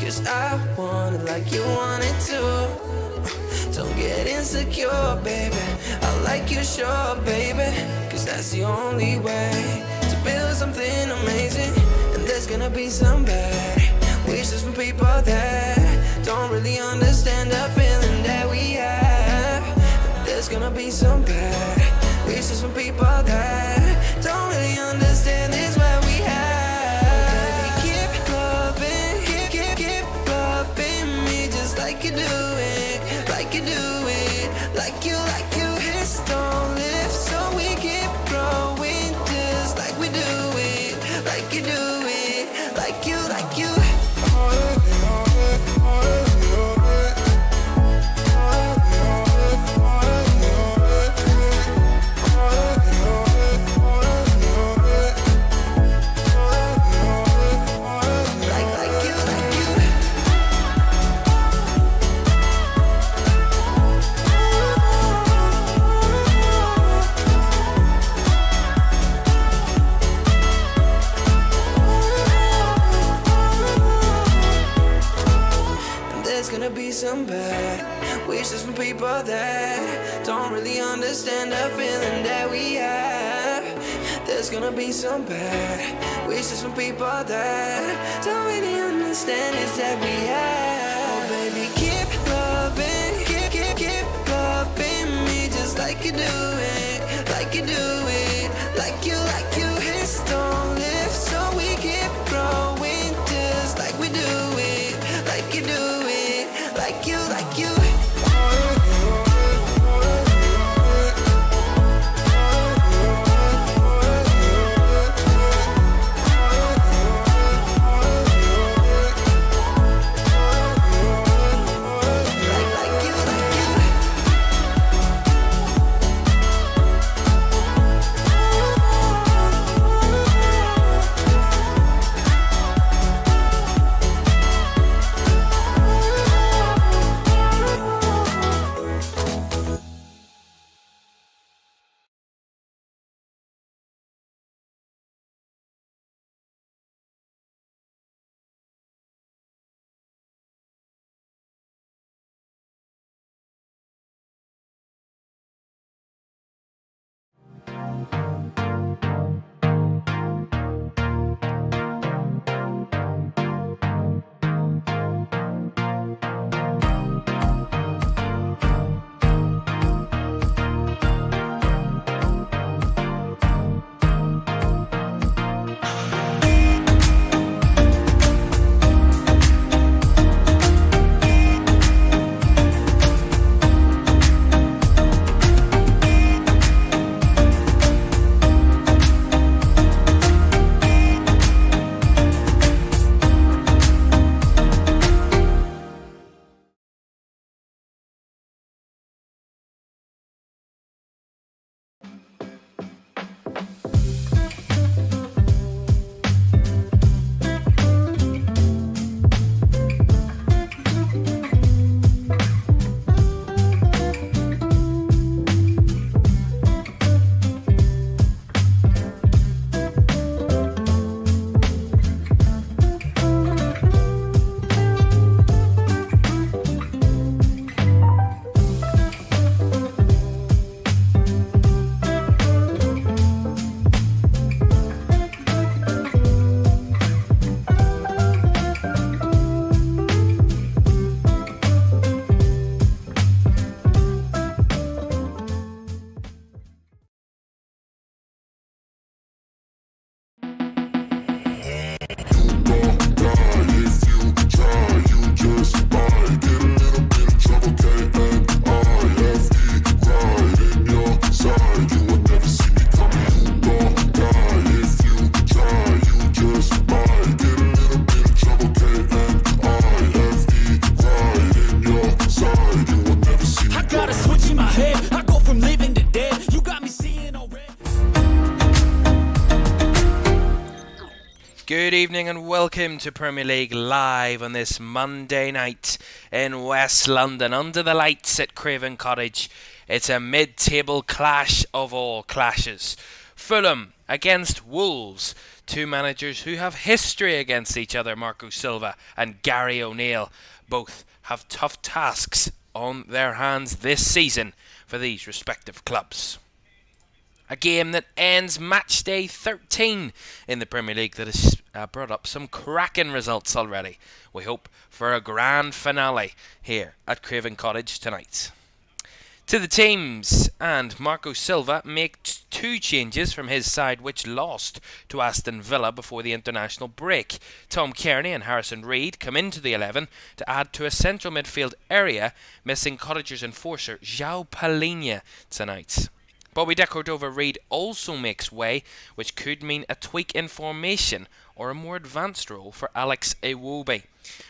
'cause I want it like you want it too. Don't get insecure, baby. I like you, sure, baby, 'cause that's the only way to build something amazing. And there's gonna be some bad wishes from people that don't really understand the feeling that we have. And there's gonna be some bad wishes from people that don't really understand this what we have. Baby, keep loving, keep loving me just like you do it, like you do it, like you. Hips don't lift, so we keep growing just like we do it, like you do it, like you. Some bad wishes from people that don't really understand the feeling that we have. There's gonna be some bad wishes from people that don't really understand it's that we have. Oh baby, keep loving, keep loving me just like you do it, like you do it, like you. Hips don't lift, so we keep growing just like we do it, like you do it, like you. Good evening and welcome to Premier League Live on this Monday night in West London under the lights at Craven Cottage. It's a mid-table clash of all clashes. Fulham against Wolves. Two managers who have history against each other, Marco Silva and Gary O'Neill. Both have tough tasks on their hands this season for these respective clubs. A game that ends match day 13 in the Premier League that has brought up some cracking results already. We hope for a grand finale here at Craven Cottage tonight. To the teams, and Marco Silva makes two changes from his side which lost to Aston Villa before the international break. Tom Kearney and Harrison Reid come into the 11 to add to a central midfield area, missing Cottagers enforcer João Palhinha tonight. Bobby De Cordova-Reid also makes way, which could mean a tweak in formation or a more advanced role for Alex Iwobi.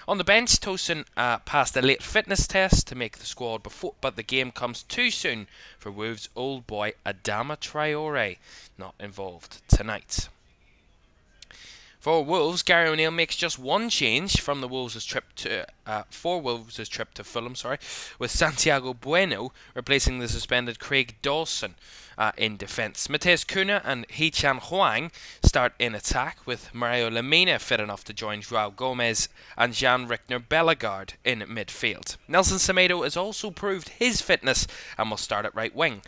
On the bench, Tosin passed a late fitness test to make the squad before, but the game comes too soon for Wolves' old boy Adama Traore, not involved tonight. For Wolves, Gary O'Neill makes just one change from the Wolves' trip to Fulham, with Santiago Bueno replacing the suspended Craig Dawson in defence. Matheus Cunha and Hee-Chan Hwang start in attack, with Mario Lemina fit enough to join João Gomez and Jan-Rickner Bellegaard in midfield. Nelson Semedo has also proved his fitness and will start at right wing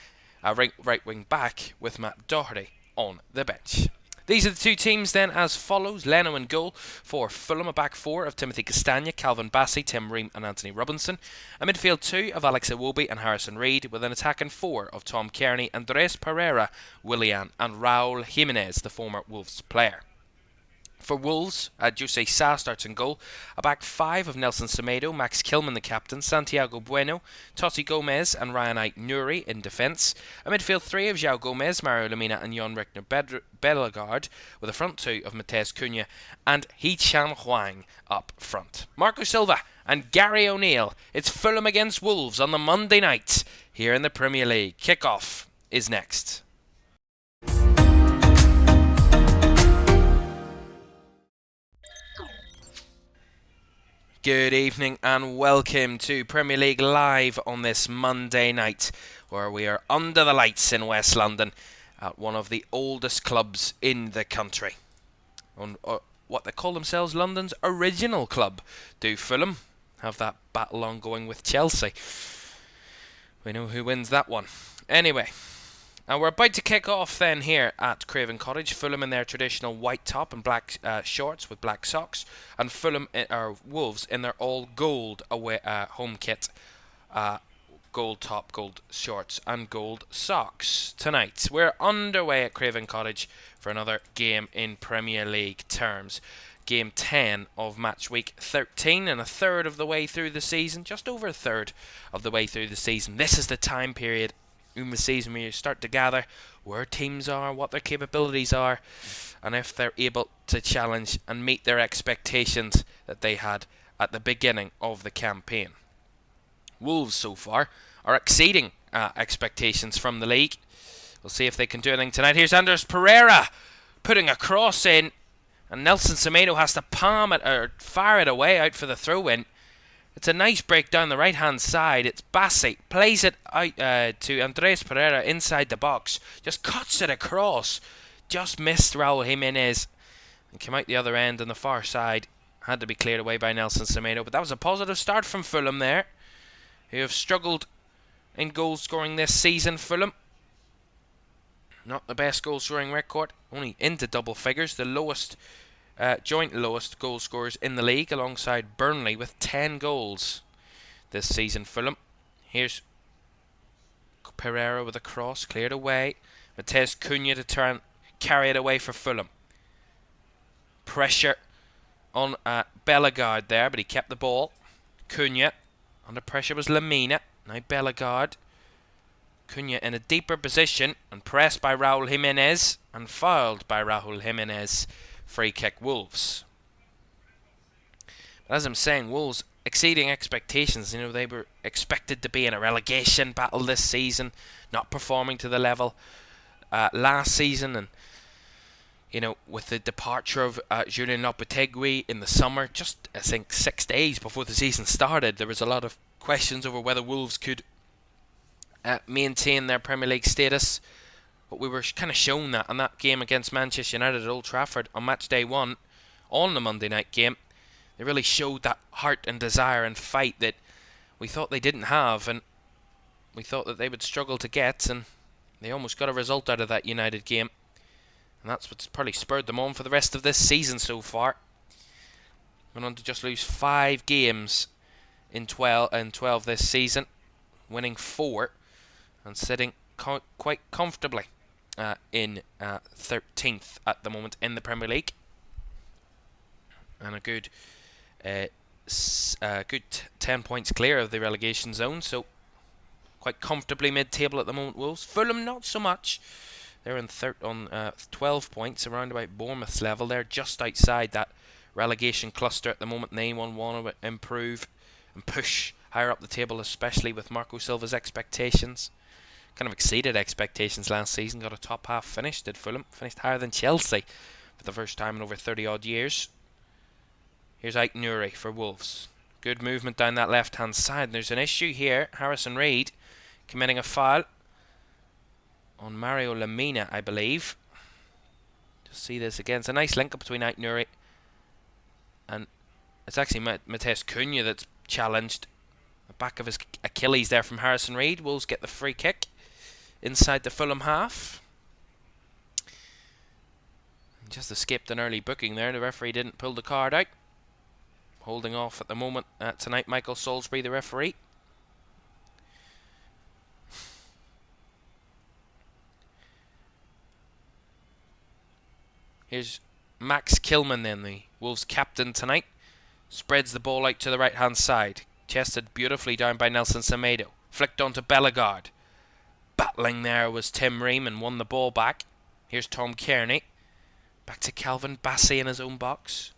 back, with Matt Doherty on the bench. These are the two teams then as follows. Leno in goal for Fulham, a back four of Timothy Castagna, Calvin Bassey, Tim Ream and Anthony Robinson. A midfield two of Alex Iwobi and Harrison Reid, with an attacking four of Tom Kearney, Andres Pereira, Willian and Raul Jimenez, the former Wolves player. For Wolves, Jose Sa starts in goal. A back five of Nelson Semedo, Max Kilman the captain, Santiago Bueno, Totti Gomez and Ryan Ait-Nouri in defence. A midfield three of João Gomez, Mario Lemina and Jan-Rickner Bellegaard, with a front two of Matheus Cunha and Hee-Chan Hwang up front. Marco Silva and Gary O'Neill. It's Fulham against Wolves on the Monday night here in the Premier League. Kick-off is next. Good evening and welcome to Premier League Live on this Monday night, where we are under the lights in West London at one of the oldest clubs in the country. On what they call themselves London's original club. Do Fulham have that battle ongoing with Chelsea? We know who wins that one. Anyway, we're about to kick off then here at Craven Cottage. Fulham in their traditional white top and black shorts with black socks, and Wolves in their all gold away home kit, gold top, gold shorts and gold socks. Tonight we're underway at Craven Cottage for another game in Premier League terms. Game 10 of match week 13, and a third of the way through the season, just over a third of the way through the season. This is the time period in the season where you start to gather where teams are, what their capabilities are, and if they're able to challenge and meet their expectations that they had at the beginning of the campaign. Wolves so far are exceeding expectations from the league. We'll see if they can do anything tonight. Here's Andres Pereira putting a cross in, and Nelson Semedo has to palm it or fire it away out for the throw-in. It's a nice break down the right-hand side. It's Bassey. Plays it out to Andres Pereira inside the box. Just cuts it across. Just missed Raul Jimenez. And came out the other end on the far side. Had to be cleared away by Nelson Semedo. But that was a positive start from Fulham there, who have struggled in goal scoring this season. Fulham, not the best goal scoring record. Only into double figures. The lowest joint lowest goal scorers in the league, alongside Burnley with 10 goals this season. Fulham. Here's Pereira with a cross, cleared away. Matheus Cunha to turn, carry it away for Fulham. Pressure on Bellegaard there, but he kept the ball. Cunha. Under pressure was Lemina. Now Bellegaard. Cunha in a deeper position and pressed by Raul Jimenez and fouled by Raul Jimenez. Free kick Wolves. But as I'm saying, Wolves exceeding expectations. You know, they were expected to be in a relegation battle this season, not performing to the level last season, and you know, with the departure of Julian Lopetegui in the summer, just I think 6 days before the season started, there was a lot of questions over whether Wolves could maintain their Premier League status But we were kind of shown that on that game against Manchester United at Old Trafford on match day 1 on the Monday night game. They really showed that heart and desire and fight that we thought they didn't have, and we thought that they would struggle to get, and they almost got a result out of that United game. And that's what's probably spurred them on for the rest of this season so far. Went on to just lose 5 games in 12 this season, winning 4 and sitting quite comfortably in 13th at the moment in the Premier League, and a good 10 points clear of the relegation zone, so quite comfortably mid-table at the moment. Wolves, Fulham not so much. They're on 12 points, around about Bournemouth's level. They're just outside that relegation cluster at the moment. They want to improve and push higher up the table, especially with Marco Silva's expectations. Kind of exceeded expectations last season. Got a top half finish, did Fulham. Finished higher than Chelsea for the first time in over 30 odd years. Here's Ike Nuri for Wolves. Good movement down that left hand side. And there's an issue here. Harrison Reed committing a foul on Mario Lemina, I believe. Just see this again. It's a nice link up between Ike Nuri and it's actually Mateus Cunha that's challenged. The back of his Achilles there from Harrison Reed. Wolves get the free kick inside the Fulham half. Just escaped an early booking there. The referee didn't pull the card out. Holding off at the moment tonight, Michael Salisbury, the referee. Here's Max Kilman then, the Wolves captain tonight. Spreads the ball out to the right hand side. Chested beautifully down by Nelson Semedo. Flicked onto Bellegarde. Battling there was Tim Ream and won the ball back. Here's Tom Kearney. Back to Calvin Bassey in his own box.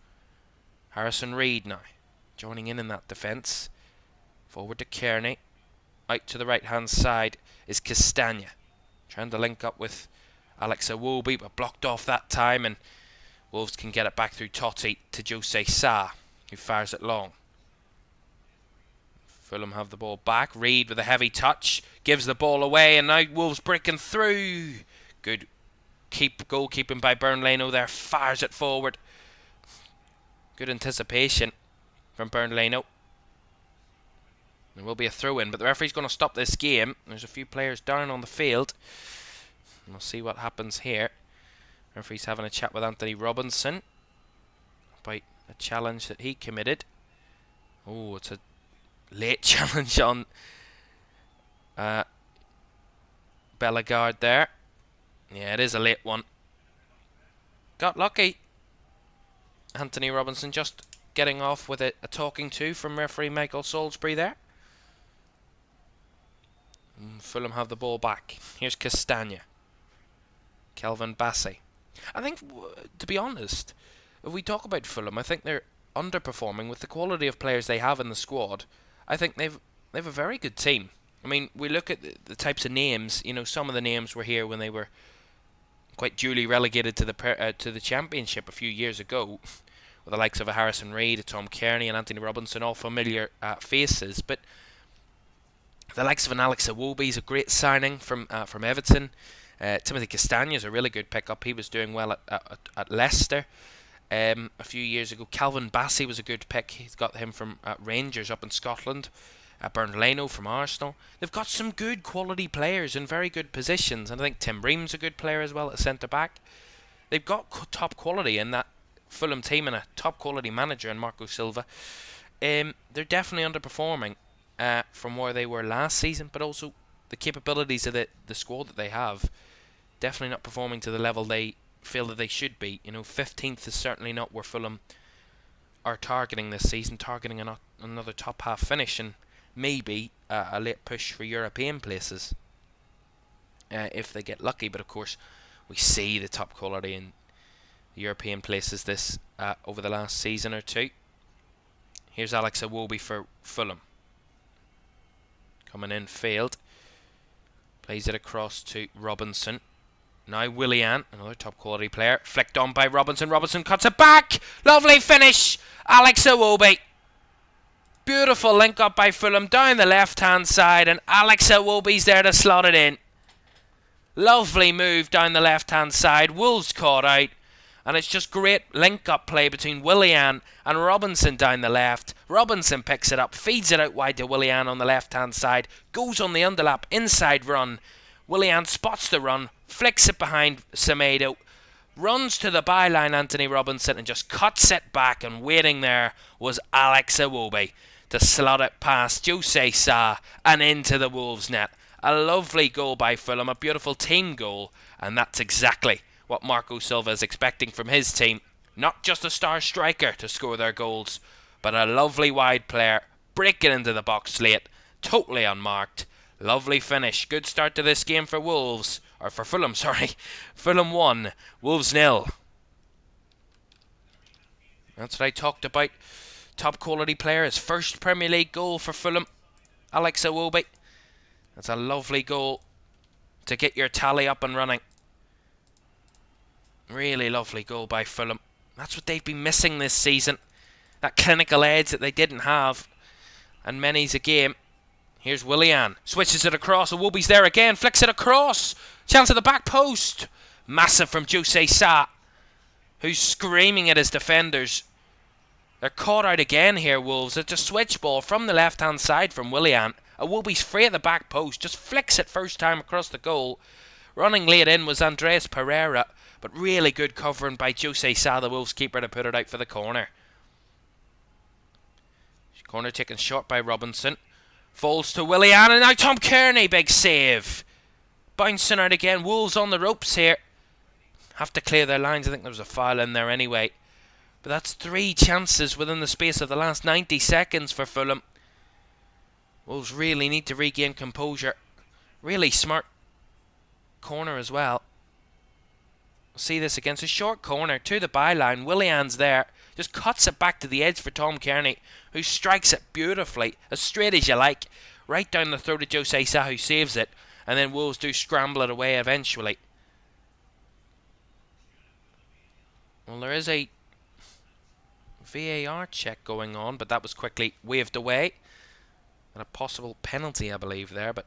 Harrison Reed now joining in that defence. Forward to Kearney. Out to the right hand side is Castagna. Trying to link up with Alex Iwobi, but blocked off that time, and Wolves can get it back through Totti to Jose Sa, who fires it long. Fulham have the ball back. Reed with a heavy touch gives the ball away, and now Wolves breaking through. Good goalkeeping by Bernd Leno there. Fires it forward. Good anticipation from Bernd Leno. There will be a throw-in, but the referee's going to stop this game. There's a few players down on the field. We'll see what happens here. Referee's having a chat with Anthony Robinson about a challenge that he committed. Oh, it's a late challenge on Bellegarde there. Yeah, it is a late one. Got lucky. Anthony Robinson just getting off with a talking to from referee Michael Salisbury there. Fulham have the ball back. Here's Castagna. Calvin Bassey. I think, to be honest, if we talk about Fulham, I think they're underperforming with the quality of players they have in the squad. I think they've a very good team. I mean, we look at the types of names. You know, some of the names were here when they were quite duly relegated to the Championship a few years ago, with the likes of a Harrison Reed, a Tom Kearney, and Anthony Robinson, all familiar faces. But the likes of an Alex Iwobi is a great signing from Everton. Timothy Castagna is a really good pickup. He was doing well at Leicester a few years ago. Calvin Bassey was a good pick. He's got him from Rangers up in Scotland. Bernd Leno from Arsenal. They've got some good quality players in very good positions, and I think Tim Ream's a good player as well at centre back. They've got top quality in that Fulham team and a top quality manager in Marco Silva. They're definitely underperforming from where they were last season, but also the capabilities of the squad that they have, definitely not performing to the level they feel that they should be. You know, 15th is certainly not where Fulham are targeting this season, targeting another top half finish and maybe a late push for European places if they get lucky. But of course, we see the top quality in the European places this over the last season or two. Here's Alex Iwobi for Fulham. Coming in field. Plays it across to Robinson. Now Willian, another top quality player. Flicked on by Robinson. Robinson cuts it back. Lovely finish. Alex Iwobi. Beautiful link up by Fulham down the left hand side, and Alex Iwobi's there to slot it in. Lovely move down the left-hand side. Wolves caught out. And it's just great link-up play between Willian and Robinson down the left. Robinson picks it up, feeds it out wide to Willian on the left-hand side. Goes on the underlap, inside run. Willian spots the run, flicks it behind Semedo. Runs to the byline, Anthony Robinson, and just cuts it back. And waiting there was Alex Iwobi to slot it past Jose Sa and into the Wolves net. A lovely goal by Fulham, a beautiful team goal. And that's exactly what Marco Silva is expecting from his team. Not just a star striker to score their goals, but a lovely wide player, breaking into the box late, totally unmarked. Lovely finish. Good start to this game for Wolves. Or for Fulham, sorry. Fulham 1, Wolves 0. That's what I talked about. Top quality player. His first Premier League goal for Fulham. Alex Iwobi. That's a lovely goal to get your tally up and running. Really lovely goal by Fulham. That's what they've been missing this season. That clinical edge that they didn't have. And many's a game. Here's Willian. Switches it across. Iwobi's there again. Flicks it across. Chance at the back post. Massive from Jose Sa, who's screaming at his defenders. They're caught out again here, Wolves. It's a switch ball from the left-hand side from Willian. Iwobi's free at the back post. Just flicks it first time across the goal. Running late in was Andres Pereira. But really good covering by Jose Sa, the Wolves keeper, to put it out for the corner. Corner taken short by Robinson. Falls to Willian, and now Tom Kearney, big save. Bouncing out again. Wolves on the ropes here. Have to clear their lines. I think there was a foul in there anyway. But that's 3 chances within the space of the last 90 seconds for Fulham. Wolves really need to regain composure. Really smart corner as well. See this against a short corner to the byline. Willian's there. Just cuts it back to the edge for Tom Kearney, who strikes it beautifully, as straight as you like, right down the throat of Jose Sa, who saves it. And then Wolves do scramble it away eventually. Well, there is a VAR check going on, but that was quickly waved away. And a possible penalty, I believe, there, but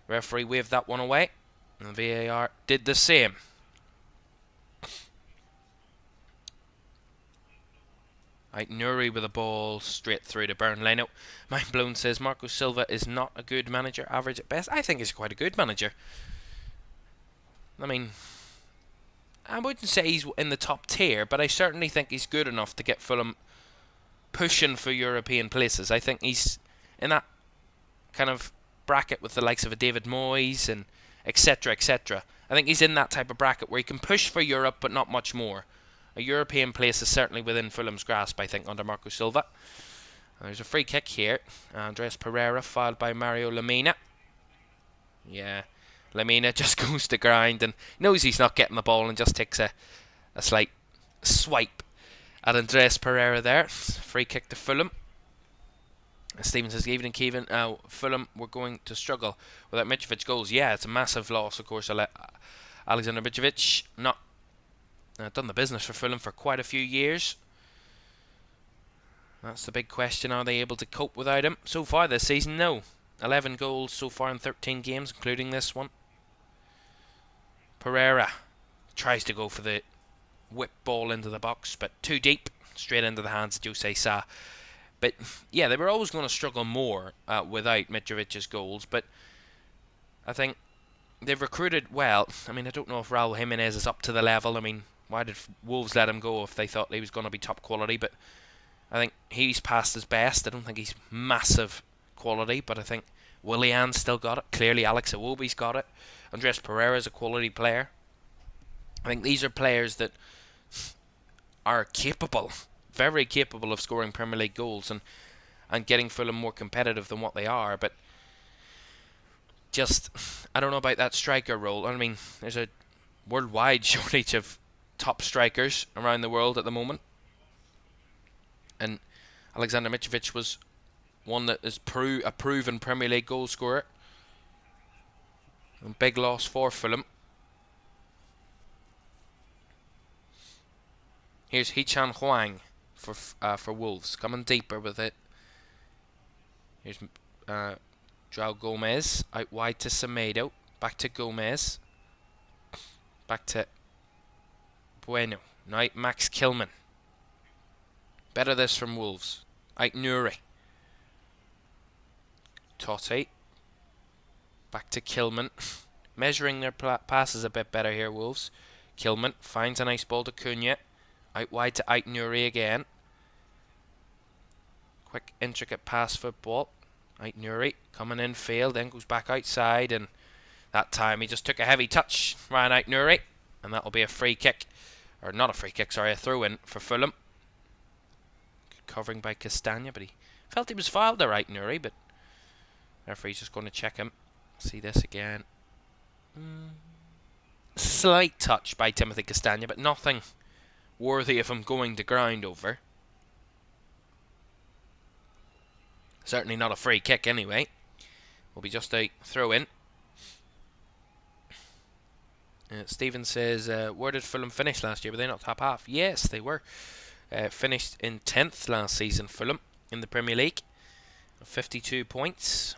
the referee waved that one away. And the VAR did the same. Right, Nuri with the ball straight through to Burnley. Now, Mind Blown says Marco Silva is not a good manager, average at best. I think he's quite a good manager. I mean, I wouldn't say he's in the top tier, but I certainly think he's good enough to get Fulham pushing for European places. I think he's in that kind of bracket with the likes of a David Moyes and etc, etc. I think he's in that type of bracket where he can push for Europe, but not much more. A European place is certainly within Fulham's grasp, I think, under Marco Silva. There's a free kick here. Andres Pereira, fouled by Mario Lemina. Yeah, Lemina just goes to grind and knows he's not getting the ball and just takes a slight swipe at Andres Pereira there. Free kick to Fulham. Stephen says, evening Kevin, Fulham were going to struggle without Mitrovic goals. Yeah, it's a massive loss, of course. Alexander Mitrovic, not done the business for Fulham for quite a few years. That's the big question. Are they able to cope without him? So far this season, no. 11 goals so far in 13 games, including this one. Pereira tries to go for the whip ball into the box, but too deep. Straight into the hands of Jose Sa. But yeah, they were always going to struggle more without Mitrovic's goals. But I think they've recruited well. I mean, I don't know if Raul Jimenez is up to the level. I mean, why did Wolves let him go if they thought he was going to be top quality? But I think he's past his best. I don't think he's massive quality, but I think Willian's still got it. Clearly, Alex Iwobi's got it. Andres Pereira's a quality player. I think these are players that are capable, very capable of scoring Premier League goals and getting Fulham more competitive than what they are. But just, I don't know about that striker role. I mean, there's a worldwide shortage of top strikers around the world at the moment. And Alexander Mitrovic was one that is a proven Premier League goal scorer. A big loss for Fulham. Here's Hee-chan Hwang for Wolves, coming deeper with it. Here's João Gomez out wide to Semedo, back to Gomez. Back to Bueno. Now Max Kilman. Better this from Wolves. Ait Nuri. Totti. Back to Kilman. Measuring their passes a bit better here, Wolves. Kilman finds a nice ball to Cunha. Out wide to Ait Nuri again. Quick, intricate pass football. Ait Nuri coming in field, then goes back outside, and that time he just took a heavy touch, Ryan Ait Nuri, and that'll be a free kick. Or not a free kick, sorry, a throw-in for Fulham. Good covering by Castagna, but he felt he was fouled there, Ait Nuri, but referee's just going to check him. See this again. Slight touch by Timothy Castagna, but nothing worthy of him going to ground over. Certainly not a free kick anyway. Will be just a throw-in. Stephen says, where did Fulham finish last year? Were they not top half? Yes, they were. Finished in 10th last season, Fulham, in the Premier League. 52 points.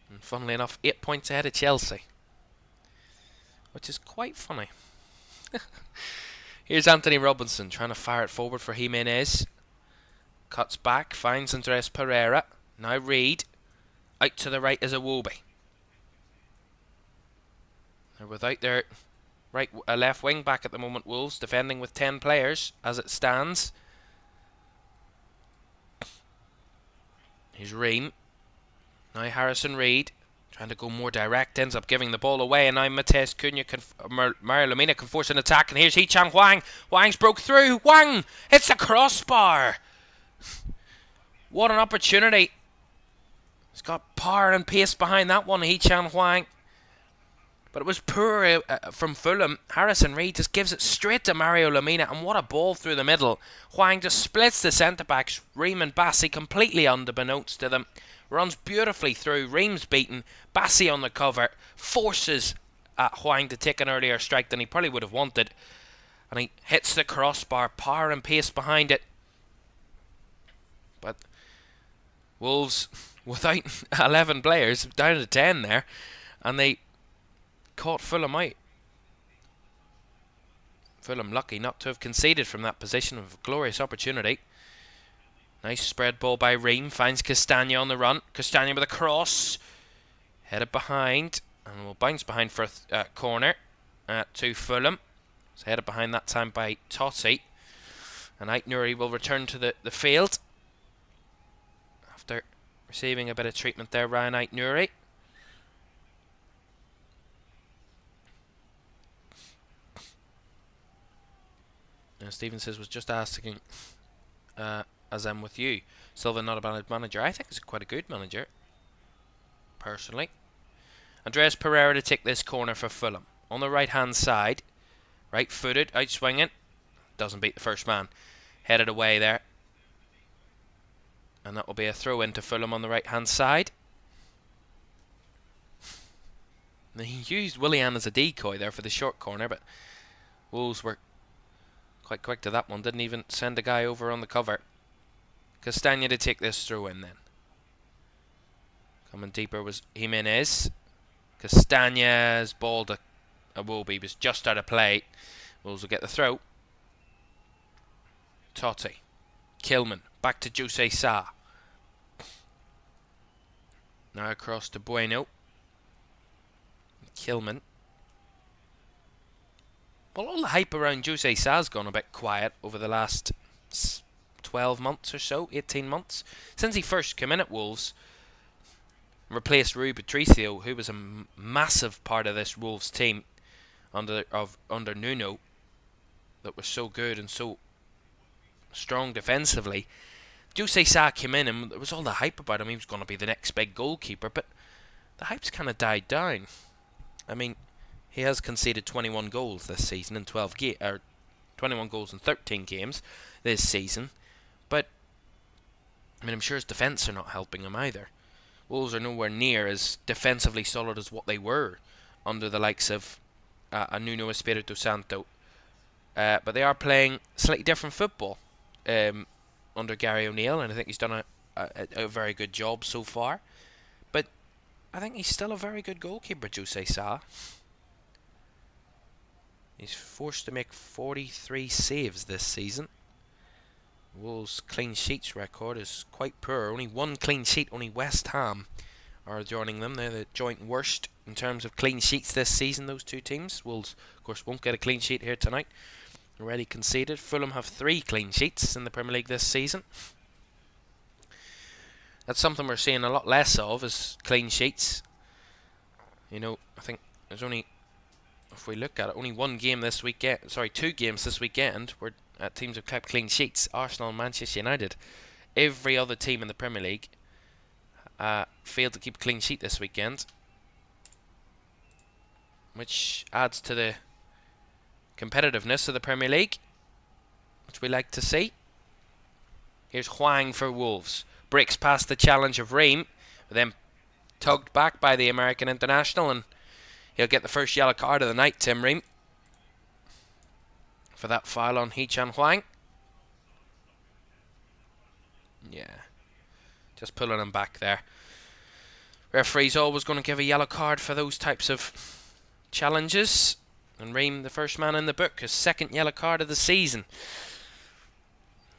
And funnily enough, 8 points ahead of Chelsea. Which is quite funny. Here's Anthony Robinson trying to fire it forward for Jimenez. Cuts back, finds Andres Pereira. Now Reed. Out to the right is Iwobi. They're without their left wing back at the moment, Wolves, defending with 10 players as it stands. Here's Ream. Now Harrison Reed. Trying to go more direct, ends up giving the ball away, and now Mateus Cunha, Mario Lemina can force an attack, and here's Hee-Chan Hwang. Hwang's broke through. Hwang! It's the crossbar! What an opportunity. He's got power and pace behind that one, Hee-Chan Hwang. But it was poor from Fulham. Harrison Reed just gives it straight to Mario Lemina, and what a ball through the middle. Hwang just splits the centre-backs. Ream and Bassi completely unbeknownst to them. Runs beautifully through. Ream's beaten. Bassi on the cover. Forces Hwang to take an earlier strike than he probably would have wanted. And he hits the crossbar. Power and pace behind it. But Wolves, without 11 players, down to 10 there. And they caught Fulham out. Fulham lucky not to have conceded from that position of a glorious opportunity. Nice spread ball by Ream. Finds Castagna on the run. Castagna with a cross. Headed behind. And will bounce behind for a corner to Fulham. It's headed behind that time by Totti. And Ait Nuri will return to the field. After receiving a bit of treatment there, Ryan Ait Nuri. Stephen says, was just asking... as I'm with you, Silva not a bad manager. I think he's quite a good manager, personally. Andres Pereira to take this corner for Fulham. On the right hand side, right footed, out swinging. Doesn't beat the first man. Headed away there. And that will be a throw in to Fulham on the right hand side. He used Willian as a decoy there for the short corner, but Wolves were quite quick to that one. Didn't even send a guy over on the cover. Castagna to take this throw in then. Coming deeper was Jimenez. Castagna's ball to Iwobi was just out of play. Wolves will get the throw. Totti. Kilman. Back to Jose Sa. Now across to Bueno. Kilman. Well, all the hype around Jose Sa's gone a bit quiet over the last 12 months or so, 18 months. Since he first came in at Wolves, replaced Rui Patricio, who was a massive part of this Wolves team under Nuno, that was so good and so strong defensively. Jose Sa came in and there was all the hype about him. He was going to be the next big goalkeeper, but the hype's kind of died down. I mean, he has conceded 21 goals this season in 21 goals in 13 games this season. But I mean, I'm sure his defence are not helping him either. Wolves are nowhere near as defensively solid as what they were under the likes of Nuno Espirito Santo. But they are playing slightly different football under Gary O'Neill, and I think he's done a very good job so far. But I think he's still a very good goalkeeper, Jose Sa. He's forced to make 43 saves this season. Wolves' clean sheets record is quite poor. Only one clean sheet, only West Ham are joining them. They're the joint worst in terms of clean sheets this season, those two teams. Wolves, of course, won't get a clean sheet here tonight. Already conceded. Fulham have 3 clean sheets in the Premier League this season. That's something we're seeing a lot less of, is clean sheets. You know, I think there's only, if we look at it, only 2 games this weekend where teams have kept clean sheets. Arsenal and Manchester United. Every other team in the Premier League failed to keep a clean sheet this weekend, which adds to the competitiveness of the Premier League, which we like to see. Here's Hwang for Wolves. Breaks past the challenge of Ream, then tugged back by the American international, and he'll get the first yellow card of the night, Tim Ream, for that foul on Hee-chan Hwang. Yeah, just pulling him back there. Referee's always going to give a yellow card for those types of challenges. And Ream, the first man in the book, his 2nd yellow card of the season,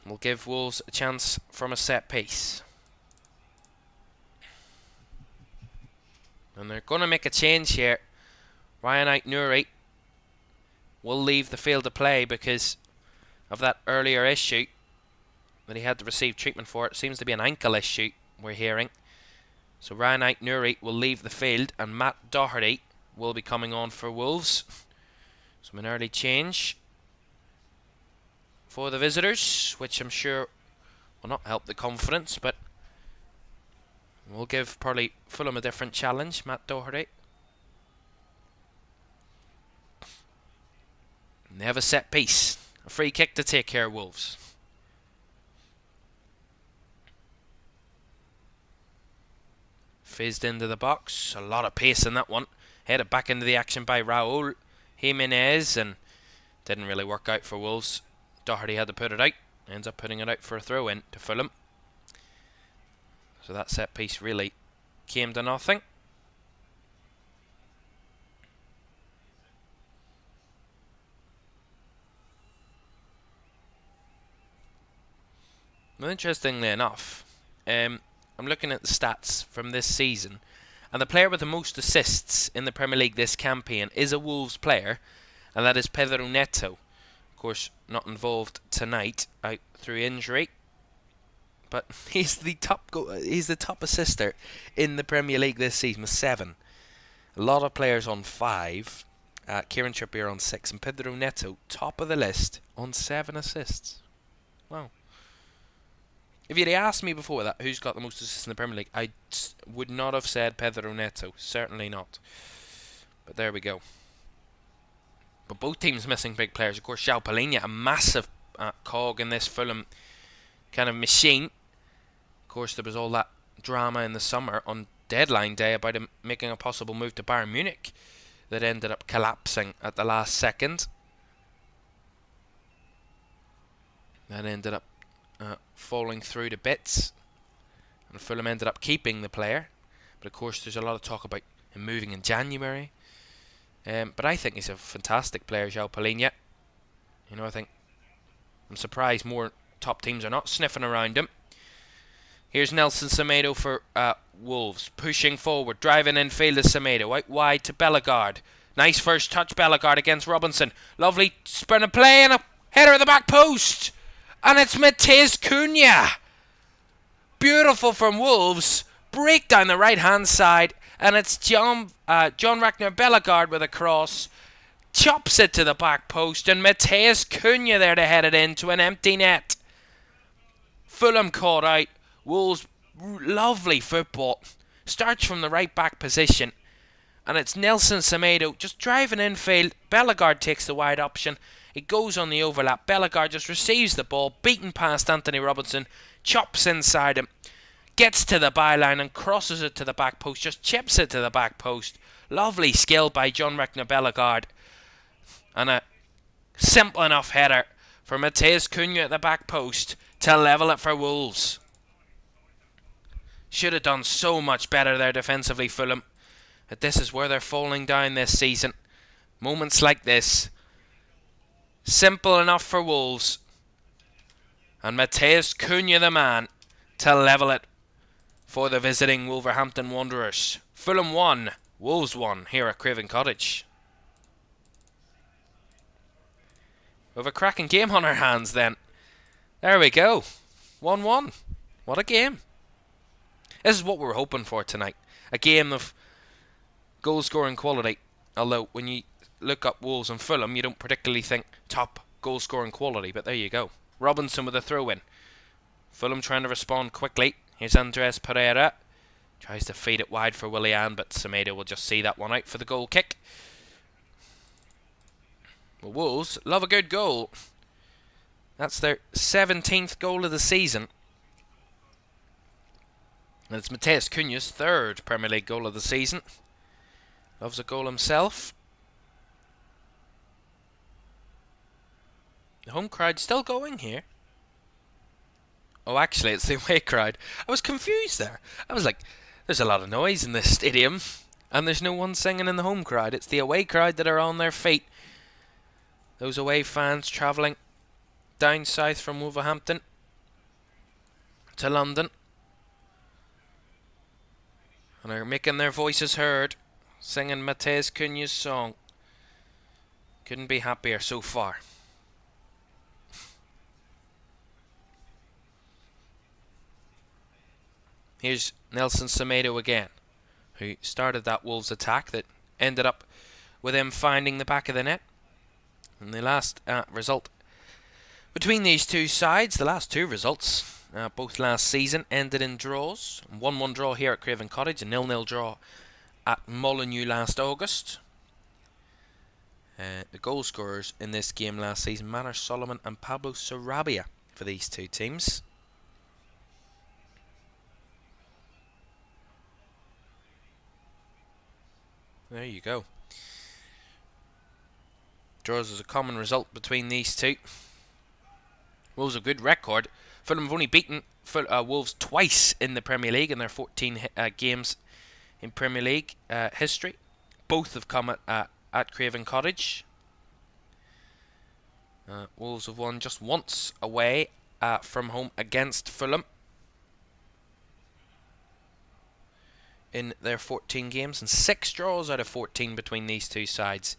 will give Wolves a chance from a set piece. And they're going to make a change here. Ryan Ait-Nouri will leave the field of play because of that earlier issue that he had to receive treatment for. It seems to be an ankle issue, we're hearing. So Ryan Ait-Nouri will leave the field, and Matt Doherty will be coming on for Wolves. So an early change for the visitors, which I'm sure will not help the confidence, but will give probably Fulham a different challenge. Matt Doherty. And they have a set piece. A free kick to take here, Wolves. Fizzed into the box. A lot of pace in that one. Headed back into the action by Raul Jimenez, and didn't really work out for Wolves. Doherty had to put it out. Ends up putting it out for a throw in to Fulham. So that set piece really came to nothing. Well, interestingly enough, I'm looking at the stats from this season, and the player with the most assists in the Premier League this campaign is a Wolves player, and that is Pedro Neto. Of course, not involved tonight, out through injury, but he's the top assister in the Premier League this season with 7. A lot of players on 5. Kieran Trippier on 6, and Pedro Neto top of the list on 7 assists. Wow. If you'd asked me before that who's got the most assists in the Premier League, I would not have said Pedro Neto. Certainly not. But there we go. But both teams missing big players. Of course, João Palhinha, a massive cog in this Fulham kind of machine. Of course, there was all that drama in the summer on deadline day about him making a possible move to Bayern Munich that ended up collapsing at the last second. That ended up falling through to bits, and Fulham ended up keeping the player. But of course, there's a lot of talk about him moving in January. But I think he's a fantastic player, João Palhinha. You know, I'm surprised more top teams are not sniffing around him. Here's Nelson Semedo for Wolves, pushing forward, driving in field is Semedo, out wide to Bellegarde. Nice first touch, Bellegarde against Robinson. Lovely sprint of play and a header at the back post. And it's Matheus Cunha. Beautiful from Wolves. Break down the right-hand side. And it's John Ragnar Bellegarde with a cross. Chops it to the back post. And Matheus Cunha there to head it into an empty net. Fulham caught out. Wolves, lovely football. Starts from the right-back position. And it's Nelson Semedo just driving infield. Bellegarde takes the wide option. It goes on the overlap. Bellegarde just receives the ball, beaten past Anthony Robinson, chops inside him, gets to the byline and crosses it to the back post, just chips it to the back post. Lovely skill by John Ragnar Bellegarde. And a simple enough header for Matheus Cunha at the back post to level it for Wolves. Should have done so much better there defensively, Fulham. But this is where they're falling down this season. Moments like this Simple enough for Wolves. And Mateus Cunha the man to level it for the visiting Wolverhampton Wanderers. Fulham 1, Wolves 1 here at Craven Cottage. We have a cracking game on our hands then. There we go. 1-1. What a game. This is what we're hoping for tonight. A game of goal scoring quality. Although when you look up Wolves and Fulham, you don't particularly think top goal scoring quality. But there you go. Robinson with a throw in. Fulham trying to respond quickly. Here's Andres Pereira. Tries to feed it wide for Willian, but Semedo will just see that one out for the goal kick. Well, Wolves love a good goal. That's their 17th goal of the season. And it's Mateus Cunha's 3rd Premier League goal of the season. Loves a goal himself. The home crowd still going here. Oh, actually, it's the away crowd. I was confused there. I was like, there's a lot of noise in this stadium, and there's no one singing in the home crowd. It's the away crowd that are on their feet. Those away fans travelling down south from Wolverhampton to London, and are making their voices heard, singing Mateus Cunha's song. Couldn't be happier so far. Here's Nelson Semedo again, who started that Wolves attack that ended up with him finding the back of the net. And the last result between these two sides, the last two results, both last season, ended in draws. 1-1 draw here at Craven Cottage, a 0-0 draw at Molineux last August. The goal scorers in this game last season, Manor Solomon and Pablo Sarabia for these two teams. There you go. Draws is a common result between these two. Wolves a good record. Fulham have only beaten Wolves twice in the Premier League in their 14 games in Premier League history. Both have come at Craven Cottage. Wolves have won just once away from home against Fulham in their 14 games, and 6 draws out of 14 between these two sides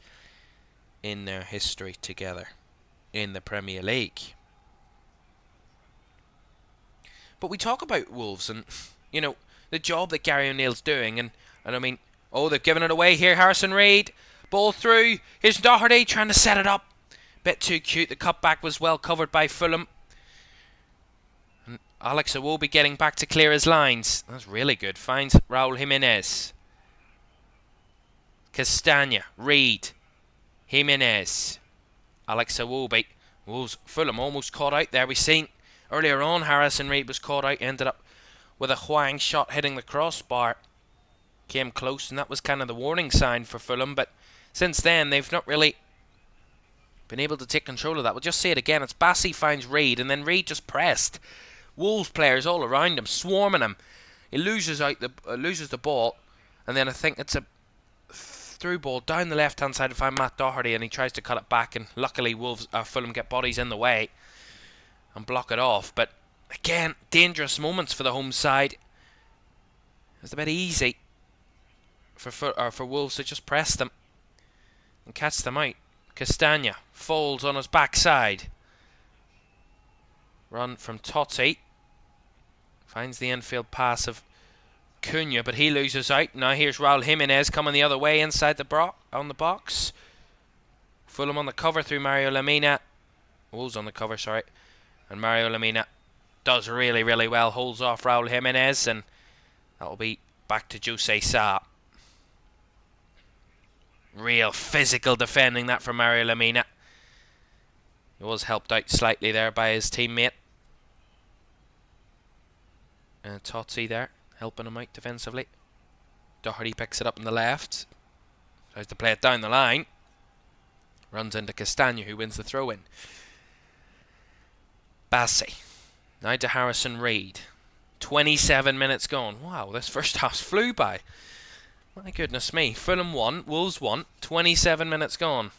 in their history together in the Premier League. But we talk about Wolves and, you know, the job that Gary O'Neill's doing, and I mean, oh, they've given it away here. Harrison Reid, ball through. Here's Doherty trying to set it up. Bit too cute. The cutback was well covered by Fulham. And Alex Iwobi getting back to clear his lines. That's really good. Finds Raul Jimenez. Castagna, Reid, Jimenez, Alex Iwobi. Fulham almost caught out there. We've seen earlier on Harrison Reid was caught out, ended up with a Hwang shot hitting the crossbar. Came close, and that was kind of the warning sign for Fulham, but since then they've not really been able to take control of that. We'll just say it again. It's Bassi finds Reid, and then Reid just pressed. Wolves players all around him, swarming him. He loses the ball, and then I think it's a through ball down the left-hand side to find Matt Doherty, and he tries to cut it back, and luckily Fulham get bodies in the way and block it off. But again, dangerous moments for the home side. It's a bit easy for Wolves to just press them and catch them out. Castagna falls on his backside. Run from Totti. Finds the infield pass of Cunha, but he loses out. Now here's Raul Jimenez coming the other way inside on the box. Fulham on the cover through Mario Lemina. Wolves on the cover, sorry. And Mario Lemina does really, really well. Holds off Raul Jimenez, and that'll be back to Jose Sa. Real physical defending that from Mario Lemina. He was helped out slightly there by his teammate. Totti there, helping him out defensively. Doherty picks it up on the left. Tries to play it down the line. Runs into Castagna, who wins the throw-in. Bassi. Now to Harrison Reid. 27 minutes gone. Wow, this first half flew by. My goodness me. Fulham 1, Wolves 1, 27 minutes gone.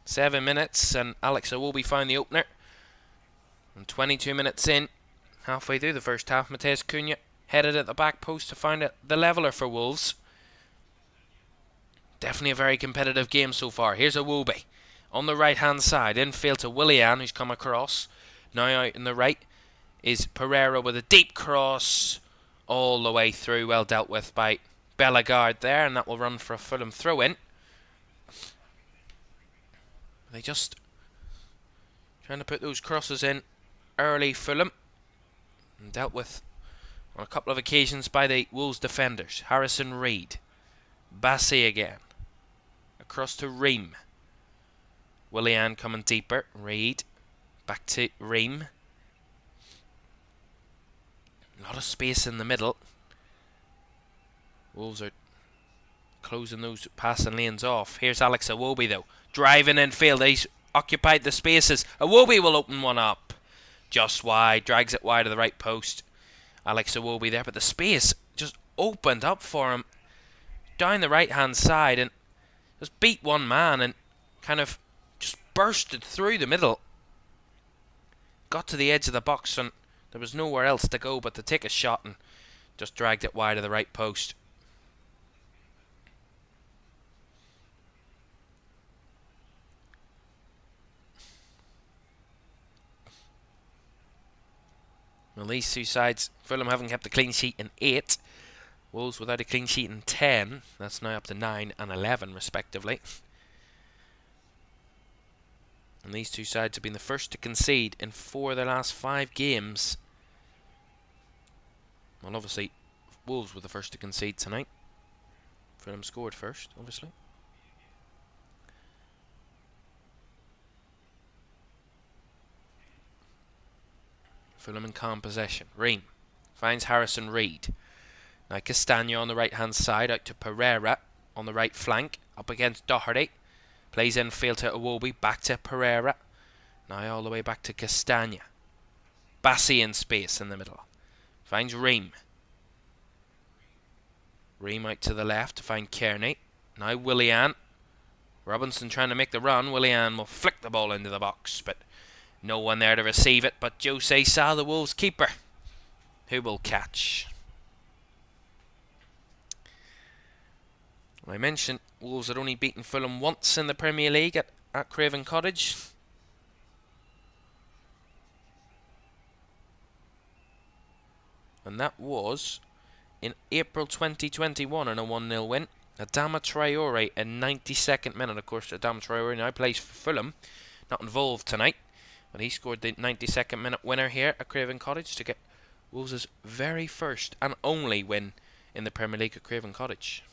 7 minutes, and Alex Iwobi found the opener. And 22 minutes in, halfway through the first half, Mateus Cunha headed at the back post to find the leveller for Wolves. Definitely a very competitive game so far. Here's Iwobi on the right hand side, infield to Willian, who's come across. Now out in the right is Pereira with a deep cross all the way through, well dealt with by Bellegarde there, and that will run for a Fulham throw-in. They just trying to put those crosses in early, Fulham, and dealt with on a couple of occasions by the Wolves defenders. Harrison Reed, Bassi again, across to Ream. Willian coming deeper, Reed, back to Ream. A lot of space in the middle. Wolves are closing those passing lanes off. Here's Alex Iwobi though, driving in field. He's occupied the spaces. Iwobi will open one up, just wide, drags it wide of the right post. Alex Iwobi there, but the space just opened up for him down the right hand side and just beat one man and kind of just bursted through the middle. Got to the edge of the box and there was nowhere else to go but to take a shot and just dragged it wide of the right post. Well, these two sides, Fulham haven't kept a clean sheet in 8. Wolves without a clean sheet in 10. That's now up to 9 and 11 respectively. And these two sides have been the first to concede in 4 of their last 5 games. Well, obviously, Wolves were the first to concede tonight. Fulham scored first, obviously. Fulham in calm possession. Ream finds Harrison Reed. Now Castagna on the right hand side, out to Pereira on the right flank, up against Doherty. Plays infield to Iwobi, back to Pereira. Now all the way back to Castagna. Bassi in space in the middle. Finds Ream. Ream out to the left to find Kearney. Now Willian. Robinson trying to make the run. Willian will flick the ball into the box, but no one there to receive it but Jose Sa, the Wolves keeper, who will catch. I mentioned Wolves had only beaten Fulham once in the Premier League at Craven Cottage. And that was in April 2021 in a 1-0 win. Adama Traore in 92nd minute. Of course, Adama Traore now plays for Fulham. Not involved tonight. But he scored the 92nd minute winner here at Craven Cottage to get Wolves' very first and only win in the Premier League at Craven Cottage.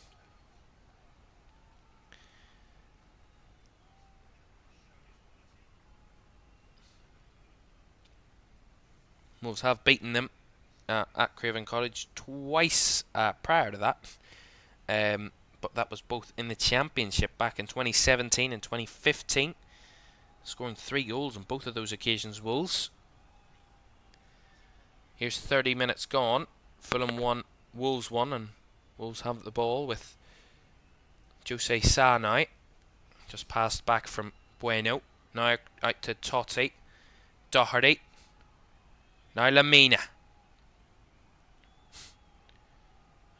Wolves have beaten them at Craven Cottage twice prior to that. But that was both in the Championship back in 2017 and 2015. Scoring 3 goals on both of those occasions, Wolves. Here's 30 minutes gone. Fulham 1, Wolves 1, and Wolves have the ball with Jose Sa now. Just passed back from Bueno. Now out to Totti. Doherty. Now Lamina.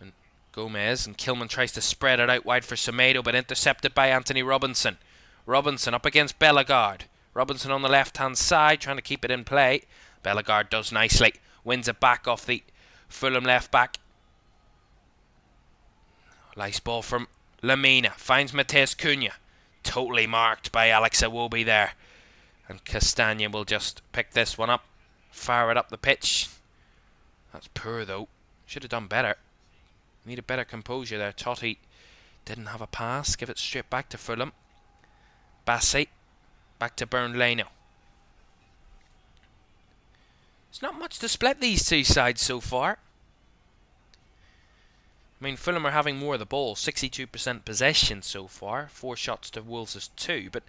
And Gomez, and Kilman tries to spread it out wide for Semedo, but intercepted by Anthony Robinson. Robinson up against Bellegarde. Robinson on the left-hand side, trying to keep it in play. Bellegarde does nicely. Wins it back off the Fulham left-back. Nice ball from Lamina. Finds Mateus Cunha. Totally marked by Alex Iwobi there. And Castagna will just pick this one up. Fire it up the pitch. That's poor though. Should have done better. Needed better composure there. Totti didn't have a pass. Give it straight back to Fulham. Bassi, back to Bernleno. There's not much to split these two sides so far. I mean, Fulham are having more of the ball, 62% possession so far, 4 shots to Wolves' 2, but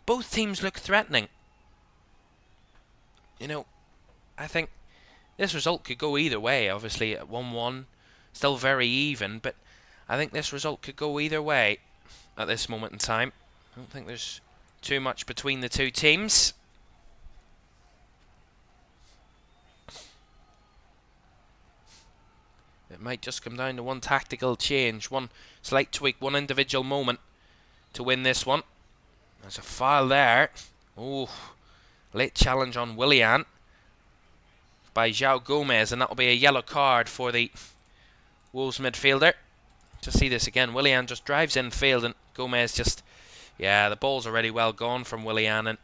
both teams look threatening. You know, I think this result could go either way. Obviously, at 1-1, still very even, but I think this result could go either way at this moment in time. I don't think there's too much between the two teams. It might just come down to one tactical change, one slight tweak, one individual moment to win this one. There's a foul there. Oh, late challenge on Willian by João Gomez, and that will be a yellow card for the Wolves midfielder. To see this again, Willian just drives in field and Gomez just, yeah, the ball's already well gone from Willian, and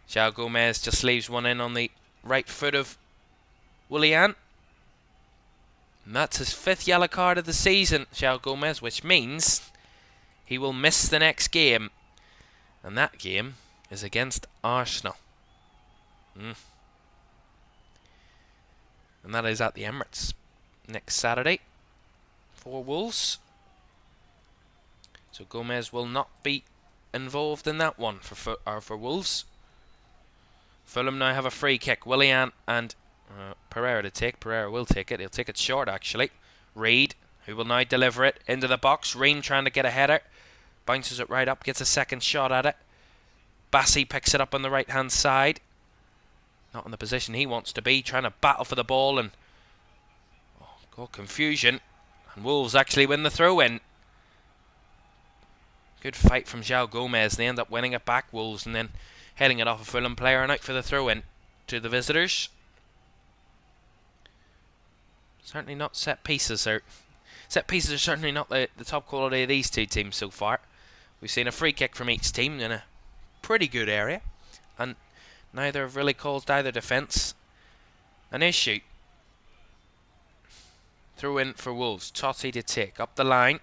João Gomez just leaves one in on the right foot of Willian. And that's his 5th yellow card of the season, João Gomez, which means he will miss the next game. And that game is against Arsenal. And that is at the Emirates next Saturday for Wolves. So Gomez will not be involved in that one for Wolves. Fulham now have a free kick. Willian and Pereira to take. Pereira will take it. He'll take it short, actually. Reed, who will now deliver it into the box. Ream trying to get a header. Bounces it right up. Gets a second shot at it. Bassi picks it up on the right-hand side. Not in the position he wants to be. Trying to battle for the ball and... got confusion. And Wolves actually win the throw-in. Good fight from João Gomez. They end up winning it back, Wolves, and then heading it off a Fulham player and out for the throw-in to the visitors. Certainly not set pieces. Set pieces are certainly not the top quality of these two teams so far. We've seen a free kick from each team in a pretty good area, and neither have really caused either defence an issue. Throw in for Wolves. Totti to take up the line,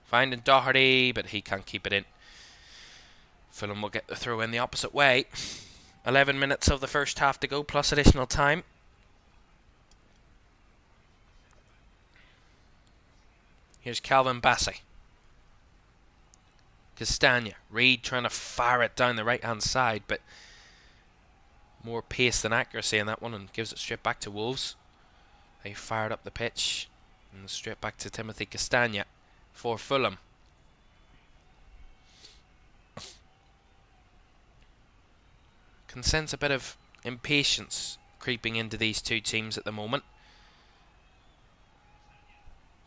finding Doherty, but he can't keep it in. Fulham will get the throw in the opposite way. 11 minutes of the first half to go, plus additional time. Here's Calvin Bassi. Castagna. Reed trying to fire it down the right hand side, but more pace than accuracy in that one, and gives it straight back to Wolves. They fired up the pitch and straight back to Timothy Castagna for Fulham. Can sense a bit of impatience creeping into these two teams at the moment.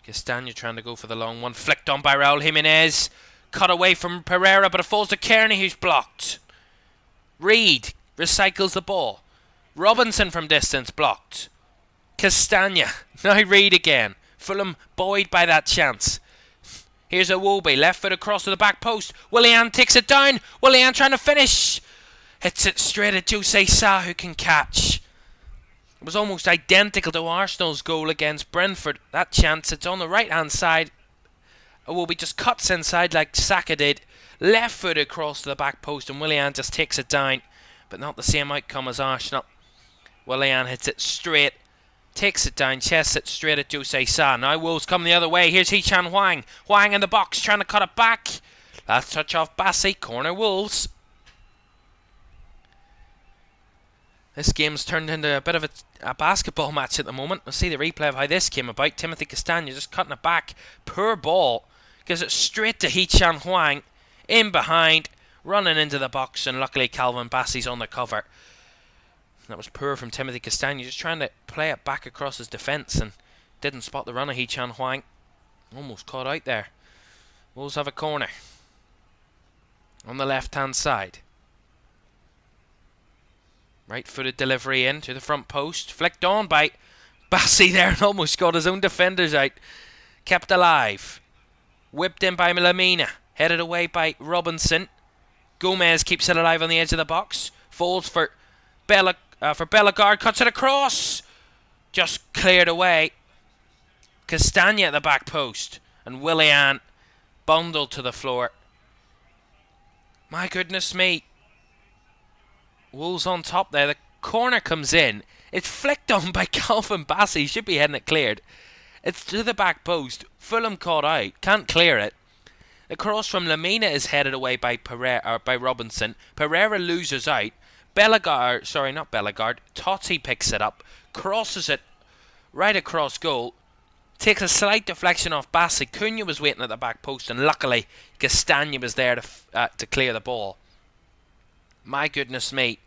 Castagna trying to go for the long one. Flicked on by Raul Jimenez. Cut away from Pereira, but it falls to Kearney, who's blocked. Reed recycles the ball. Robinson from distance, blocked. Castagna. Now Reed again. Fulham buoyed by that chance. Here's Iwobi. Left foot across to the back post. Willian takes it down. Willian trying to finish. Hits it straight at Jose Sa, who can catch. It was almost identical to Arsenal's goal against Brentford. That chance, it's on the right hand side. Iwobi just cuts inside like Saka did. Left foot across to the back post, and Willian just takes it down. But not the same outcome as Arsenal. Willian hits it straight. Takes it down, chests it straight at Jose Sa. Now Wolves come the other way. Here's Hee-chan Hwang. Hwang in the box, trying to cut it back. Last touch off Bassi. Corner Wolves. This game's turned into a bit of a basketball match at the moment. We'll see the replay of how this came about. Timothy Castagna just cutting it back. Poor ball. Gives it straight to Hee-chan Hwang. In behind. Running into the box. And luckily Calvin Bassi's on the cover. That was poor from Timothy Castagna. Just trying to play it back across his defence. And didn't spot the run of Hee-chan Hwang. Almost caught out there. Wolves have a corner. On the left hand side. Right-footed delivery in to the front post. Flicked on by Bassi there and almost got his own defenders out. Kept alive. Whipped in by Lamina. Headed away by Robinson. Gomez keeps it alive on the edge of the box. Falls for Bellegarde. Cuts it across. Just cleared away. Castagna at the back post. And Willian bundled to the floor. My goodness me. Wolves on top there. The corner comes in. It's flicked on by Calvin Bassi. Should be heading it cleared. It's to the back post. Fulham caught out. Can't clear it. The cross from Lamina is headed away by Robinson. Pereira loses out. Totti picks it up. Crosses it right across goal. Takes a slight deflection off Bassi. Cunha was waiting at the back post, and luckily Castagna was there to clear the ball. my goodness me.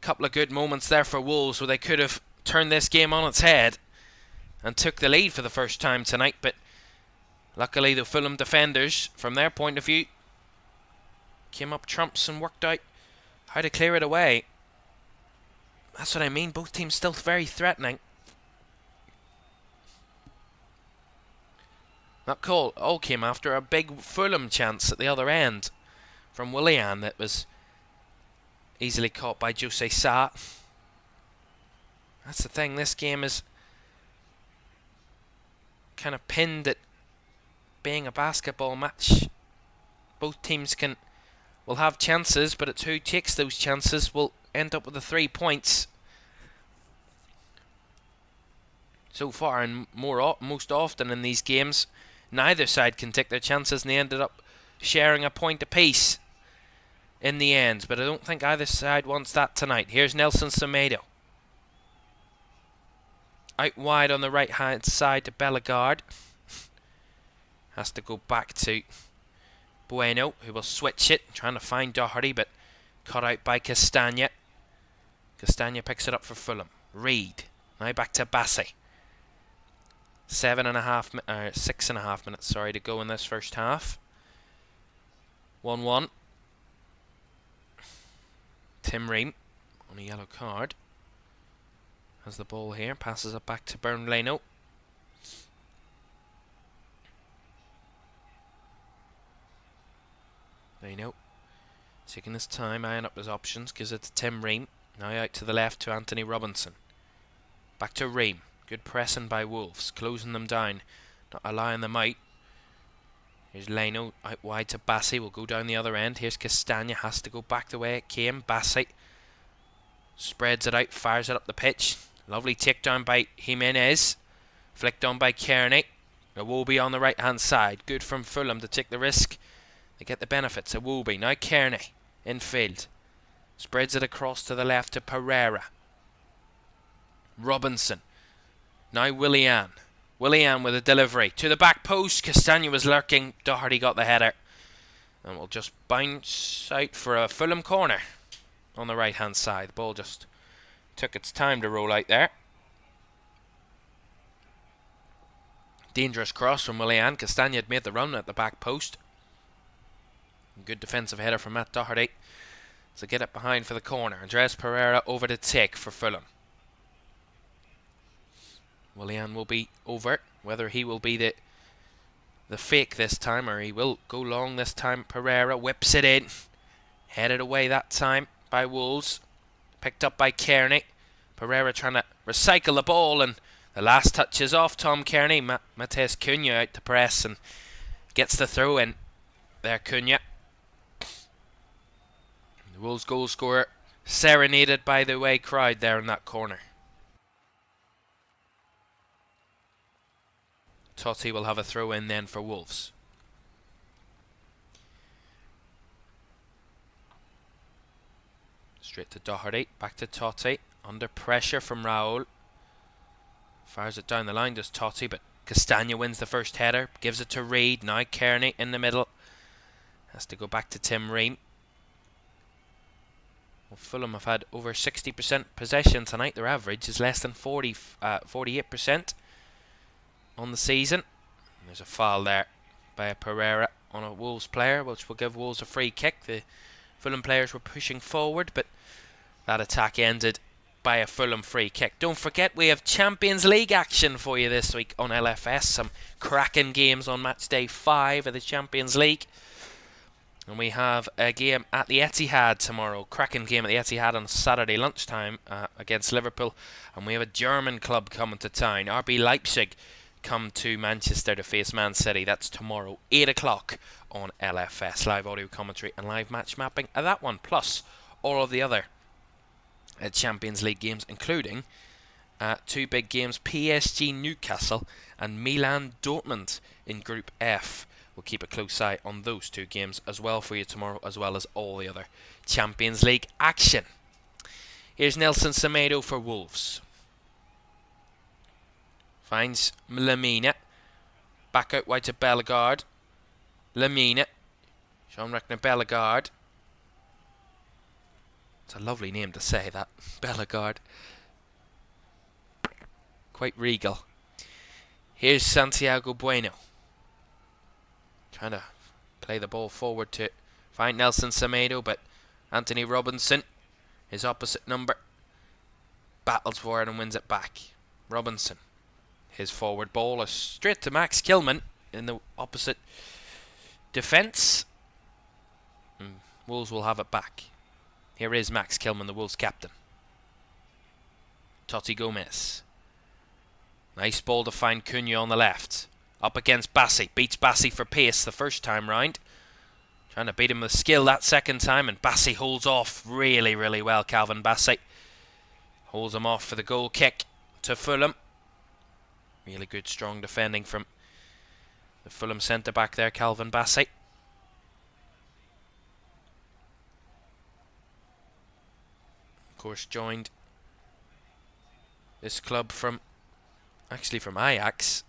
Couple of good moments there for Wolves where they could have turned this game on its head and took the lead for the first time tonight, but luckily the Fulham defenders, from their point of view, came up trumps and worked out how to clear it away. That's what I mean, both teams still very threatening. That goal all came after a big Fulham chance at the other end from Willian that was easily caught by Jose Sa. That's the thing, this game is kind of pinned at being a basketball match. Both teams will have chances, but it's who takes those chances will end up with the 3 points. So far, and most often in these games, neither side can take their chances, and they ended up sharing a point apiece in the end. But I don't think either side wants that tonight. Here's Nelson Semedo. Out wide on the right hand side to Bellegarde. Has to go back to Bueno, who will switch it, trying to find Doherty, but cut out by Castagna. Castagna picks it up for Fulham. Reed, now back to Bassi. 6.5 minutes, to go in this first half. 1-1. Tim Ream on a yellow card. Has the ball here, passes it back to Leno. Leno taking his time, eyeing up his options, gives it to Tim Ream. Now out to the left to Anthony Robinson. Back to Ream. Good pressing by Wolves, closing them down, not allowing them out. Here's Leno out wide to Bassi, will go down the other end. Here's Castagna, has to go back the way it came. Bassi spreads it out, fires it up the pitch. Lovely takedown by Jimenez, flicked on by Kearney. Iwobi on the right hand side. Good from Fulham to take the risk. They get the benefits. Iwobi, now Kearney infield, spreads it across to the left to Pereira. Robinson. Now Willian. Willian with a delivery to the back post. Castagna was lurking. Doherty got the header. And will just bounce out for a Fulham corner on the right hand side. The ball just took its time to roll out there. Dangerous cross from Willian. Castagna had made the run at the back post. Good defensive header from Matt Doherty. So get it behind for the corner. Andres Pereira over to take for Fulham. Willian will be over. Whether he will be the fake this time or he will go long this time. Pereira whips it in. Headed away that time by Wolves. Picked up by Kearney. Pereira trying to recycle the ball, and the last touch is off Tom Kearney. Mateus Cunha out to press and gets the throw in. There Cunha. The Wolves goal scorer serenaded by the away crowd there in that corner. Totti will have a throw in then for Wolves. Straight to Doherty, back to Totti, under pressure from Raul. Fires it down the line, does Totti, but Castagna wins the first header, gives it to Reed. Now Kearney in the middle, has to go back to Tim Ream. Well, Fulham have had over 60% possession tonight. Their average is less than 48% on the season. And there's a foul there by a Pereira on a Wolves player, which will give Wolves a free kick. The Fulham players were pushing forward, but that attack ended by a Fulham free kick. Don't forget, we have Champions League action for you this week on LFS. Some cracking games on match day 5 of the Champions League. And we have a game at the Etihad tomorrow. Cracking game at the Etihad on Saturday lunchtime against Liverpool. And we have a German club coming to town. RB Leipzig come to Manchester to face Man City. That's tomorrow, 8 o'clock on LFS. Live audio commentary and live match mapping of that one, plus all of the other Champions League games, including 2 big games, PSG Newcastle and Milan Dortmund in Group F. We'll keep a close eye on those 2 games as well for you tomorrow, as well as all the other Champions League action. Here's Nelson Semedo for Wolves. Finds Lamina. Back out wide to Bellegarde. Lamina. Jean-Recne Bellegarde. It's a lovely name to say, that. Bellegarde. Quite regal. Here's Santiago Bueno. Trying to play the ball forward to find Nelson Semedo, but Anthony Robinson, his opposite number, battles for it and wins it back. Robinson, his forward ball is straight to Max Kilman in the opposite defence. Wolves will have it back. Here is Max Kilman, the Wolves captain. Totti Gomez. Nice ball to find Cunha on the left. Up against Bassi. Beats Bassi for pace the first time round. Trying to beat him with skill that second time, and Bassi holds off really, really well. Calvin Bassi holds him off for the goal kick to Fulham. Really good, strong defending from the Fulham centre-back there, Calvin Bassi. Of course, joined this club from Ajax.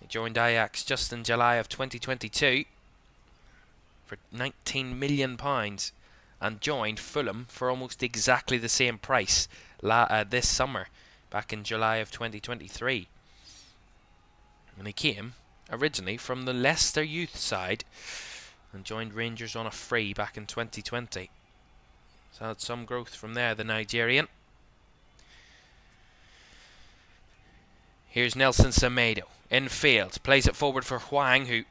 He joined Ajax just in July of 2022 for £19 million and joined Fulham for almost exactly the same price this summer, back in July of 2023. And he came originally from the Leicester youth side and joined Rangers on a free back in 2020. So had some growth from there, the Nigerian. Here's Nelson Semedo. Infield. Plays it forward for Hwang, who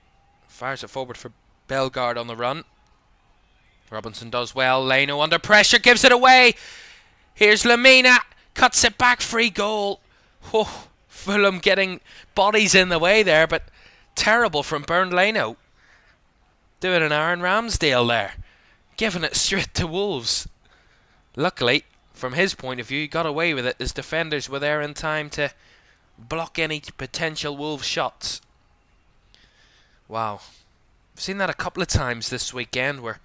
fires it forward for Bellegarde on the run. Robinson does well. Leno under pressure. Gives it away. Here's Lamina. Cuts it back. Free goal. Oh, Fulham getting bodies in the way there, but terrible from Bernd Leno. Doing an Aaron Ramsdale there. Giving it straight to Wolves. Luckily, from his point of view, he got away with it. His defenders were there in time to block any potential Wolves shots. Wow. I've seen that a couple of times this weekend, where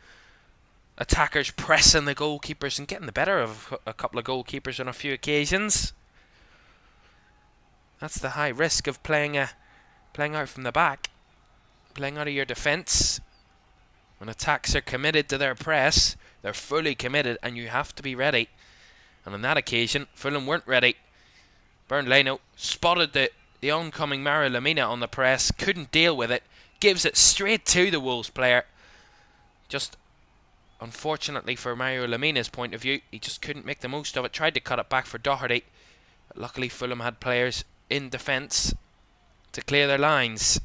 attackers pressing the goalkeepers and getting the better of a couple of goalkeepers on a few occasions. That's the high risk of playing out from the back, playing out of your defence. When attacks are committed to their press, they're fully committed, and you have to be ready. And on that occasion, Fulham weren't ready. Bernd Leno spotted the oncoming Mario Lamina on the press, couldn't deal with it, gives it straight to the Wolves player. Just unfortunately for Mario Lamina's point of view, he just couldn't make the most of it. Tried to cut it back for Doherty, but luckily Fulham had players in defence to clear their lines.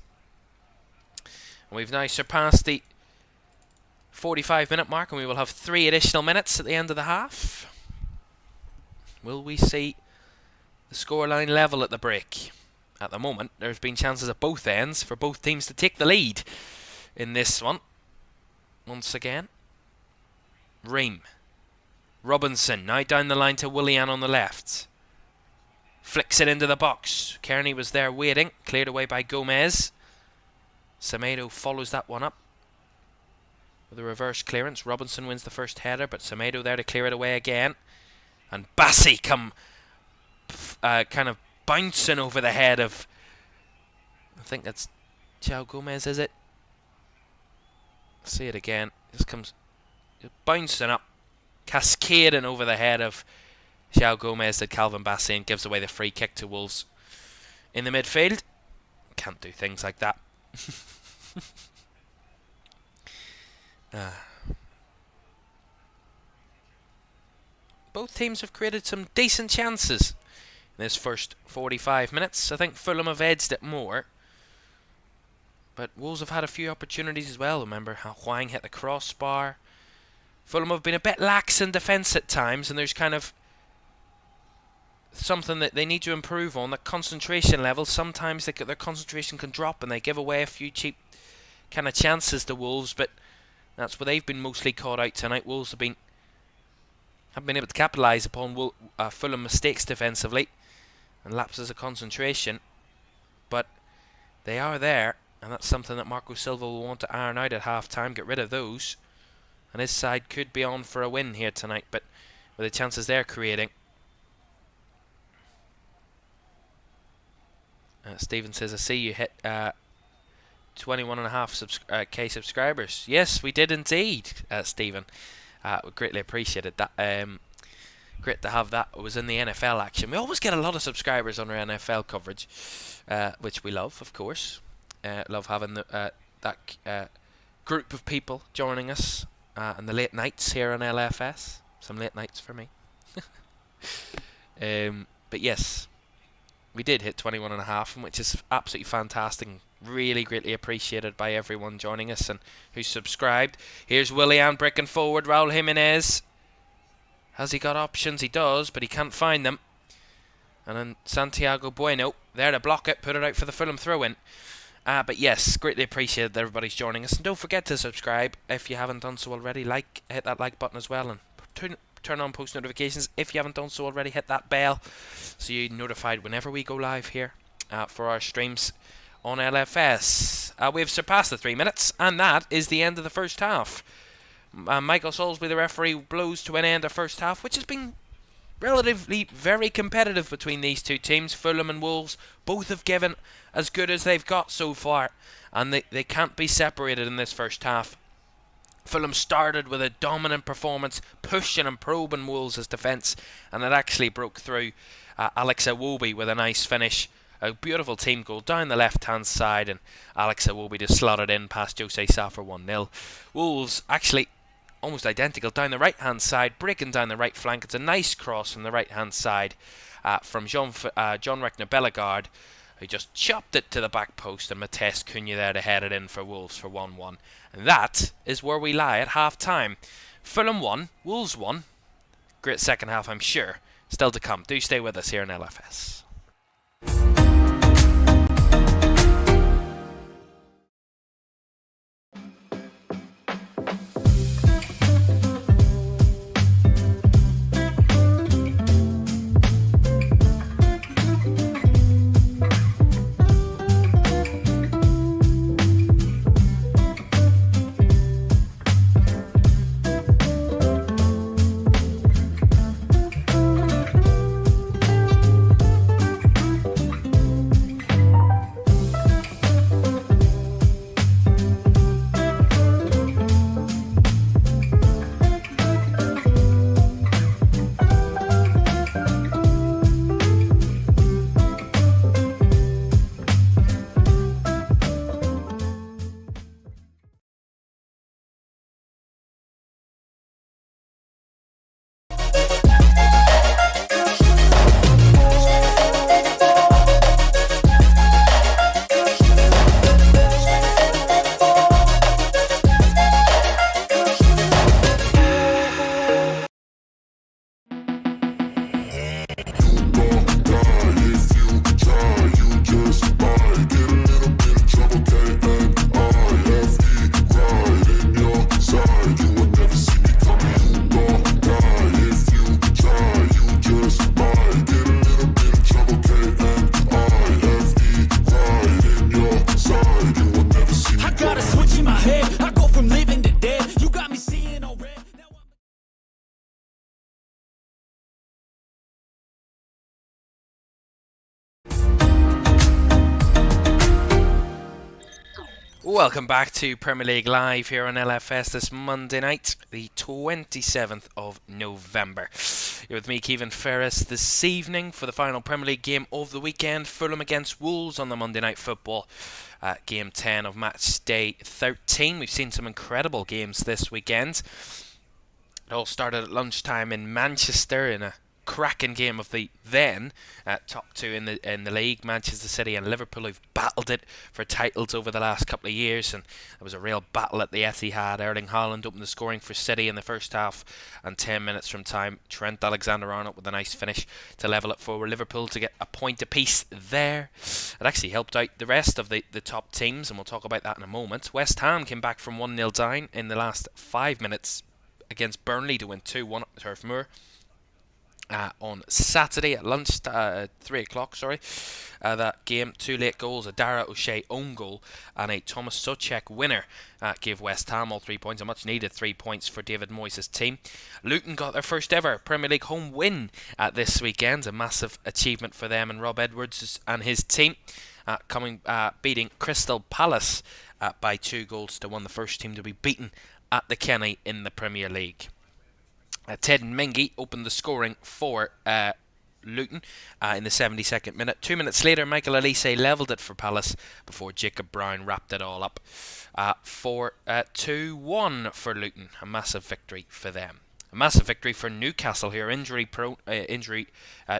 And we've now surpassed the 45-minute mark, and we will have 3 additional minutes at the end of the half. Will we see the scoreline level at the break? At the moment, there's been chances at both ends for both teams to take the lead in this one. Once again, Ream. Robinson now down the line to Willian on the left. Flicks it into the box. Kearney was there waiting. Cleared away by Gomez. Semedo follows that one up with a reverse clearance. Robinson wins the first header, but Semedo there to clear it away again. And Bassi come kind of bouncing over the head of, I think that's João Gomez, is it? See it again. Just comes bouncing up, cascading over the head of João Gomez to Calvin Bassi, and gives away the free kick to Wolves in the midfield. Can't do things like that. Both teams have created some decent chances in this first 45 minutes. I think Fulham have edged it more, but Wolves have had a few opportunities as well. Remember how Hwang hit the crossbar. Fulham have been a bit lax in defence at times, and there's kind of something that they need to improve on, the concentration level. Sometimes their concentration can drop and they give away a few cheap kind of chances to Wolves, but that's where they've been mostly caught out tonight. Wolves haven't been able to capitalise upon Fulham mistakes defensively and lapses of concentration, but they are there, and that's something that Marco Silva will want to iron out at half-time, get rid of those, and his side could be on for a win here tonight, but with the chances they're creating. Stephen says, I see you hit 21.5k subscribers. Yes, we did indeed, Stephen. We greatly appreciated that. Great to have that. It was in the NFL action. We always get a lot of subscribers on our NFL coverage, which we love, of course. Love having that group of people joining us in the late nights here on LFS. Some late nights for me. But yes, we did hit 21.5, which is absolutely fantastic. Really greatly appreciated by everyone joining us and who's subscribed. Here's Willian breaking forward. Raul Jimenez. Has he got options? He does, but he can't find them. And then Santiago Bueno there to block it, put it out for the Fulham throw-in. But yes, greatly appreciated that everybody's joining us. And don't forget to subscribe if you haven't done so already. Hit that like button as well, and turn on post notifications if you haven't done so already. Hit that bell so you're notified whenever we go live here for our streams on LFS. We've surpassed the 3 minutes, and that is the end of the first half. Michael Soulsby, the referee, blows to an end of first half, which has been relatively very competitive between these two teams. Fulham and Wolves both have given as good as they've got so far, and they can't be separated in this first half. Fulham started with a dominant performance, pushing and probing Wolves' defence, and it actually broke through. Alex Iwobi with a nice finish. A beautiful team goal down the left-hand side, and Alex Iwobi just slotted in past Jose Sa for 1-0. Wolves actually almost identical down the right-hand side, breaking down the right flank. It's a nice cross from the right-hand side from John Reckner Bellegarde, who just chopped it to the back post, and Matheus Cunha there to head it in for Wolves for 1-1. And that is where we lie at half-time. Fulham 1, Wolves 1. Great second half, I'm sure. Still to come. Do stay with us here in LFS. Welcome back to Premier League Live here on LFS this Monday night, the 27th of November. You're with me, Kevin Ferris, this evening for the final Premier League game of the weekend. Fulham against Wolves on the Monday Night Football. Game 10 of match day 13. We've seen some incredible games this weekend. It all started at lunchtime in Manchester in a cracking game of the then top two in the league, Manchester City and Liverpool, who've battled it for titles over the last couple of years, and there was a real battle at the Etihad. Erling Haaland opened the scoring for City in the first half, and 10 minutes from time, Trent Alexander-Arnold with a nice finish to level it for Liverpool to get a point apiece there. It actually helped out the rest of the top teams, and we'll talk about that in a moment. West Ham came back from 1-0 down in the last 5 minutes against Burnley to win 2-1 at Turf Moor. On Saturday at lunch, 3 o'clock, that game, 2 late goals, a Dara O'Shea own goal and a Thomas Soucek winner gave West Ham all 3 points, a much needed 3 points for David Moyes' team. Luton got their first ever Premier League home win this weekend, a massive achievement for them and Rob Edwards and his team, beating Crystal Palace by 2-1, the first team to be beaten at the Kenny in the Premier League. Ted Mengi opened the scoring for Luton in the 72nd minute. 2 minutes later, Michael Elise levelled it for Palace before Jacob Brown wrapped it all up for 2-1 for Luton. A massive victory for them. A massive victory for Newcastle here. Injury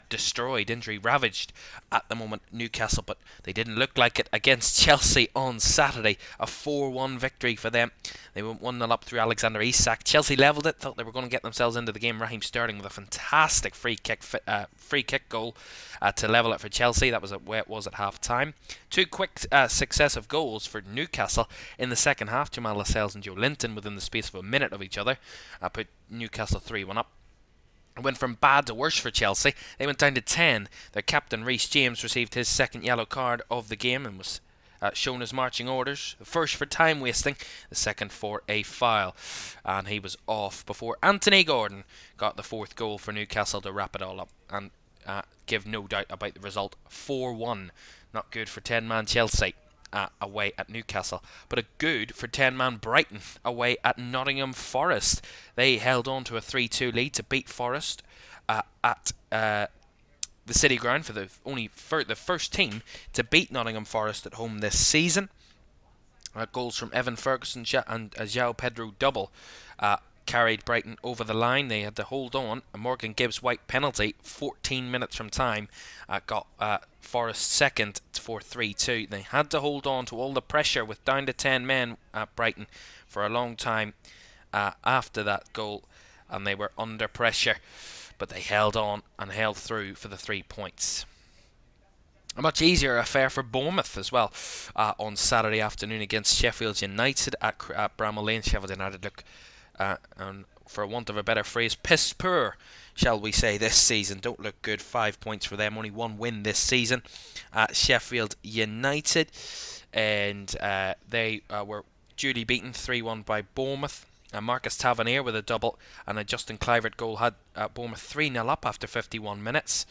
destroyed, injury ravaged at the moment, Newcastle, but they didn't look like it against Chelsea on Saturday. A 4-1 victory for them. They went 1-0 up through Alexander Isak. Chelsea levelled it, thought they were going to get themselves into the game. Raheem Sterling with a fantastic free kick goal to level it for Chelsea. That was where it was at half time. Two quick successive goals for Newcastle in the second half. Jamal Lascelles and Joe Linton within the space of a minute of each other put Newcastle 3-1 up. It went from bad to worse for Chelsea. They went down to 10. Their captain Reece James received his second yellow card of the game and was shown his marching orders. The first for time wasting, the second for a foul, and he was off before Anthony Gordon got the fourth goal for Newcastle to wrap it all up and give no doubt about the result. 4-1. Not good for 10-man Chelsea away at Newcastle, but a good for 10-man Brighton away at Nottingham Forest. They held on to a 3-2 lead to beat Forest at the City Ground for the first team to beat Nottingham Forest at home this season. Goals from Evan Ferguson and a João Pedro double carried Brighton over the line. They had to hold on. A Morgan Gibbs White penalty 14 minutes from time got Forest second for 3-2. They had to hold on to all the pressure with down to 10 men at Brighton for a long time after that goal, and they were under pressure, but they held on and held through for the 3 points. A much easier affair for Bournemouth as well on Saturday afternoon against Sheffield United at Bramall Lane. Sheffield United look, and for want of a better phrase, piss poor, shall we say, this season. Don't look good. 5 points for them. Only one win this season at Sheffield United. And they were duly beaten 3-1 by Bournemouth. Marcus Tavernier with a double and a Justin Kluivert goal had Bournemouth 3-0 up after 51 minutes.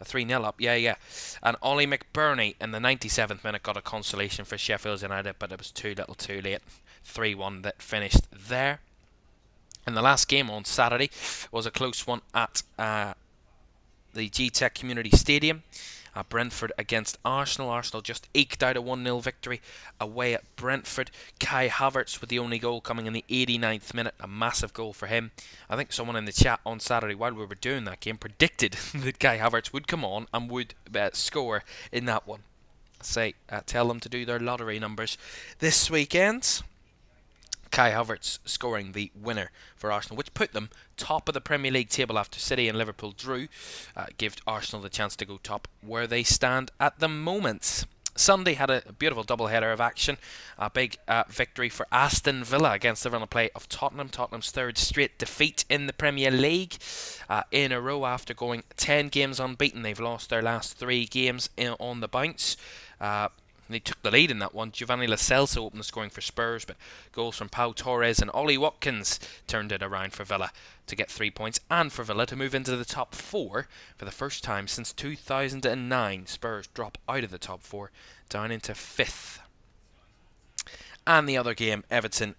3-0 up, yeah. And Ollie McBurney in the 97th minute got a consolation for Sheffield United, but it was too little too late. 3-1 that finished there. And the last game on Saturday was a close one at the G-Tech Community Stadium. Brentford against Arsenal. Arsenal just eked out a 1-0 victory away at Brentford. Kai Havertz with the only goal coming in the 89th minute. A massive goal for him. I think someone in the chat on Saturday while we were doing that game predicted that Kai Havertz would come on and would score in that one. Tell them to do their lottery numbers this weekend. Kai Havertz scoring the winner for Arsenal, which put them top of the Premier League table after City and Liverpool drew. Give Arsenal the chance to go top where they stand at the moment. Sunday had a beautiful double-header of action. A big victory for Aston Villa against the run of play of Tottenham. Tottenham's third straight defeat in the Premier League in a row after going 10 games unbeaten. They've lost their last 3 games on the bounce. They took the lead in that one. Giovanni Lo Celso opened the scoring for Spurs, but goals from Pau Torres and Ollie Watkins turned it around for Villa to get 3 points, and for Villa to move into the top 4 for the first time since 2009. Spurs drop out of the top 4 down into 5th. And the other game, Everton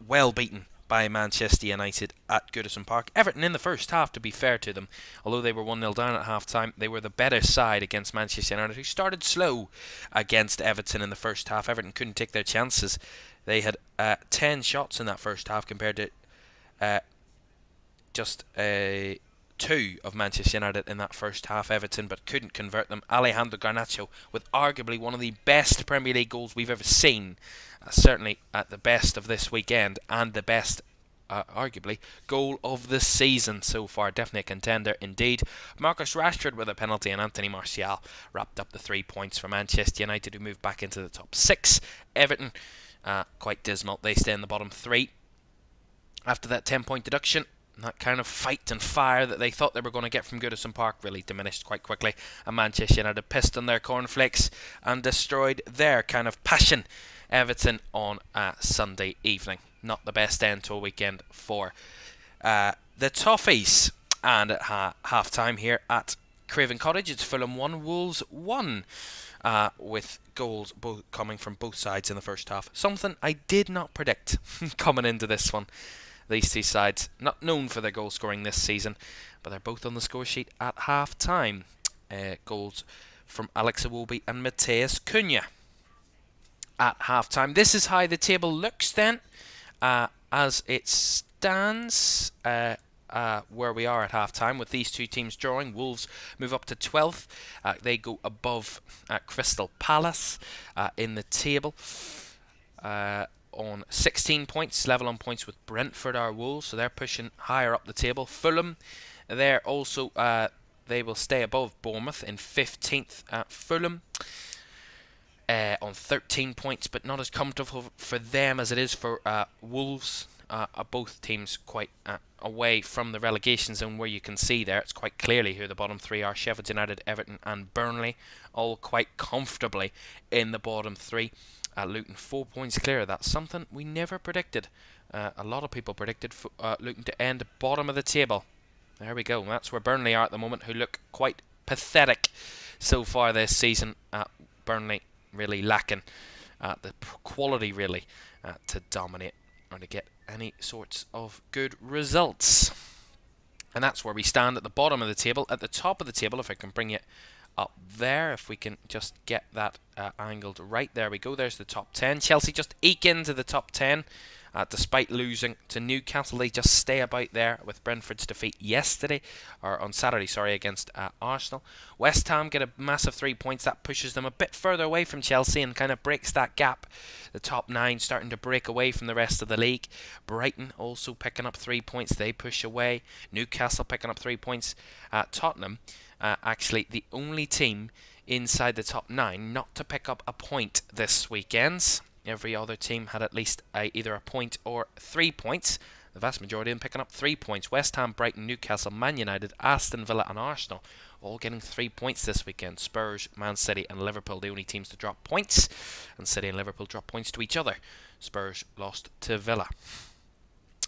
well beaten by Manchester United at Goodison Park. Everton in the first half, to be fair to them, although they were 1-0 down at half time, they were the better side against Manchester United, who started slow against Everton in the first half. Everton couldn't take their chances. They had 10 shots in that first half compared to just 2 of Manchester United in that first half. Everton but couldn't convert them. Alejandro Garnacho with arguably one of the best Premier League goals we've ever seen, certainly at the best of this weekend, and the best arguably goal of the season so far. Definitely a contender indeed. Marcus Rashford with a penalty, and Anthony Martial wrapped up the 3 points for Manchester United, who moved back into the top 6. Everton quite dismal. They stay in the bottom 3 after that 10-point deduction. That kind of fight and fire that they thought they were going to get from Goodison Park really diminished quite quickly, and Manchester United pissed on their cornflakes and destroyed their kind of passion. Everton on Sunday evening. Not the best end to a weekend for the Toffees. And at half time here at Craven Cottage, it's Fulham 1, Wolves 1, with goals coming from both sides in the first half. Something I did not predict coming into this one. These two sides, not known for their goal scoring this season, but they're both on the score sheet at half time. Goals from Alex Iwobi and Mateus Cunha at half time. This is how the table looks then, as it stands. Where we are at half time with these two teams drawing. Wolves move up to 12th. They go above Crystal Palace in the table on 16 points, level on points with Brentford are Wolves, so they're pushing higher up the table. Fulham, they're also they will stay above Bournemouth in 15th. Fulham on 13 points, but not as comfortable for them as it is for Wolves. Both teams quite away from the relegation zone, where you can see there it's quite clearly who the bottom three are. Sheffield United, Everton and Burnley all quite comfortably in the bottom three. Luton 4 points clear. That's something we never predicted. A lot of people predicted Luton to end bottom of the table. There we go. That's where Burnley are at the moment, who look quite pathetic so far this season. Burnley really lacking the quality really to dominate or to get any sorts of good results. And that's where we stand at the bottom of the table. At the top of the table, if I can bring it up there, if we can just get that angled right, there we go. There's the top 10. Chelsea just eke into the top 10 despite losing to Newcastle. They just stay about there with Brentford's defeat on Saturday, against Arsenal. West Ham get a massive 3 points. That pushes them a bit further away from Chelsea and kind of breaks that gap. The top 9 starting to break away from the rest of the league. Brighton also picking up 3 points. They push away. Newcastle picking up 3 points. Tottenham, actually the only team inside the top 9 not to pick up a point this weekend. Every other team had at least either a point or 3 points. The vast majority of them picking up 3 points. West Ham, Brighton, Newcastle, Man United, Aston Villa and Arsenal all getting 3 points this weekend. Spurs, Man City and Liverpool the only teams to drop points. And City and Liverpool drop points to each other. Spurs lost to Villa.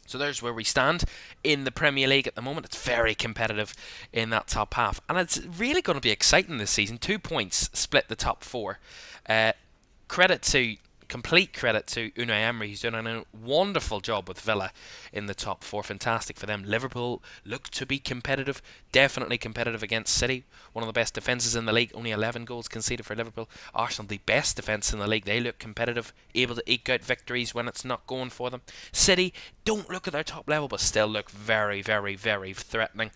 So there's where we stand in the Premier League at the moment. It's very competitive in that top half. And it's really going to be exciting this season. 2 points split the top 4. Complete credit to Unai Emery. He's done a wonderful job with Villa in the top 4. Fantastic for them. Liverpool look to be competitive, definitely competitive against City. One of the best defences in the league, only 11 goals conceded for Liverpool. Arsenal, the best defence in the league. They look competitive, able to eke out victories when it's not going for them. City don't look at their top level, but still look very, very, very threatening.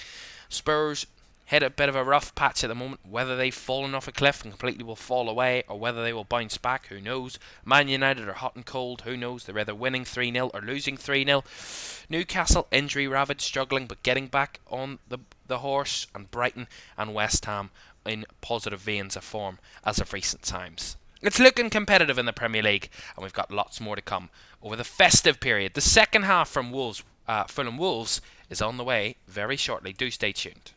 Spurs hit a bit of a rough patch at the moment. Whether they've fallen off a cliff and completely will fall away, or whether they will bounce back, who knows. Man United are hot and cold, who knows. They're either winning 3-0 or losing 3-0. Newcastle, injury ravaged, struggling, but getting back on the horse. And Brighton and West Ham in positive veins of form as of recent times. It's looking competitive in the Premier League, and we've got lots more to come over the festive period. The second half from Fulham Wolves is on the way very shortly. Do stay tuned.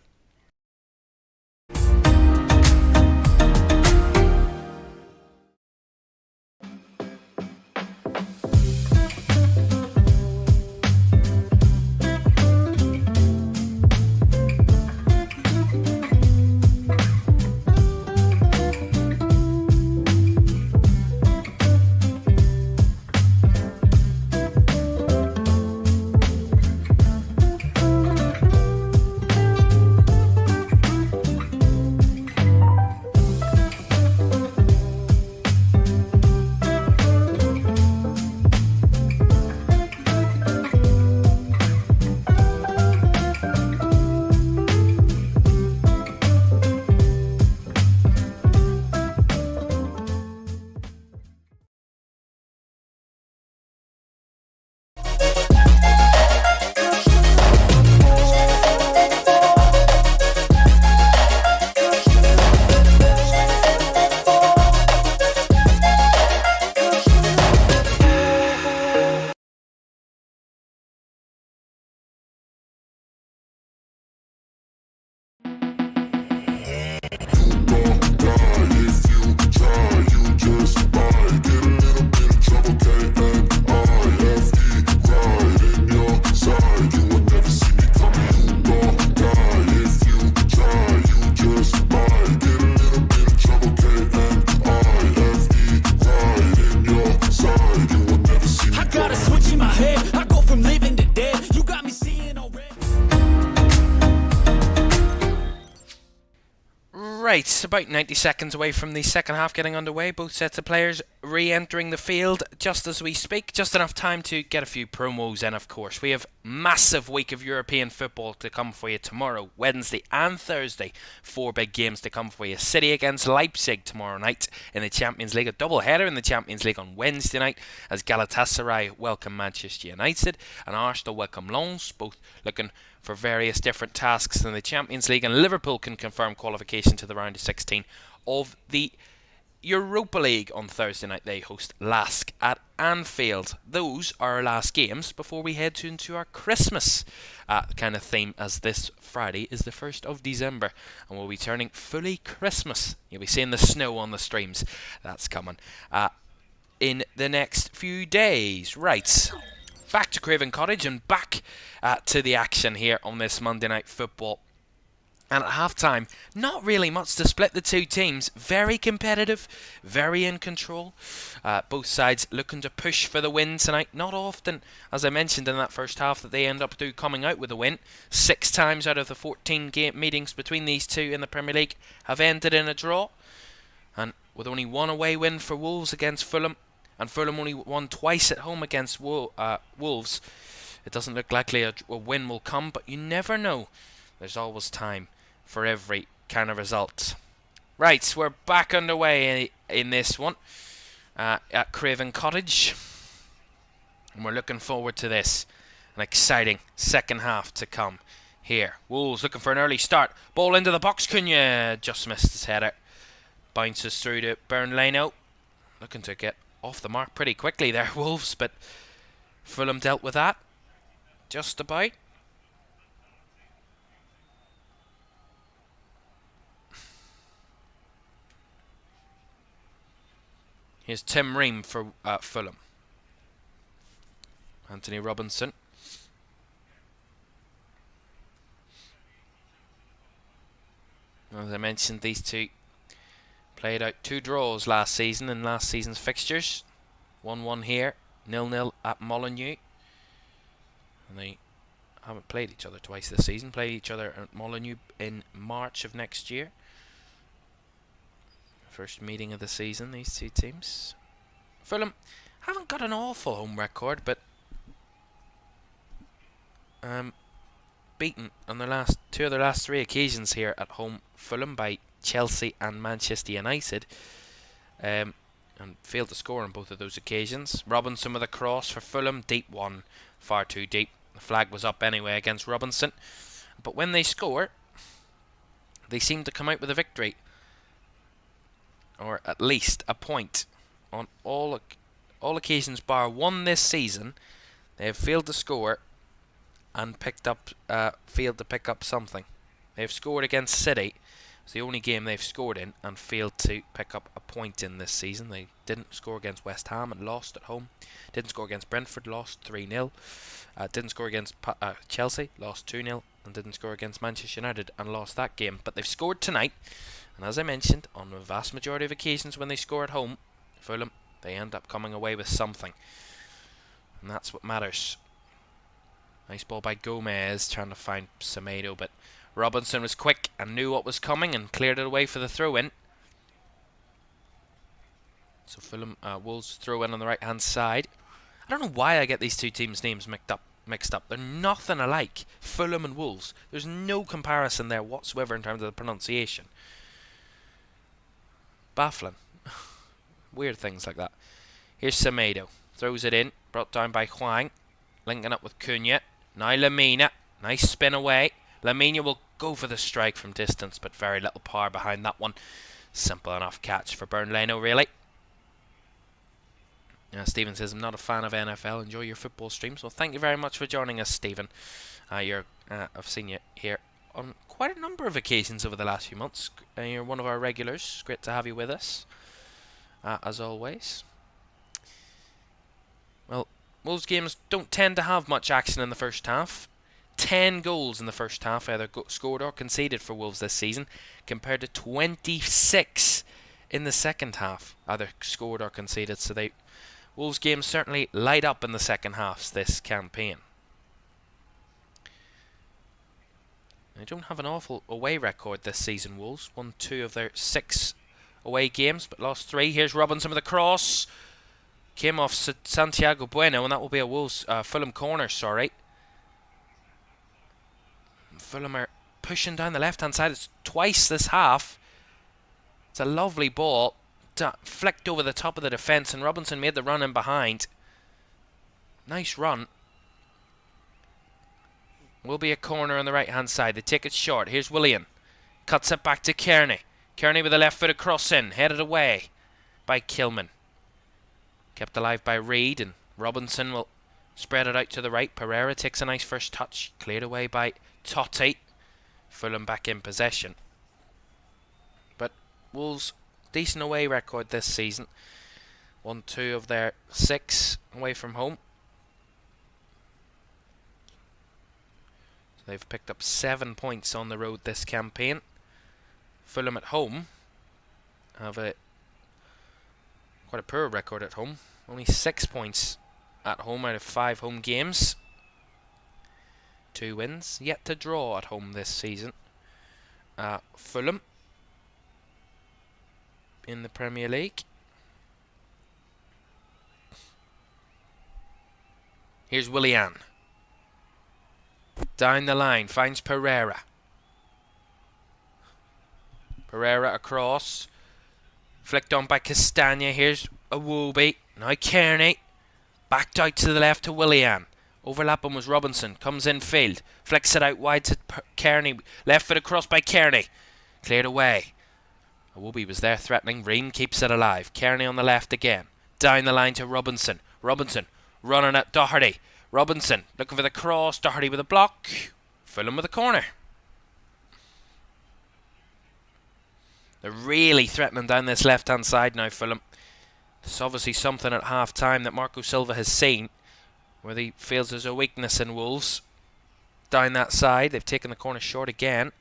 Right, about 90 seconds away from the second half getting underway. Both sets of players re-entering the field just as we speak. Just enough time to get a few promos in, of course. We have massive week of European football to come for you tomorrow, Wednesday and Thursday. 4 big games to come for you. City against Leipzig tomorrow night in the Champions League. A double header in the Champions League on Wednesday night as Galatasaray welcome Manchester United and Arsenal welcome Lens, both looking for various different tasks in the Champions League, and Liverpool can confirm qualification to the round of 16 of the Europa League on Thursday night. They host Lask at Anfield. Those are our last games before we head into our Christmas kind of theme, as this Friday is the 1st of December and we'll be turning fully Christmas. You'll be seeing the snow on the streams. That's coming in the next few days. Right, back to Craven Cottage and back to the action here on this Monday Night Football. And at half-time, not really much to split the two teams. Very competitive, very in control. Both sides looking to push for the win tonight. Not often, as I mentioned in that first half, that they end up coming out with a win. 6 times out of the 14 game meetings between these two in the Premier League have ended in a draw. And with only one away win for Wolves against Fulham, and Fulham only won twice at home against Wolves, it doesn't look likely a win will come, but you never know. There's always time for every kind of result. Right, we're back underway in this one at Craven Cottage, and we're looking forward to this. An exciting second half to come here. Wolves looking for an early start. Ball into the box. Cunha just missed his header. Bounces through to Bernleno. Looking to get off the mark pretty quickly there, Wolves, but Fulham dealt with that just about. Here's Tim Ream for Fulham. Anthony Robinson. As I mentioned, these two played out 2 draws last season in last season's fixtures. 1-1 here, 0-0 at Molineux. And they haven't played each other twice this season. Played each other at Molineux in March of next year. First meeting of the season, these two teams. Fulham haven't got an awful home record, but beaten on the last 2 of their last 3 occasions here at home. Fulham by Chelsea and Manchester United, and failed to score on both of those occasions. Robinson with a cross for Fulham, deep one, far too deep. The flag was up anyway against Robinson, but when they score, they seem to come out with a victory, or at least a point, on all occasions bar one this season. They have failed to score and failed to pick up something. They have scored against City. It's the only game they've scored in and failed to pick up a point in this season. They didn't score against West Ham and lost at home. Didn't score against Brentford, lost 3-0. Didn't score against Chelsea, lost 2-0. And didn't score against Manchester United and lost that game. But they've scored tonight. And as I mentioned, on the vast majority of occasions when they score at home, Fulham, they end up coming away with something. And that's what matters. Nice ball by Gomez, trying to find Semedo, but Robinson was quick and knew what was coming and cleared it away for the throw-in. So Fulham, Wolves throw in on the right-hand side. I don't know why I get these two teams' names mixed up. They're nothing alike. Fulham and Wolves. There's no comparison there whatsoever in terms of the pronunciation. Baffling. Weird things like that. Here's Semedo. Throws it in. Brought down by Hwang. Linking up with Cunha. Now Lamina. Nice spin away. Lamina will go for the strike from distance, but very little power behind that one. Simple enough catch for Bernleno, really. Stephen says, I'm not a fan of NFL. Enjoy your football streams. Well, thank you very much for joining us, Stephen. I've seen you here on quite a number of occasions over the last few months. You're one of our regulars. Great to have you with us, as always. Well, Wolves games don't tend to have much action in the first half. 10 goals in the first half, either scored or conceded for Wolves this season, compared to 26 in the second half, either scored or conceded. So Wolves games certainly light up in the second halves this campaign. They don't have an awful away record this season, Wolves. Won 2 of their 6 away games, but lost 3. Here's Robinson with a cross. Came off Santiago Bueno, and that will be a Wolves Fulham corner, sorry. Fulham are pushing down the left-hand side. It's twice this half. It's a lovely ball. Flicked over the top of the defence, and Robinson made the run in behind. Nice run. Will be a corner on the right-hand side. They take it short. Here's Willian. Cuts it back to Kearney. Kearney with a left-footed cross in. Headed away by Kilman. Kept alive by Reid, and Robinson will spread it out to the right. Pereira takes a nice first touch. Cleared away by Totti. Fulham back in possession. But Wolves, decent away record this season. Won 2 of their 6 away from home. So they've picked up 7 points on the road this campaign. Fulham at home have quite a poor record at home. Only 6 points at home out of 5 home games. 2 wins. Yet to draw at home this season. Fulham in the Premier League. Here's Willian. Down the line. Finds Pereira. Pereira across. Flicked on by Castagna. Here's Iwobi. Now Kearney. Backed out to the left to Willian. Overlapping was Robinson. Comes in field. Flicks it out wide to Kearney. Left foot across by Kearney. Cleared away. Iwobi was there threatening. Ream keeps it alive. Kearney on the left again. Down the line to Robinson. Robinson running at Doherty. Robinson looking for the cross. Doherty with a block. Fulham with a corner. They're really threatening down this left-hand side now, Fulham. There's obviously something at half-time that Marco Silva has seen, where he feels there's a weakness in Wolves. Down that side, they've taken the corner short again.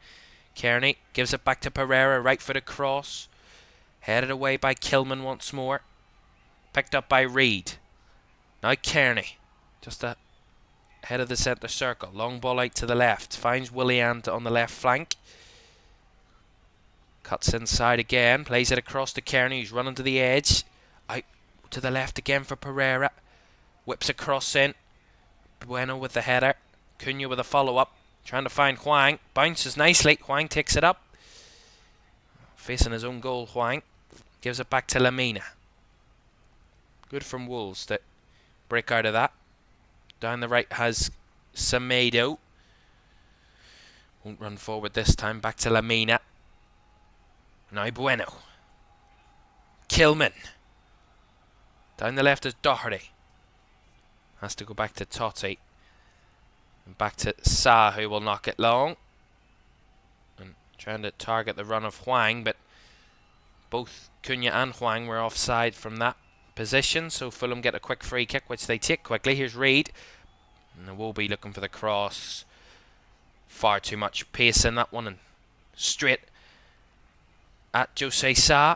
Kearney gives it back to Pereira, right-footed cross. Headed away by Kilman once more. Picked up by Reid. Now Kearney, just ahead of the centre circle. Long ball out to the left. Finds Willian on the left flank. Cuts inside again. Plays it across to Kearney, who's running to the edge. Out to the left again for Pereira. Whips across in. Bueno with the header. Cunha with a follow-up. Trying to find Hwang. Bounces nicely. Hwang takes it up. Facing his own goal, Hwang. Gives it back to Lamina. Good from Wolves to break out of that. Down the right has Semedo. Won't run forward this time. Back to Lamina. Now Bueno. Kilman. Down the left is Doherty. Has to go back to Totti. And back to Sa, who will knock it long. And trying to target the run of Hwang, but both Cunha and Hwang were offside from that position, so Fulham get a quick free kick, which they take quickly. Here's Reid. And they will be looking for the cross. Far too much pace in that one, and straight at Jose Sa,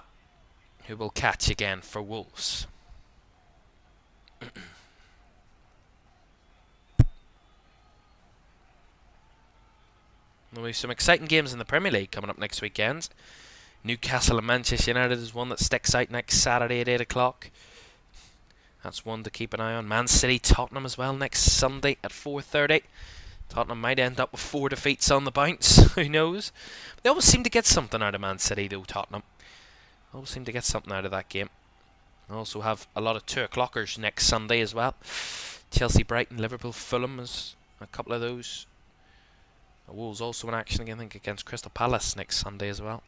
who will catch again for Wolves. There'll be some exciting games in the Premier League coming up next weekend. Newcastle and Manchester United is one that sticks out next Saturday at 8 o'clock. That's one to keep an eye on. Man City, Tottenham as well next Sunday at 4:30. Tottenham might end up with 4 defeats on the bounce. Who knows? They always seem to get something out of Man City, though, Tottenham. Always seem to get something out of that game. They also have a lot of 2 o'clockers next Sunday as well. Chelsea, Brighton, Liverpool, Fulham is a couple of those. Wolves also in action, I think, against Crystal Palace next Sunday as well.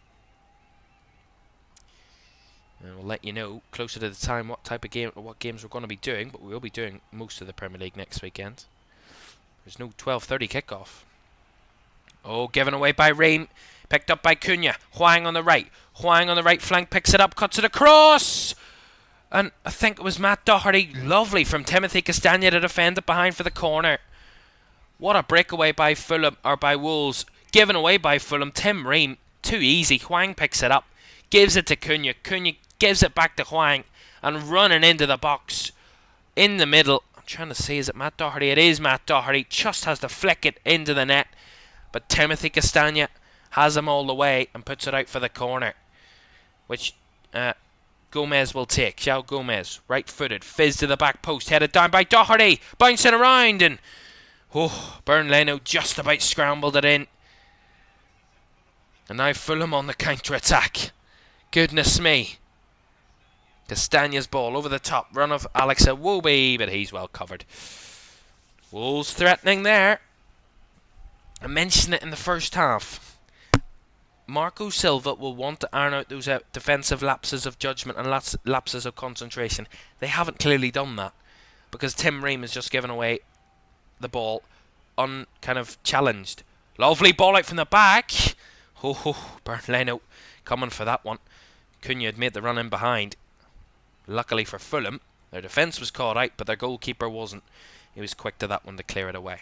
And we'll let you know closer to the time what type of game or what games we're going to be doing, but we will be doing most of the Premier League next weekend. There's no 12:30 kickoff. Oh, given away by Ream. Picked up by Cunha. Hwang on the right. Hwang on the right flank picks it up, cuts it across. And I think it was Matt Doherty. Lovely from Timothy Castagna to defend it behind for the corner. What a breakaway by Fulham, or by Wolves. Given away by Fulham. Tim Ream. Too easy. Hwang picks it up. Gives it to Cunha. Cunha gives it back to Hwang. And running into the box. In the middle. I'm trying to see, is it Matt Doherty? It is Matt Doherty. Just has to flick it into the net. but Timothy Castagna has him all the way and puts it out for the corner, which Gomez will take. João Gomez, right-footed, fizz to the back post, headed down by Doherty, bouncing around, and Bernd Leno just about scrambled it in. And now Fulham on the counter-attack. Goodness me. Castagna's ball over the top, run of Alex Iwobi, but he's well covered. Wolves threatening there. I mentioned it in the first half. Marco Silva will want to iron out those defensive lapses of judgment and lapses of concentration. They haven't clearly done that, because Tim Ream has just given away the ball kind of challenged. Lovely ball out from the back. Bernd Leno coming for that one. Cunha had made the run in behind. Luckily for Fulham, their defence was caught out, but their goalkeeper wasn't. He was quick to that one to clear it away.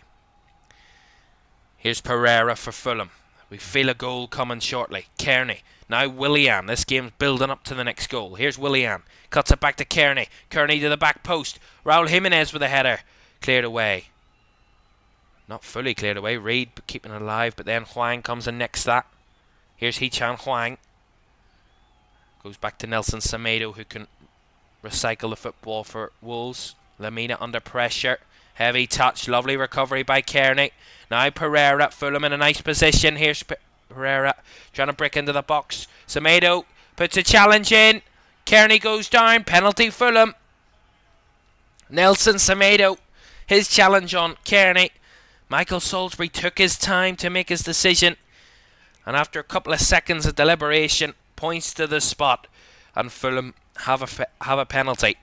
Here's Pereira for Fulham. We feel a goal coming shortly. Kearney. Now Willian. This game's building up to the next goal. Here's Willian. Cuts it back to Kearney. Kearney to the back post. Raul Jimenez with a header. Cleared away. Not fully cleared away. Reid keeping it alive, but then Huang comes in next to that. Here's Hee-Chan Huang. Goes back to Nelson Semedo, who can recycle the football for Wolves. Lamina under pressure. Heavy touch. Lovely recovery by Kearney. Now Pereira. Fulham in a nice position. Here's Pereira trying to break into the box. Semedo puts a challenge in. Kearney goes down. Penalty Fulham. Nelson Semedo. His challenge on Kearney. Michael Salisbury took his time to make his decision, and after a couple of seconds of deliberation, points to the spot, and Fulham have a penalty.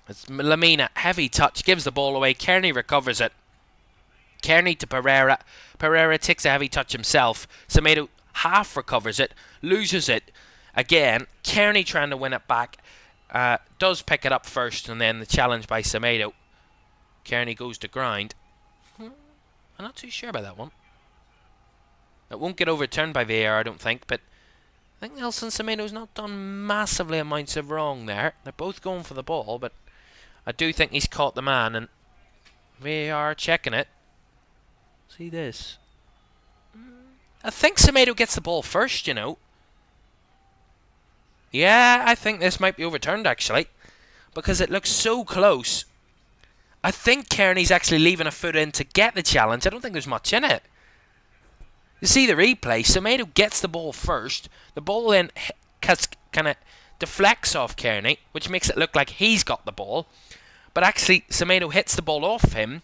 It's Lamina, heavy touch, gives the ball away. Kearney recovers it. Kearney to Pereira. Pereira takes a heavy touch himself. Semedo half recovers it, loses it again. Kearney trying to win it back, does pick it up first, and then the challenge by Semedo. Kearney goes to ground. I'm not too sure about that one. It won't get overturned by VAR, I don't think, but I think Nelson Semedo's not done massively amounts of wrong there. They're both going for the ball, but I do think he's caught the man, and VAR checking it. See this. I think Semedo gets the ball first, you know. Yeah, I think this might be overturned, actually, because it looks so close. I think Kearney's actually leaving a foot in to get the challenge. I don't think there's much in it. You see the replay. Semedo gets the ball first. The ball then kind of deflects off Kearney, which makes it look like he's got the ball. But actually, Semedo hits the ball off him.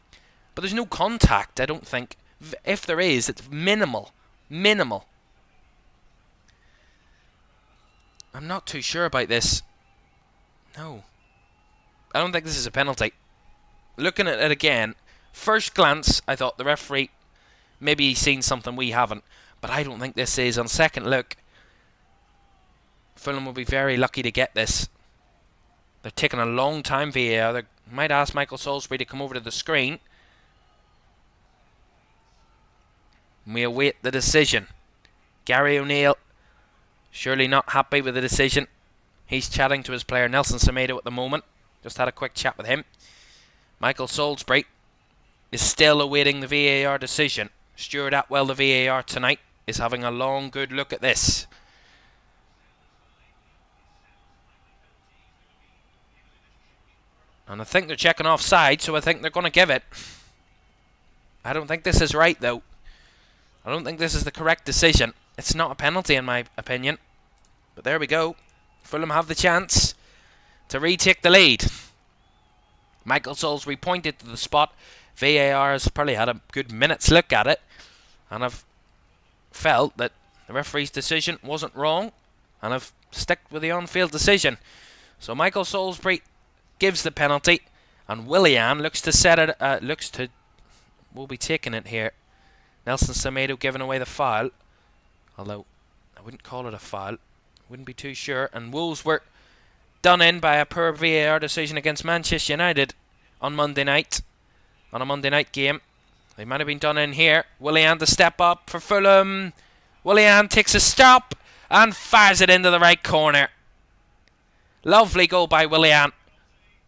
But there's no contact, I don't think. If there is, it's minimal. Minimal. I'm not too sure about this. No. I don't think this is a penalty. Looking at it again, first glance, I thought the referee, maybe he's seen something we haven't, but I don't think this is. On second look, Fulham will be very lucky to get this. They're taking a long time, VAR. They might ask Michael Salisbury to come over to the screen. We await the decision. Gary O'Neill, surely not happy with the decision. He's chatting to his player Nelson Semedo at the moment. Just had a quick chat with him. Michael Salisbury is still awaiting the VAR decision. Stuart Atwell, the VAR tonight, is having a long, good look at this. And I think they're checking offside, so I think they're going to give it. I don't think this is right, though. I don't think this is the correct decision. It's not a penalty, in my opinion. But there we go. Fulham have the chance to retake the lead. Michael Salisbury pointed to the spot. VAR has probably had a good minute's look at it, and I've felt that the referee's decision wasn't wrong, and I've stuck with the on-field decision. So Michael Salisbury gives the penalty, and Willian looks to set it. Will be taking it here. Nelson Semedo giving away the foul, although I wouldn't call it a foul. Wouldn't be too sure. And Wolves were done in by a poor VAR decision against Manchester United on Monday night. On a Monday night game. They might have been done in here. Willian to step up for Fulham. Willian takes a stop and fires it into the right corner. Lovely goal by Willian.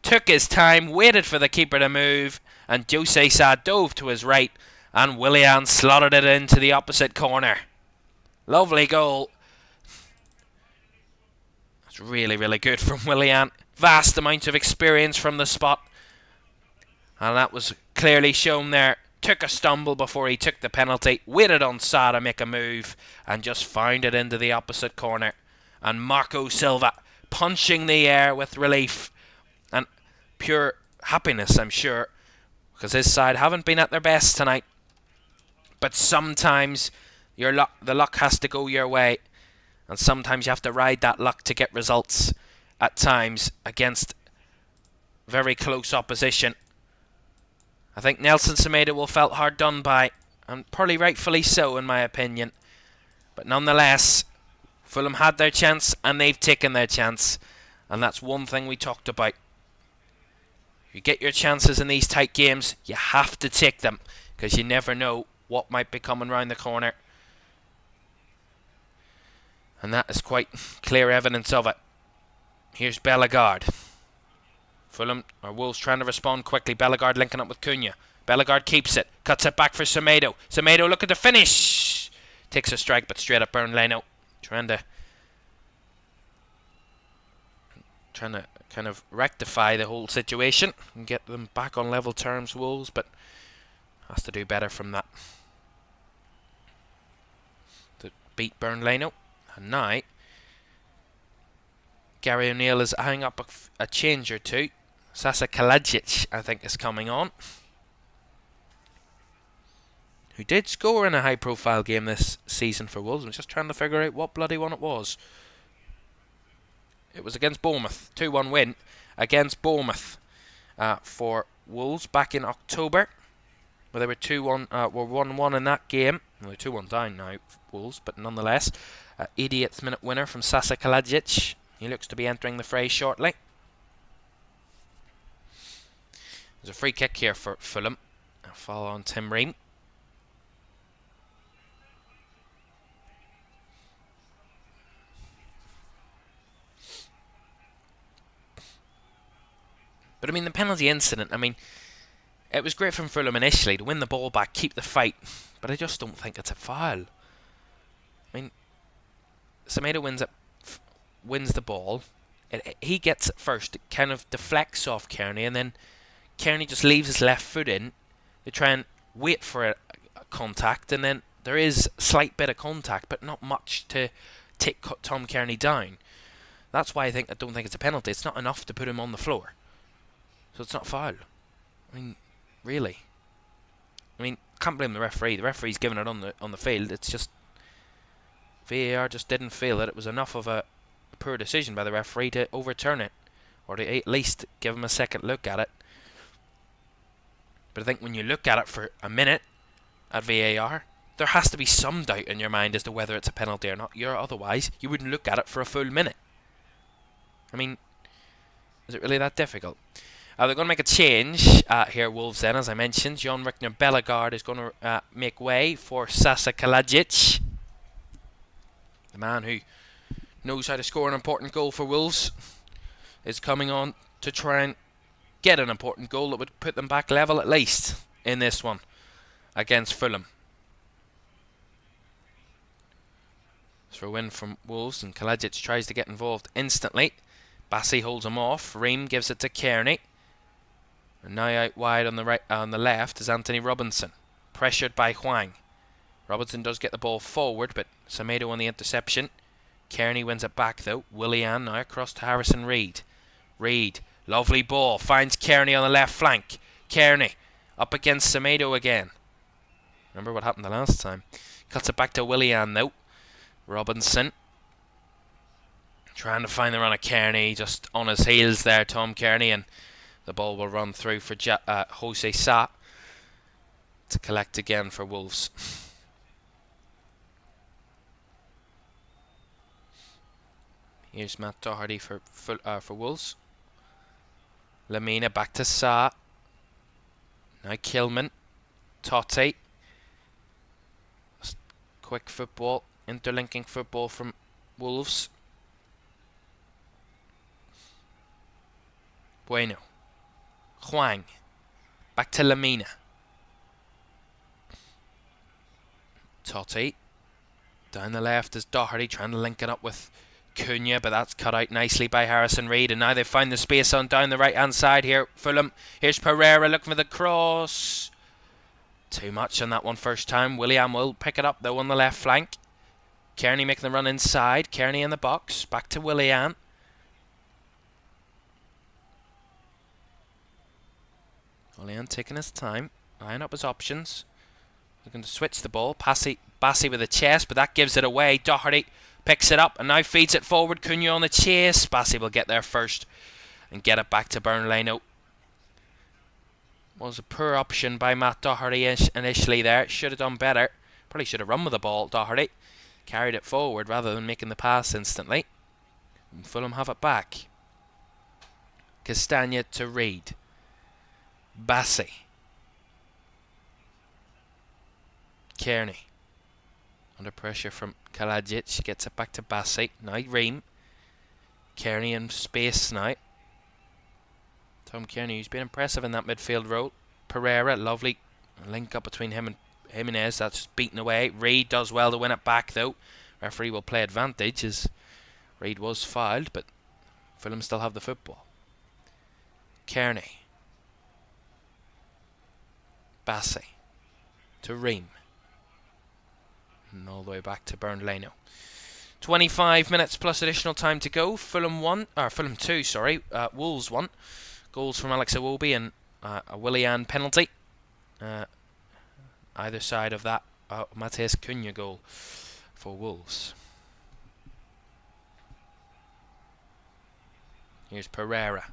Took his time, waited for the keeper to move, and Jose Sa dove to his right And Willian slotted it into the opposite corner. Lovely goal. That's really, really good from Willian. Vast amount of experience from the spot. And that was clearly shown there. Took a stumble before he took the penalty. Waited on Sa to make a move. And just found it into the opposite corner. And Marco Silva punching the air with relief. And pure happiness, I'm sure. Because his side haven't been at their best tonight. But sometimes the luck has to go your way. And sometimes you have to ride that luck to get results. At times against very close opposition. I think Nelson Semedo will felt hard done by. And probably rightfully so in my opinion. But nonetheless, Fulham had their chance and they've taken their chance. And that's one thing we talked about. You get your chances in these tight games, you have to take them. Because you never know what might be coming round the corner. And that is quite clear evidence of it. Here's Bellegarde. Fulham or Wolves trying to respond quickly. Bellegarde linking up with Cunha. Bellegarde keeps it. Cuts it back for Semedo. Semedo looking to finish. Takes a strike but straight at Bernleno. Trying to kind of rectify the whole situation and get them back on level terms, Wolves, but has to do better from that. To beat Bernleno. And now Gary O'Neill is eyeing up a change or two. Sasa Kalajic, I think, is coming on. Who did score in a high-profile game this season for Wolves. I'm just trying to figure out what bloody one it was. It was against Bournemouth. 2-1 win against Bournemouth for Wolves back in October. Well, they were 2-1, were 1-1 in that game. Well, they're 2-1 down now, Wolves, but nonetheless, 88th minute winner from Sasa Kalajic. He looks to be entering the fray shortly. There's a free kick here for Fulham. A foul on Tim Ream. But I mean, the penalty incident, I mean, it was great from Fulham initially to win the ball back, keep the fight, but I just don't think it's a foul. I mean, Semedo wins the ball. He gets it first. It kind of deflects off Kearney, and then Kearney just leaves his left foot in. They try and wait for a contact, and then there is a slight bit of contact, but not much to take Tom Kearney down. That's why I don't think it's a penalty. It's not enough to put him on the floor. So it's not foul. I mean, really. I mean, can't blame the referee. The referee's given it on the field. It's just VAR just didn't feel that it was enough of a poor decision by the referee to overturn it, or to at least give him a second look at it. But I think when you look at it for a minute at VAR, there has to be some doubt in your mind as to whether it's a penalty or not. Otherwise, you wouldn't look at it for a full minute. I mean, is it really that difficult? They're going to make a change here, Wolves, then, as I mentioned. Jon Rickner Bellegarde is going to make way for Sasa Kalajic. The man who knows how to score an important goal for Wolves is coming on to try and get an important goal that would put them back level at least in this one against Fulham. So a win from Wolves, and Kalajic tries to get involved instantly. Bassi holds him off. Ream gives it to Kearney. And now out wide on the left is Anthony Robinson, pressured by Hwang. Robinson does get the ball forward, but Semedo on the interception. Kearney wins it back though. Willian now across to Harrison Reed. Reed, lovely ball, finds Kearney on the left flank. Kearney up against Semedo again. Remember what happened the last time. Cuts it back to Willian though. Robinson trying to find the run of Kearney, just on his heels there, Tom Kearney, and the ball will run through for Jose Sa to collect again for Wolves. Here's Matt Doherty for Wolves. Lamina back to Sa. Now Kilman. Totti. Quick football, interlinking football from Wolves. Bueno. Hwang. Back to Lamina. Totti. Down the left is Doherty trying to link it up with Cunha, but that's cut out nicely by Harrison Reed. And now they've found the space on down the right hand side here. Fulham. Here's Pereira looking for the cross. Too much on that one first time. Willian will pick it up though on the left flank. Kearney making the run inside. Kearney in the box. Back to Willian. Willian taking his time. Eyeing up his options. Looking to switch the ball. Bassey with a chest, but that gives it away. Doherty picks it up and now feeds it forward. Cunha on the chase. Bassey will get there first and get it back to Bernalino. Was a poor option by Matt Doherty initially there. Should have done better. Probably should have run with the ball, Doherty. Carried it forward rather than making the pass instantly. And Fulham have it back. Castagna to Reed. Bassey. Kearney. Under pressure from Kalajic. Gets it back to Bassey. Now Ream. Kearney in space now. Tom Kearney, who's been impressive in that midfield role. Pereira, lovely link up between him and Jimenez. That's beaten away. Reed does well to win it back though. Referee will play advantage as Reed was fouled, but Fulham still have the football. Kearney. Bassey. To Ream. And all the way back to Bernalino. 25 minutes plus additional time to go. Fulham 2, Wolves 1. Goals from Alex Iwobi and a Willian penalty. Either side of that, Mateus Cunha goal for Wolves. Here's Pereira.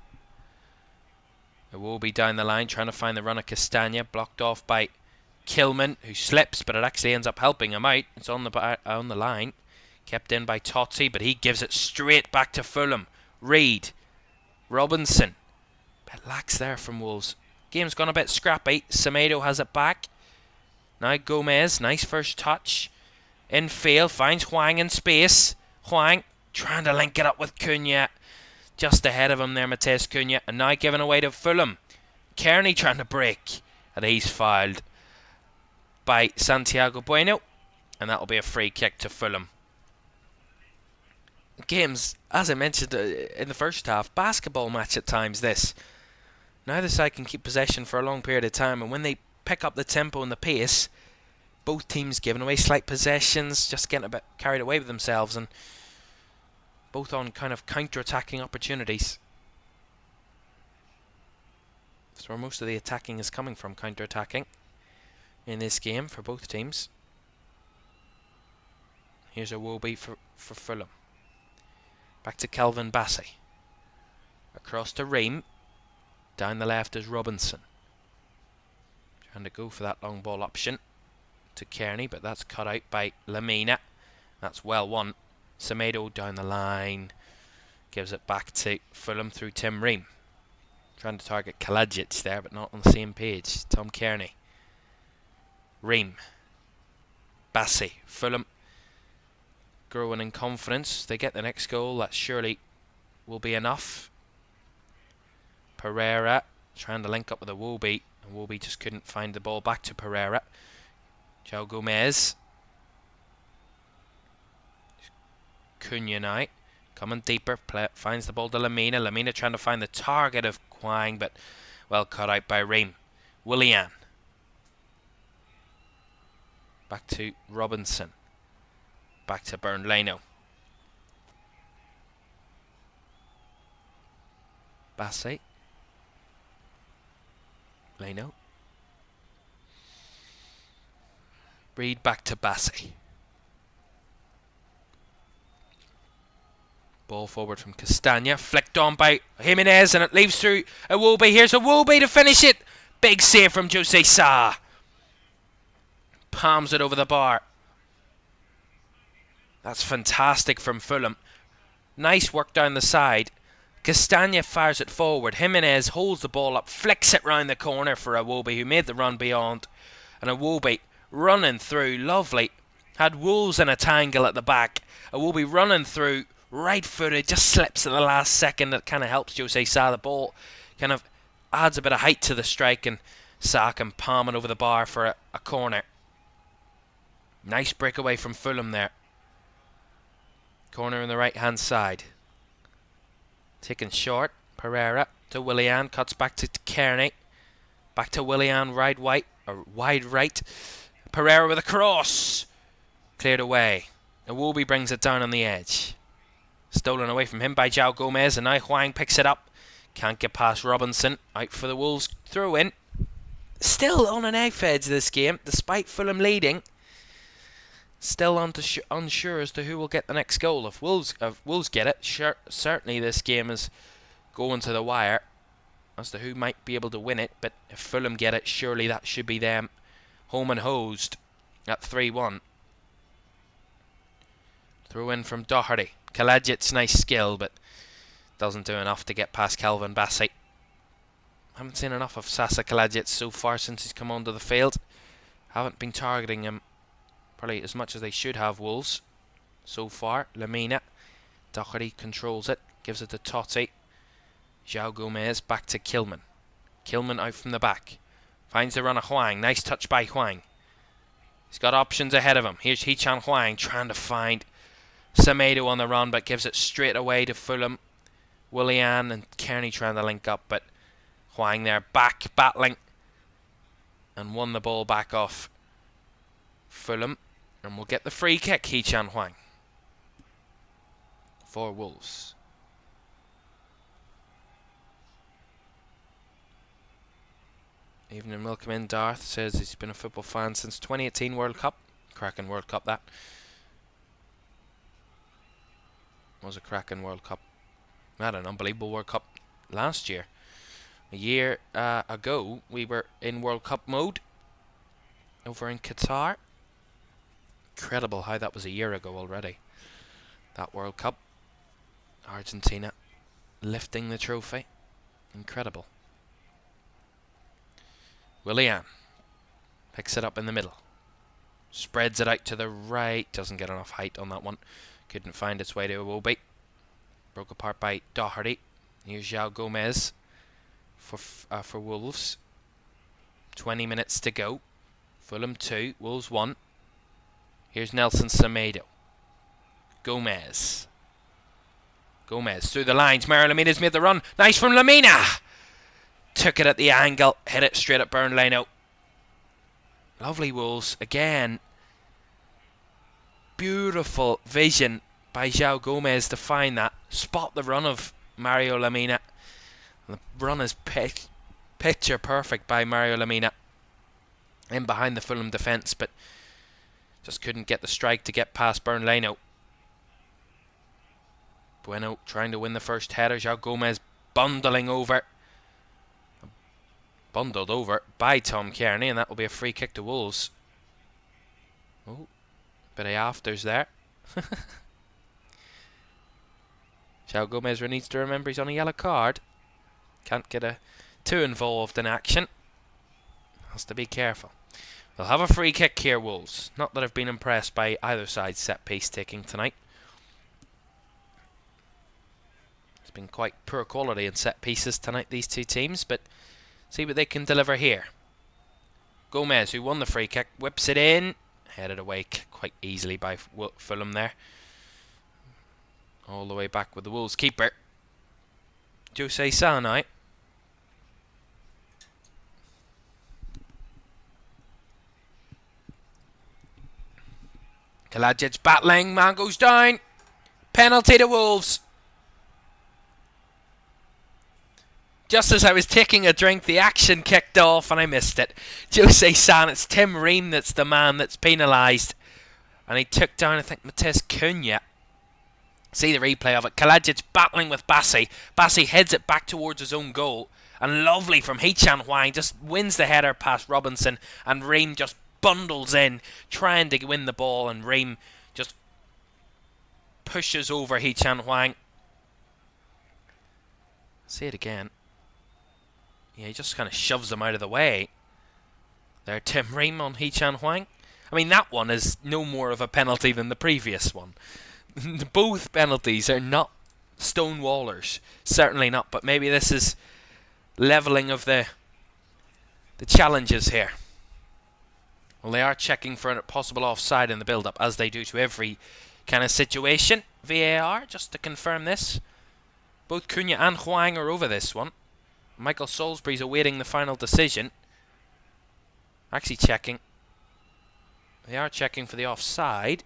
Iwobi down the line, trying to find the run of Castagna, blocked off by Kilman, who slips, but it actually ends up helping him out. It's on the line, kept in by Totti, but he gives it straight back to Fulham. Reed, Robinson. Bit lax there from Wolves. Game's gone a bit scrappy. Semedo has it back. Now Gomez, nice first touch. Infield, finds Hwang in space. Hwang trying to link it up with Cunha. Just ahead of him there, Mateus Cunha. And now given away to Fulham. Kearney trying to break. And he's fouled by Santiago Bueno. And that'll be a free kick to Fulham. Games, as I mentioned in the first half, basketball match at times this. Neither side can keep possession for a long period of time, and when they pick up the tempo and the pace, both teams giving away slight possessions, just getting a bit carried away with themselves, and both on kind of counter-attacking opportunities. That's where most of the attacking is coming from, counter-attacking in this game for both teams. Here's a Iwobi for Fulham. Back to Kelvin Bassey. Across to Ream. Down the left is Robinson. Trying to go for that long ball option to Kearney, but that's cut out by Lamina. That's well won. Semedo down the line. Gives it back to Fulham through Tim Ream. Trying to target Kalajic there, but not on the same page. Tom Kearney. Ream. Bassey. Fulham growing in confidence. They get the next goal. That surely will be enough. Pereira trying to link up with Iwobi. Iwobi just couldn't find the ball back to Pereira. João Gomez. Cunha now. Coming deeper. Finds the ball to Lamina. Lamina trying to find the target of Hwang, but well cut out by Ream. Willian. Back to Robinson. Back to Bernalino. Bassey. Leno. Reed back to Bassey. Ball forward from Castagna. Flicked on by Jimenez and it leaves through Iwobi. Here's Iwobi to finish it. Big save from Jose Sa. Palms it over the bar. That's fantastic from Fulham. Nice work down the side. Castagna fires it forward. Jimenez holds the ball up, flicks it round the corner for Iwobi, who made the run beyond. And Iwobi running through, lovely. Had Wolves in a tangle at the back. Iwobi running through, right footed, just slips at the last second. That kind of helps Jose Sa. The ball kind of adds a bit of height to the strike, and Sa can palm it over the bar for a corner. Nice breakaway from Fulham there. Corner on the right hand side. Taken short. Pereira to Willian. Cuts back to Kearney. Back to Willian, wide right. Pereira with a cross. Cleared away. Iwobi brings it down on the edge. Stolen away from him by João Gomez, and now Hwang picks it up. Can't get past Robinson. Out for the Wolves throw in. Still on an egg edge this game, despite Fulham leading. Still unsure as to who will get the next goal. If Wolves get it, certainly this game is going to the wire as to who might be able to win it. But if Fulham get it, surely that should be them home and hosed at 3-1. Throw in from Doherty. Kalajdzic's nice skill, but doesn't do enough to get past Calvin Bassey. Haven't seen enough of Sasa Kalajdzic so far since he's come onto the field. Haven't been targeting him probably as much as they should have, Wolves, so far. Lamina. Doherty controls it, gives it to Totti. João Gomez back to Kilman. Kilman out from the back. Finds the run of Hwang. Nice touch by Hwang. He's got options ahead of him. Here's Hee-chan Hwang trying to find Semedo on the run, but gives it straight away to Fulham. Willian and Kearney trying to link up, but Hwang there back battling and won the ball back off Fulham, and we'll get the free kick. Hee-chan Hwang for Wolves. Evening welcome in. Darth says he's been a football fan since 2018 World Cup. Cracking World Cup that. Was a cracking World Cup. We had an unbelievable World Cup last year. A year ago we were in World Cup mode over in Qatar. Incredible how that was a year ago already. That World Cup. Argentina lifting the trophy. Incredible. Willian picks it up in the middle. Spreads it out to the right. Doesn't get enough height on that one. Couldn't find its way to Iwobi. Broke apart by Doherty. Here's João Gomez for Wolves. 20 minutes to go. Fulham 2, Wolves 1. Here's Nelson Semedo. Gomez through the lines. Mario Lamina's made the run. Nice from Lamina. Took it at the angle. Hit it straight at Bernlino. Lovely Wolves again. Beautiful vision by João Gomez to find that. Spot the run of Mario Lamina. The run is picture perfect by Mario Lamina. In behind the Fulham defence, but just couldn't get the strike to get past Bernlino. Bueno trying to win the first header. João Gomez bundled over by Tom Kearney, and that will be a free kick to Wolves. Oh, bit of afters there. João Gomez needs to remember he's on a yellow card. Can't get too involved in action. Has to be careful. They'll have a free kick here, Wolves. Not that I've been impressed by either side's set piece taking tonight. It's been quite poor quality in set pieces tonight, these two teams, but see what they can deliver here. Gomez, who won the free kick, whips it in. Headed away quite easily by Fulham there. All the way back with the Wolves keeper. Jose Sa now. Kalajdzic battling. Man goes down. Penalty to Wolves. Just as I was taking a drink, the action kicked off and I missed it. Jose San, it's Tim Ream that's the man that's penalised. And he took down, I think, Matheus Cunha. See the replay of it. Kalajdzic battling with Bassey. Bassey heads it back towards his own goal. And lovely from Hee-chan Hwang. Just wins the header past Robinson. And Ream just bundles in, trying to win the ball. And Ream just pushes over Hee-chan Hwang. See it again. Yeah, he just kind of shoves him out of the way. There, Tim Ream on Hee-chan Hwang. I mean, that one is no more of a penalty than the previous one. Both penalties are not stonewallers. Certainly not, but maybe this is levelling of the challenges here. Well, they are checking for a possible offside in the build-up, as they do to every kind of situation. VAR, just to confirm this. Both Cunha and Huang are over this one. Michael Salisbury's awaiting the final decision. Actually checking. They are checking for the offside.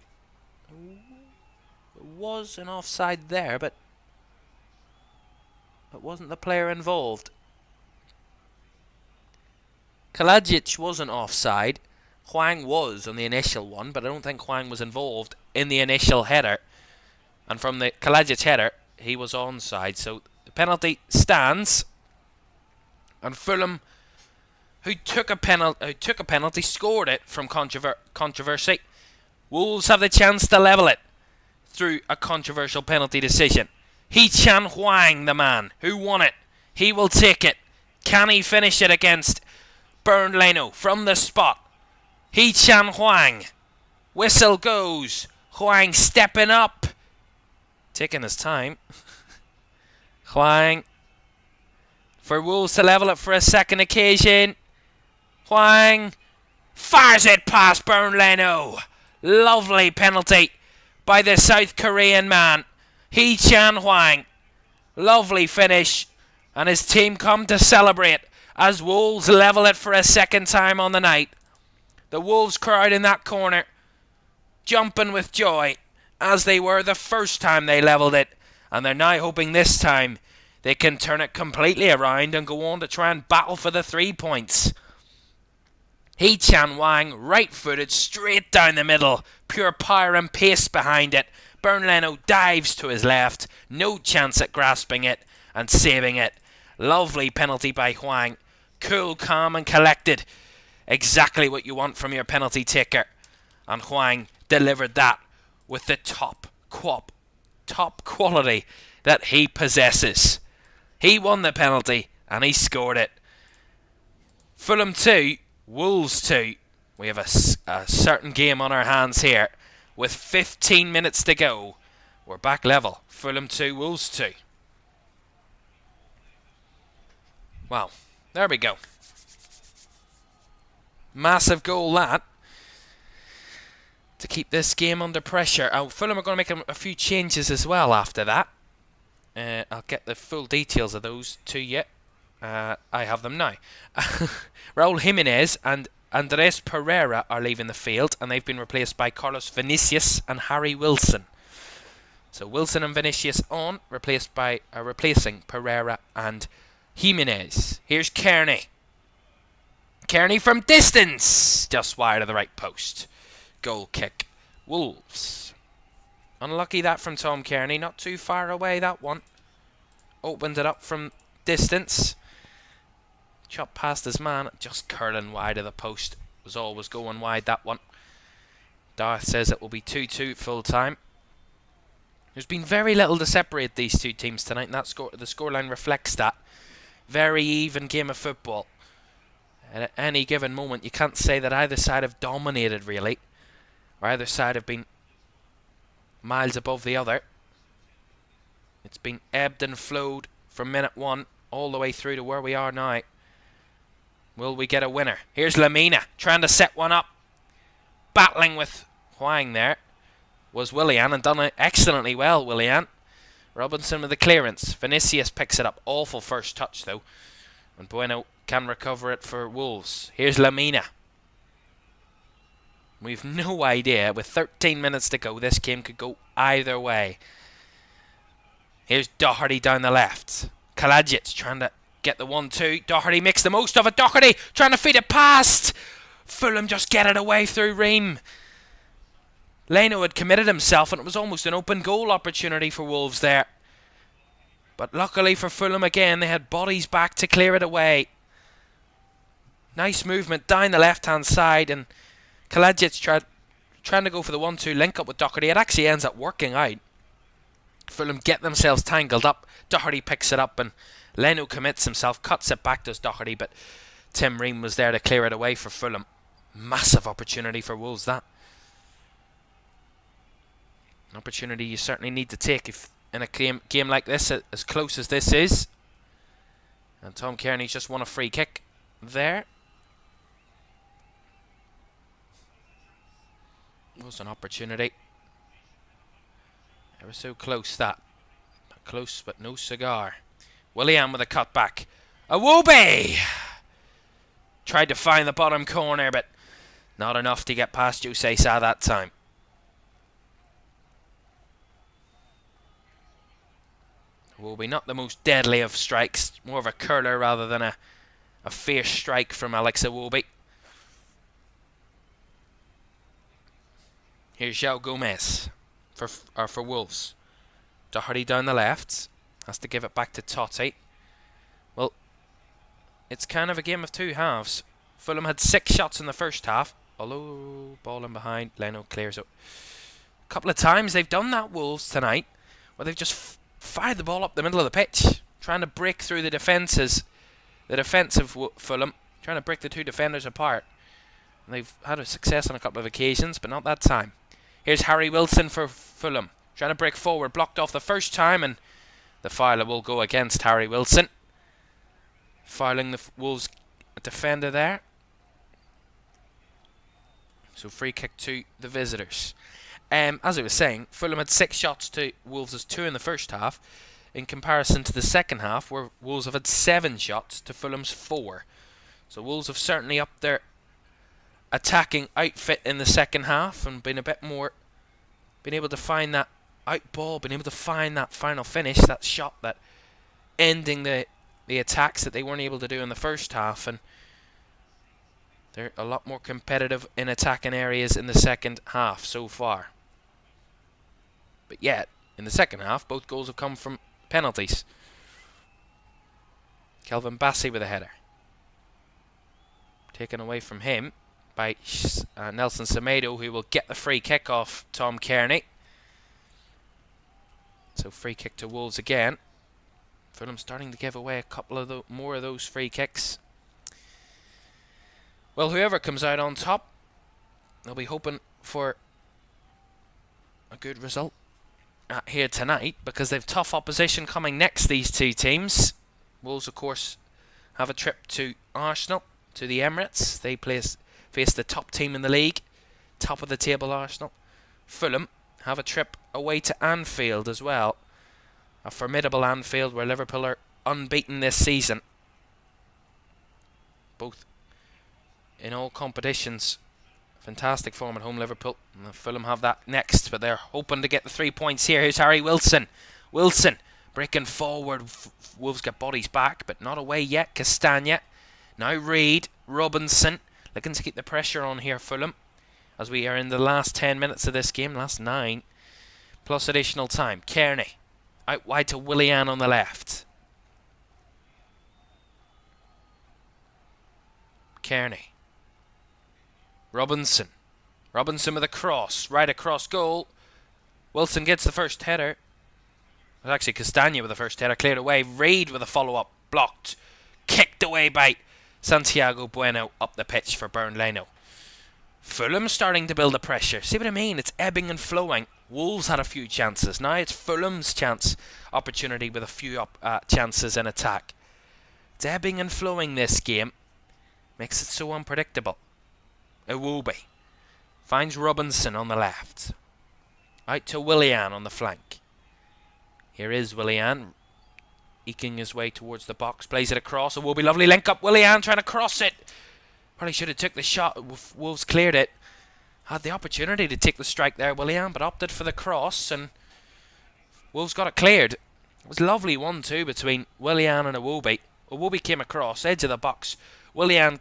There was an offside there, but it wasn't the player involved. Kalajic wasn't offside. Huang was on the initial one, but I don't think Huang was involved in the initial header. And from the Kalajic header, he was onside. So the penalty stands. And Fulham, who took a penalty, scored it from controversy. Wolves have the chance to level it through a controversial penalty decision. Hee-Chan Huang, the man who won it. He will take it. Can he finish it against Bernd Leno from the spot? Hee-Chan Huang. Whistle goes. Huang stepping up. Taking his time. Huang. For Wolves to level it for a second occasion. Huang. Fires it past Bernd Leno. Lovely penalty by the South Korean man. Hee-Chan Huang. Lovely finish. And his team come to celebrate as Wolves level it for a second time on the night. The Wolves crowd in that corner jumping with joy as they were the first time they levelled it, and they're now hoping this time they can turn it completely around and go on to try and battle for the 3 points. Hee-Chan Huang, right-footed, straight down the middle, pure power and pace behind it. Bernd Leno dives to his left, no chance at grasping it and saving it. Lovely penalty by Huang. Cool, calm and collected. Exactly what you want from your penalty taker. And Huang delivered that with the top quality that he possesses. He won the penalty and he scored it. Fulham 2, Wolves 2. We have a certain game on our hands here. With 15 minutes to go, we're back level. Fulham 2, Wolves 2. Wow, there we go. Massive goal that, to keep this game under pressure. Fulham are going to make a few changes as well after that. I'll get the full details of those to you. I have them now. Raul Jimenez and Andres Pereira are leaving the field, and they've been replaced by Carlos Vinicius and Harry Wilson. So Wilson and Vinicius on, replacing Pereira and Jimenez. Here's Kearney. Kearney from distance, just wide of the right post. Goal kick. Wolves. Unlucky that from Tom Kearney, not too far away that one. Opened it up from distance. Chop past his man, just curling wide of the post. Was always going wide, that one. Darth says it will be 2-2 full time. There's been very little to separate these two teams tonight, and the scoreline reflects that. Very even game of football. And at any given moment, you can't say that either side have dominated, really. Or either side have been miles above the other. It's been ebbed and flowed from minute 1 all the way through to where we are now. Will we get a winner? Here's Lamina trying to set one up. Battling with Huang there was Willian, and done it excellently well, Willian. Robinson with the clearance. Vinicius picks it up. Awful first touch, though. And Bueno can recover it for Wolves. Here's Lamina. We've no idea. With 13 minutes to go, this game could go either way. Here's Doherty down the left. Kalajic trying to get the 1-2. Doherty makes the most of it. Doherty trying to feed it past. Fulham just get it away through Ream. Leno had committed himself, and it was almost an open goal opportunity for Wolves there. But luckily for Fulham again, they had bodies back to clear it away. Nice movement down the left-hand side, and Kalajic trying to go for the 1-2 link up with Doherty. It actually ends up working out. Fulham get themselves tangled up. Doherty picks it up, and Leno commits himself, cuts it back, does Doherty, but Tim Ream was there to clear it away for Fulham. Massive opportunity for Wolves, that. An opportunity you certainly need to take if in a game like this, as close as this is. And Tom Kearney's just won a free kick there. Was an opportunity. Ever so close that. Close but no cigar. Willian with a cutback. Iwobi! Tried to find the bottom corner, but not enough to get past Jose Sa that time. Iwobi, not the most deadly of strikes. More of a curler rather than a fierce strike from Alex Iwobi. Here's João Gomez for Wolves. Doherty down the left. Has to give it back to Totti. Well, it's kind of a game of two halves. Fulham had 6 shots in the first half. Although, ball in behind. Leno clears it. A couple of times they've done that, Wolves, tonight. Where they've just fired the ball up the middle of the pitch. Trying to break through the defences. The defence of Fulham. Trying to break the two defenders apart. And they've had a success on a couple of occasions, but not that time. Here's Harry Wilson for Fulham. Trying to break forward. Blocked off the first time, and the fouler will go against Harry Wilson. Fouling the Wolves defender there. So free kick to the visitors. As I was saying, Fulham had 6 shots to Wolves' 2 in the first half. In comparison to the second half, where Wolves have had 7 shots to Fulham's 4. So Wolves have certainly upped their attacking outfit in the second half and been a bit more, been able to find that out ball, been able to find that final finish, that shot, that ending the attacks that they weren't able to do in the first half. And they're a lot more competitive in attacking areas in the second half so far. But yet, in the second half, both goals have come from penalties. Kelvin Bassey with a header. Taken away from him by Nelson Semedo, who will get the free kick off Tom Kearney. So free kick to Wolves again. Fulham starting to give away a couple of more of those free kicks. Well, whoever comes out on top, they'll be hoping for a good result here tonight, because they've tough opposition coming next, these two teams. Wolves, of course, have a trip to Arsenal, to the Emirates. They face the top team in the league, top of the table Arsenal. Fulham have a trip away to Anfield as well. A formidable Anfield where Liverpool are unbeaten this season. Both in all competitions. Fantastic form at home, Liverpool. And Fulham have that next, but they're hoping to get the 3 points here. Here's Harry Wilson. Wilson breaking forward. Wolves get bodies back, but not away yet. Castagna. Now Reid. Robinson. Looking to keep the pressure on here, Fulham, as we are in the last 10 minutes of this game. Last 9. Plus additional time. Kearney. Out wide to Willian on the left. Kearney. Robinson. Robinson with a cross. Right across goal. Wilson gets the first header. It was actually Castagna with the first header. Cleared away. Reid with a follow-up. Blocked. Kicked away by Santiago Bueno up the pitch for Bernd Leno. Fulham starting to build the pressure. See what I mean? It's ebbing and flowing. Wolves had a few chances. Now it's Fulham's chance. Opportunity with a few chances in attack. It's ebbing and flowing, this game. Makes it so unpredictable. Iwobi finds Robinson on the left. Out to Willian on the flank. Here is Willian, eking his way towards the box. Plays it across. Iwobi, lovely link up. Willian trying to cross it. Probably should have took the shot. Wolves cleared it. Had the opportunity to take the strike there, Willian, but opted for the cross, and Wolves got it cleared. It was lovely 1-2 between Willian and Iwobi. Iwobi came across, edge of the box. Willian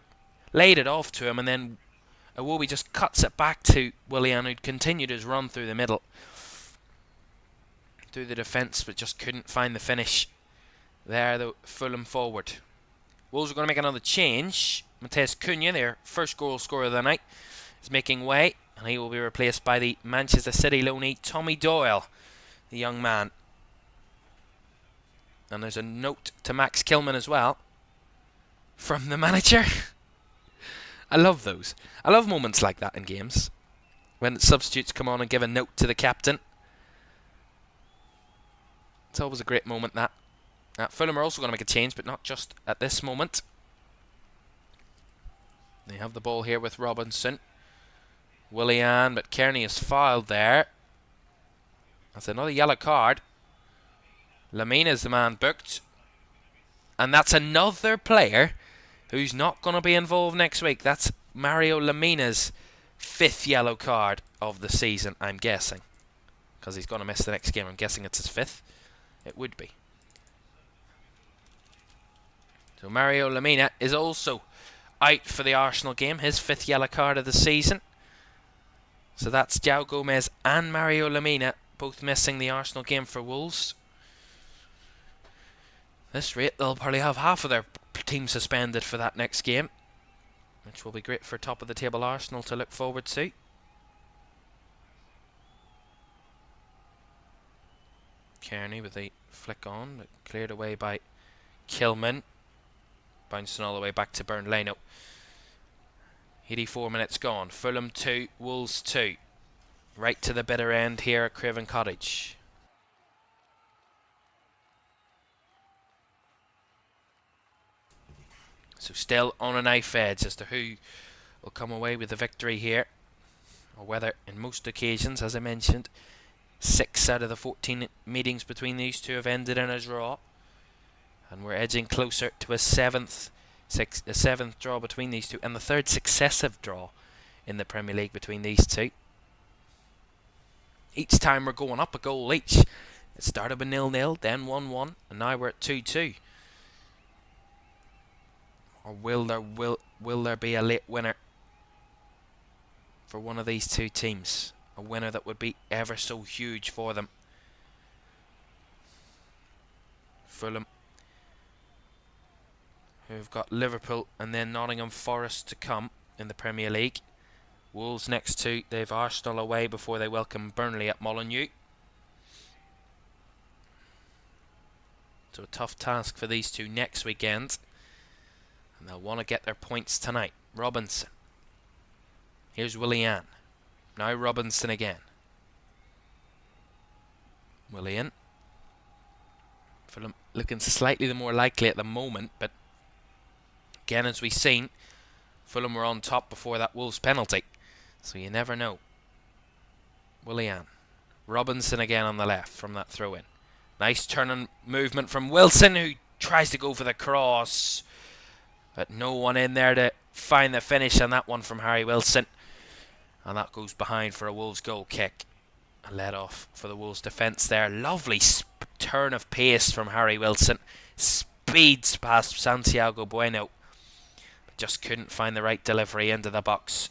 laid it off to him, and then Iwobi just cuts it back to Willian, who'd continued his run through the middle. Through the defence, but just couldn't find the finish there, the Fulham forward. Wolves are going to make another change. Mateus Cunha, their first goal scorer of the night, is making way, and he will be replaced by the Manchester City loanee Tommy Doyle, the young man. And there's a note to Max Kilman as well from the manager. I love those. I love moments like that in games, when substitutes come on and give a note to the captain. It's always a great moment, that. Fulham are also going to make a change, but not just at this moment. They have the ball here with Robinson. Willian, but Kearney is fouled there. That's another yellow card. Lamina's the man booked. And that's another player who's not going to be involved next week. That's Mario Lamina's 5th yellow card of the season, I'm guessing. Because he's going to miss the next game. I'm guessing it's his 5th. It would be. So Mario Lamina is also out for the Arsenal game. His 5th yellow card of the season. So that's João Gomez and Mario Lamina both missing the Arsenal game for Wolves. This rate, they'll probably have half of their team suspended for that next game, which will be great for top of the table Arsenal to look forward to. Kearney with a flick on, but cleared away by Kilman. Bouncing all the way back to Burnleno. 84 minutes gone. Fulham 2, Wolves 2. Right to the bitter end here at Craven Cottage. So still on a knife edge as to who will come away with the victory here. Or whether, in most occasions, as I mentioned, 6 out of the 14 meetings between these two have ended in a draw. And we're edging closer to a seventh draw between these two, and the 3rd successive draw in the Premier League between these two. Each time we're going up a goal each. It started with 0-0, then 1-1, and now we're at 2-2. Or will there be a late winner for one of these two teams? A winner that would be ever so huge for them. Fulham, who've got Liverpool and then Nottingham Forest to come in the Premier League. Wolves next to, they've Arsenal away before they welcome Burnley at Molineux. So a tough task for these two next weekend. And they'll want to get their points tonight. Robinson. Here's Willian. Now Robinson again. Willian. Fulham looking slightly the more likely at the moment, but again, as we've seen, Fulham were on top before that Wolves penalty. So you never know. Willian. Robinson again on the left from that throw-in. Nice turning movement from Wilson, who tries to go for the cross. But no one in there to find the finish on that one from Harry Wilson. And that goes behind for a Wolves goal kick. A let off for the Wolves defence there. Lovely turn of pace from Harry Wilson. Speeds past Santiago Bueno. But just couldn't find the right delivery into the box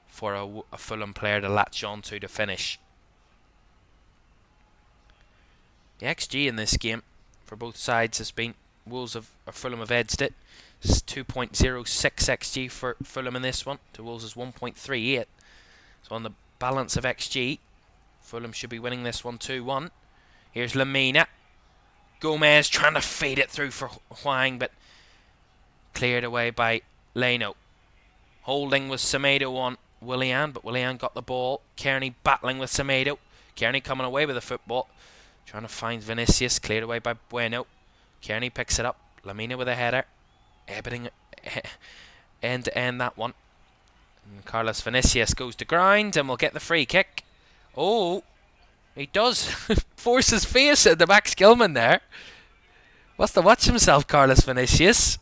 for a Fulham player to latch onto to finish. The XG in this game for both sides has been Fulham have edged it. This is 2.06 XG for Fulham in this one. To Wolves is 1.38. So on the balance of XG, Fulham should be winning this one 2-1. Here's Lamina. Gomez trying to fade it through for Hwang, but cleared away by Leno. Holding with Semedo on Willian, but Willian got the ball. Kearney battling with Semedo. Kearney coming away with the football. Trying to find Vinicius. Cleared away by Bueno. Kearney picks it up. Lamina with a header. Ebbeting end to end that one. And Carlos Vinicius goes to ground and will get the free kick. Oh, he does force his face at the Max Gilman there. Wants to watch himself, Carlos Vinicius.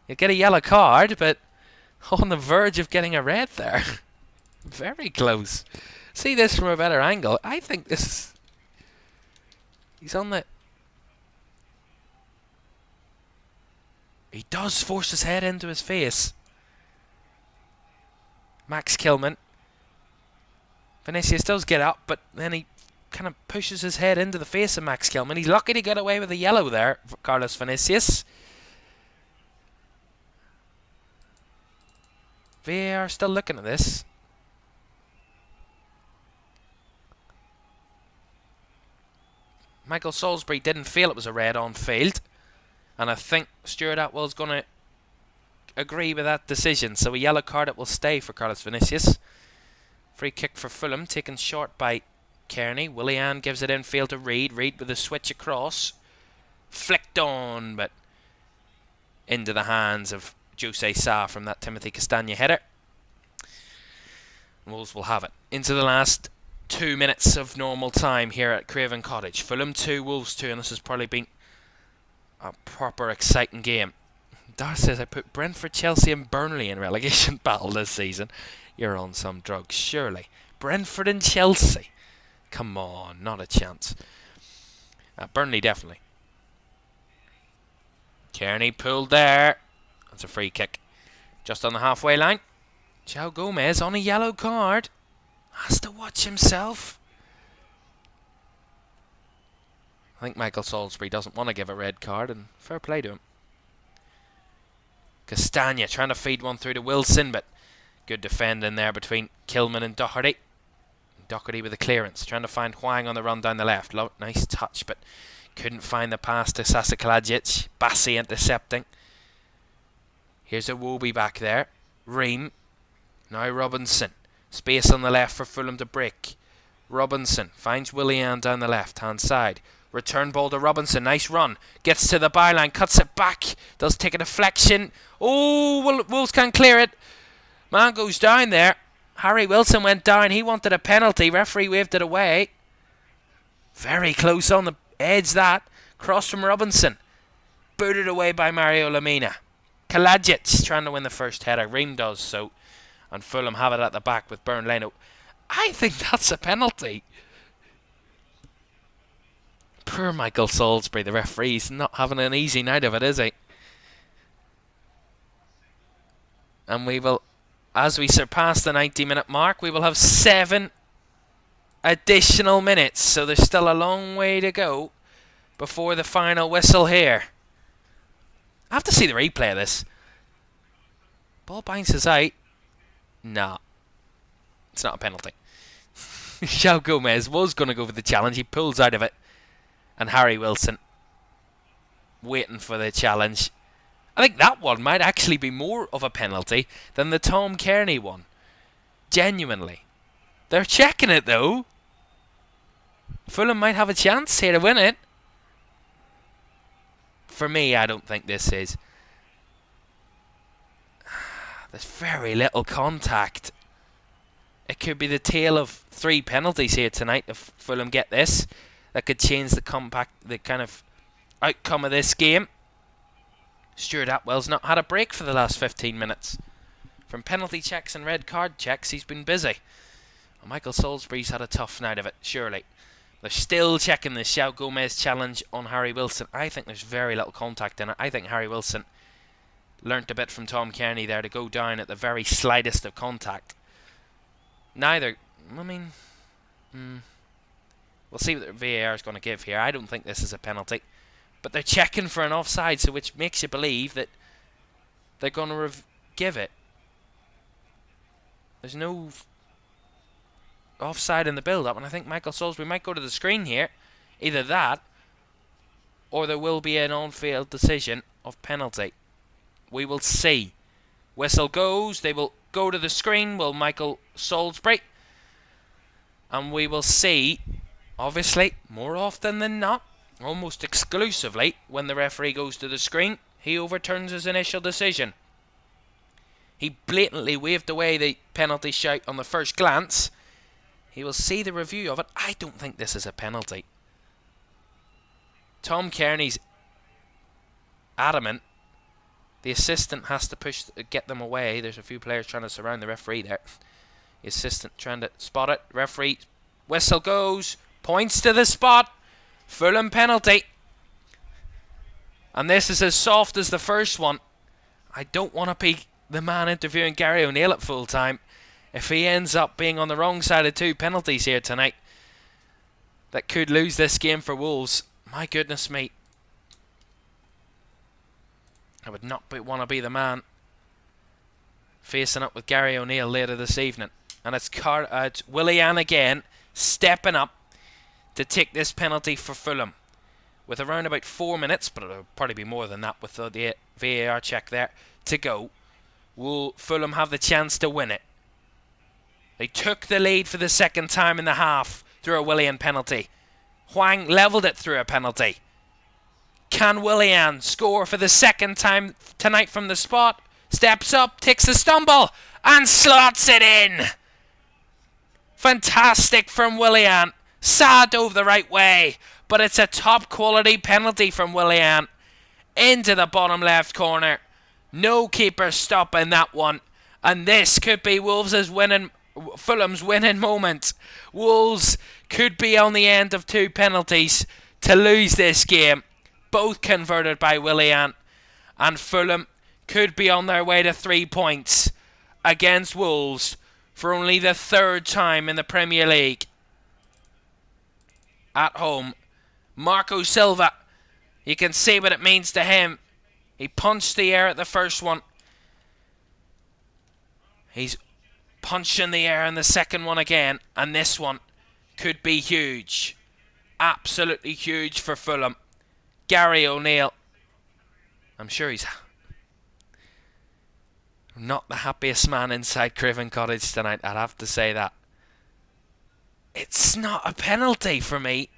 He'll get a yellow card, but on the verge of getting a red there. Very close. See this from a better angle. I think this is... He's on the... He does force his head into his face. Max Kilman. Vinicius does get up, but then he kind of pushes his head into the face of Max Kilman. He's lucky to get away with a yellow there for Carlos Vinicius. VAR still looking at this. Michael Salisbury didn't feel it was a red on field. And I think Stuart Atwell's going to agree with that decision. So a yellow card, it will stay for Carlos Vinicius. Free kick for Fulham, taken short by Kearney. Willian gives it infield to Reid. Reid with a switch across. Flicked on, but into the hands of Jose Sa from that Timothy Castagna header. Wolves will have it. Into the last 2 minutes of normal time here at Craven Cottage. Fulham 2, Wolves 2, and this has probably been a proper exciting game. Dar says I put Brentford, Chelsea and Burnley in relegation battle this season. You're on some drugs, surely. Brentford and Chelsea. Come on, not a chance. Burnley definitely. Kearney pulled there. That's a free kick. Just on the halfway line. João Gomez on a yellow card. Has to watch himself. I think Michael Salisbury doesn't want to give a red card, and fair play to him. Castagna trying to feed one through to Wilson, but good defending there between Kilman and Doherty. Doherty with the clearance, trying to find Hwang on the run down the left. Nice touch, but couldn't find the pass to Sasa Kalajic. Bassi intercepting. Here's a Iwobi back there. Ream. Now Robinson. Space on the left for Fulham to break. Robinson finds Willian down the left-hand side. Return ball to Robinson. Nice run. Gets to the byline. Cuts it back. Does take a deflection. Oh, Wolves can't clear it. Man goes down there. Harry Wilson went down. He wanted a penalty. Referee waved it away. Very close on the edge that. Cross from Robinson. Booted away by Mario Lemina. Kalajic trying to win the first header. Ream does so. And Fulham have it at the back with Bernd Leno. I think that's a penalty. Poor Michael Salisbury, the referee's not having an easy night of it, is he? And we will, as we surpass the 90-minute mark, we will have 7 additional minutes. So there's still a long way to go before the final whistle here. I have to see the replay of this. Ball bounces out. Nah. It's not a penalty. João Gomez was going to go for the challenge. He pulls out of it. And Harry Wilson waiting for the challenge. I think that one might actually be more of a penalty than the Tom Kearney one. Genuinely. They're checking it though. Fulham might have a chance here to win it. For me, I don't think this is. There's very little contact. It could be the tale of 3 penalties here tonight if Fulham get this. That could change the kind of outcome of this game. Stuart Atwell's not had a break for the last 15 minutes. From penalty checks and red card checks, he's been busy. Well, Michael Salisbury's had a tough night of it, surely. They're still checking the João Gomez challenge on Harry Wilson. I think there's very little contact in it. I think Harry Wilson learnt a bit from Tom Kearney there to go down at the very slightest of contact. Neither, I mean, we'll see what the VAR is going to give here. I don't think this is a penalty. But they're checking for an offside, so which makes you believe that they're going to give it. There's no offside in the build-up, and I think Michael Salisbury might go to the screen here. Either that, or there will be an on-field decision of penalty. We will see. Whistle goes. They will go to the screen. Will Michael Salisbury. And we will see, obviously, more often than not, almost exclusively, when the referee goes to the screen, he overturns his initial decision. He blatantly waved away the penalty shout on the first glance. He will see the review of it. I don't think this is a penalty. Tom Kearney's adamant. The assistant has to get them away. There's a few players trying to surround the referee there. The assistant trying to spot it. Referee, whistle goes. Points to the spot. Fulham penalty. And this is as soft as the first one. I don't want to be the man interviewing Gary O'Neill at full time if he ends up being on the wrong side of 2 penalties here tonight that could lose this game for Wolves. My goodness me. I would not want to be the man facing up with Gary O'Neill later this evening. And it's Willian again stepping up to take this penalty for Fulham. With around about 4 minutes, but it'll probably be more than that with the VAR check there, to go. Will Fulham have the chance to win it? They took the lead for the second time in the half through a Willian penalty. Hwang levelled it through a penalty. Can Willian score for the second time tonight from the spot? Steps up, takes a stumble, and slots it in. Fantastic from Willian. Sad dove the right way, but it's a top quality penalty from Willian. Into the bottom left corner. No keeper stopping that one. And this could be Fulham's winning moment. Wolves could be on the end of 2 penalties to lose this game. Both converted by Willian. And Fulham could be on their way to 3 points against Wolves for only the 3rd time in the Premier League. At home, Marco Silva, you can see what it means to him. He punched the air at the first one. He's punching the air in the second one again, and this one could be huge. Absolutely huge for Fulham. Gary O'Neill, I'm sure he's not the happiest man inside Craven Cottage tonight, I'd have to say that. It's not a penalty for me.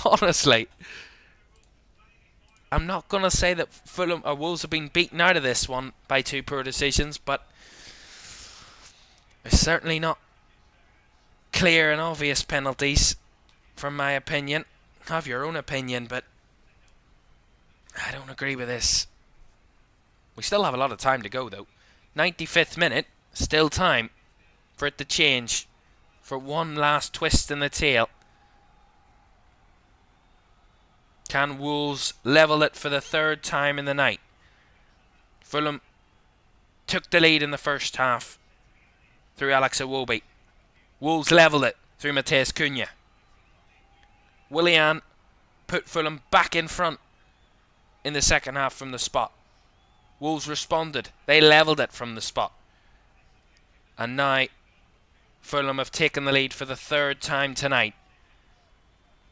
Honestly. I'm not going to say that Fulham or Wolves have been beaten out of this one by 2 poor decisions, but it's certainly not clear and obvious penalties, from my opinion. Have your own opinion, but I don't agree with this. We still have a lot of time to go, though. 95th minute, still time for it to change, for one last twist in the tail. Can Wolves level it for the 3rd time in the night? Fulham took the lead in the first half through Alex Iwobi. Wolves levelled it through Mateus Cunha. Willian put Fulham back in front in the second half from the spot. Wolves responded. They levelled it from the spot. And now Fulham have taken the lead for the 3rd time tonight.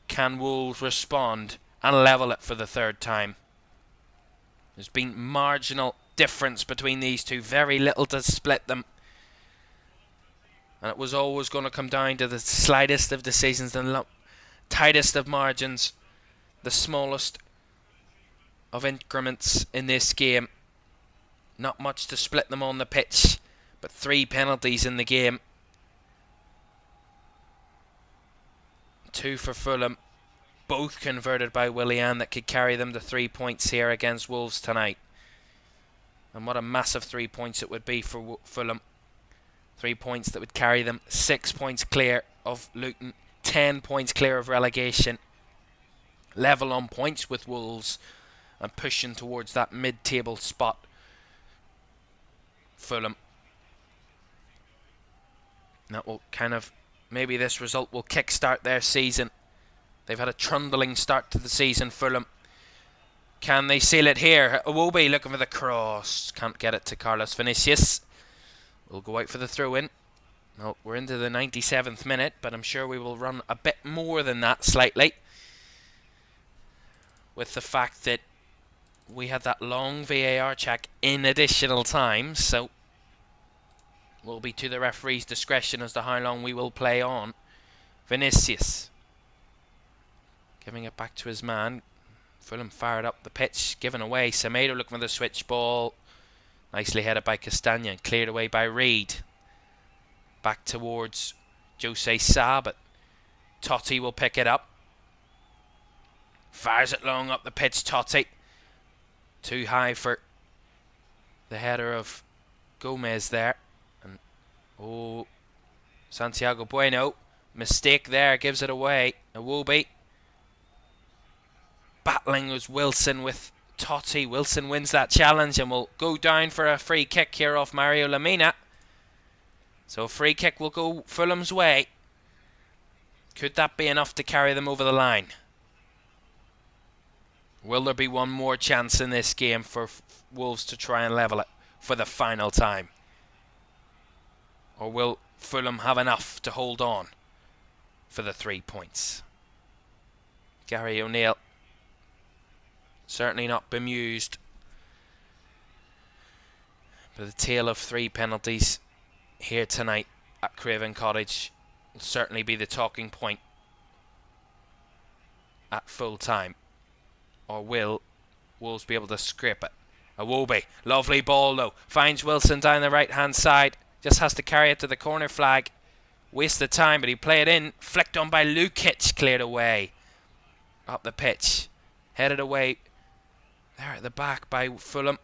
Can Wolves respond and level it for the 3rd time? There's been marginal difference between these two. Very little to split them. And it was always going to come down to the slightest of decisions and tightest of margins. The smallest of increments in this game. Not much to split them on the pitch, but 3 penalties in the game. 2 for Fulham, both converted by Willian, that could carry them to 3 points here against Wolves tonight. And what a massive 3 points it would be for Fulham. 3 points that would carry them 6 points clear of Luton, 10 points clear of relegation, level on points with Wolves, and pushing towards that mid-table spot. Fulham. That will kind of, maybe this result will kickstart their season. They've had a trundling start to the season, Fulham. Can they seal it here? Iwobi looking for the cross. Can't get it to Carlos Vinicius. We'll go out for the throw-in. No, we're into the 97th minute, but I'm sure we will run a bit more than that slightly. With the fact that we had that long VAR check in additional time, so will be to the referee's discretion as to how long we will play on. Vinicius giving it back to his man. Fulham fired up the pitch, given away. Semedo looking for the switch ball. Nicely headed by Castagna and cleared away by Reed. Back towards Jose Sa, but Totti will pick it up. Fires it long up the pitch, Totti. Too high for the header of Gomez there. And oh, Santiago Bueno. Mistake there, gives it away. Iwobi battling with Wilson with Totti. Wilson wins that challenge and will go down for a free kick here off Mario Lemina. So a free kick will go Fulham's way. Could that be enough to carry them over the line? Will there be one more chance in this game for Wolves to try and level it for the final time? Or will Fulham have enough to hold on for the 3 points? Gary O'Neill certainly not bemused. But the tale of 3 penalties here tonight at Craven Cottage will certainly be the talking point at full time. Or will Wolves be able to scrape it? Iwobi, lovely ball though. Finds Wilson down the right hand side. Just has to carry it to the corner flag. waste the time, but he played in. Flicked on by Lukic, cleared away. Up the pitch. Headed away. There at the back by Fulham.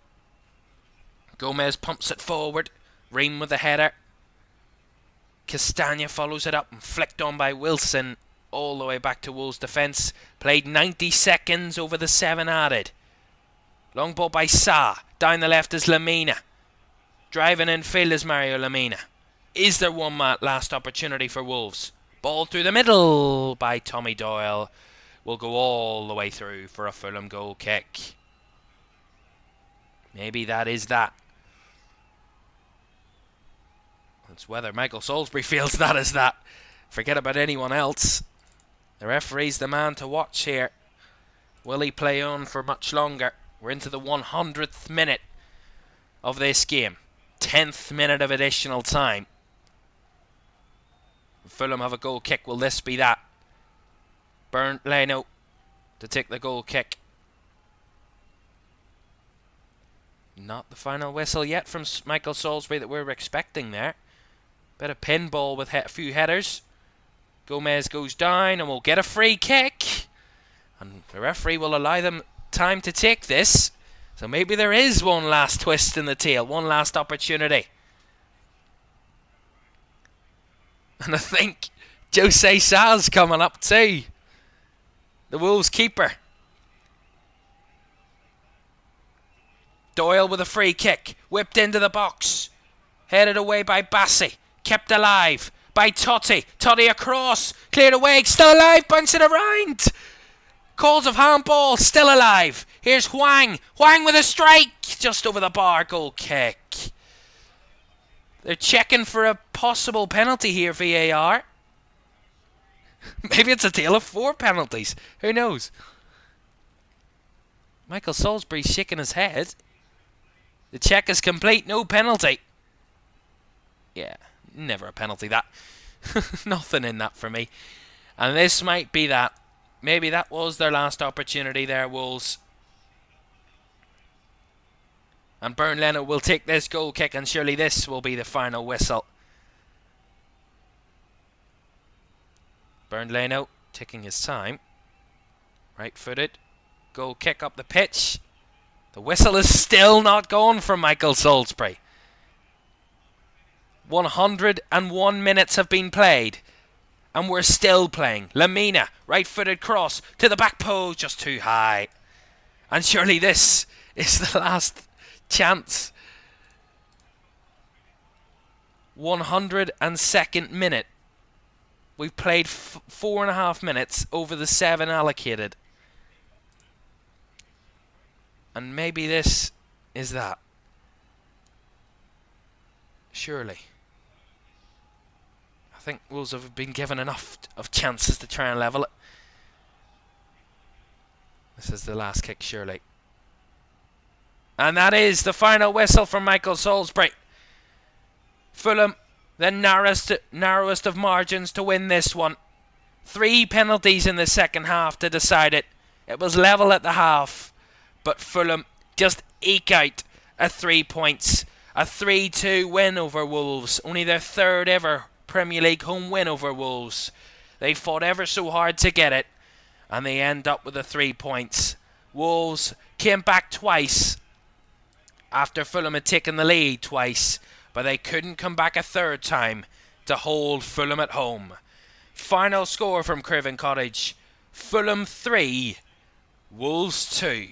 Gomez pumps it forward. Ream with the header. Castagna follows it up and flicked on by Wilson. All the way back to Wolves' defence. Played 90 seconds over the 7 added. Long ball by Sa. Down the left is Lamina. Driving in field is Mario Lamina. Is there one last opportunity for Wolves? Ball through the middle by Tommy Doyle. Will go all the way through for a Fulham goal kick. Maybe that is that. It's whether Michael Salisbury feels that is that. Forget about anyone else. The referee's the man to watch here. Will he play on for much longer? We're into the 100th minute of this game. 10th minute of additional time. Fulham have a goal kick. Will this be that? Bernd Leno to take the goal kick. Not the final whistle yet from Michael Salisbury that we were expecting there. Bit of pinball with a few headers. Gomez goes down and will get a free kick. And the referee will allow them time to take this. So maybe there is one last twist in the tail. One last opportunity. And I think Jose Sa's coming up too. The Wolves keeper. Doyle with a free kick. Whipped into the box. Headed away by Bassi. Kept alive by Totti. Totti across. Cleared away. Still alive. Bouncing around. Calls of handball. Still alive. Here's Hwang. Hwang with a strike. Just over the bar. Goal kick. They're checking for a possible penalty here, VAR. Maybe it's a tale of 4 penalties. Who knows? Michael Salisbury's shaking his head. The check is complete. No penalty. Yeah, never a penalty that. Nothing in that for me. And this might be that. Maybe that was their last opportunity there, Wolves. And Bernd Leno will take this goal kick, and surely this will be the final whistle. Bernd Leno taking his time. Right-footed. Goal kick up the pitch. The whistle is still not gone from Michael Salisbury. 101 minutes have been played. And we're still playing. Lamina, right-footed cross to the back post, just too high. And surely this is the last chance. 102nd minute. We've played 4.5 minutes over the 7 allocated. And maybe this is that. Surely. I think Wolves have been given enough of chances to try and level it. This is the last kick, surely. And that is the final whistle from Michael Salisbury. Fulham, the narrowest of margins to win this one. 3 penalties in the second half to decide it. It was level at the half. But Fulham just eke out a 3 points. A 3-2 win over Wolves. Only their 3rd ever Premier League home win over Wolves. They fought ever so hard to get it. And they end up with the 3 points. Wolves came back twice. After Fulham had taken the lead twice. But they couldn't come back a 3rd time to hold Fulham at home. Final score from Craven Cottage. Fulham 3, Wolves 2.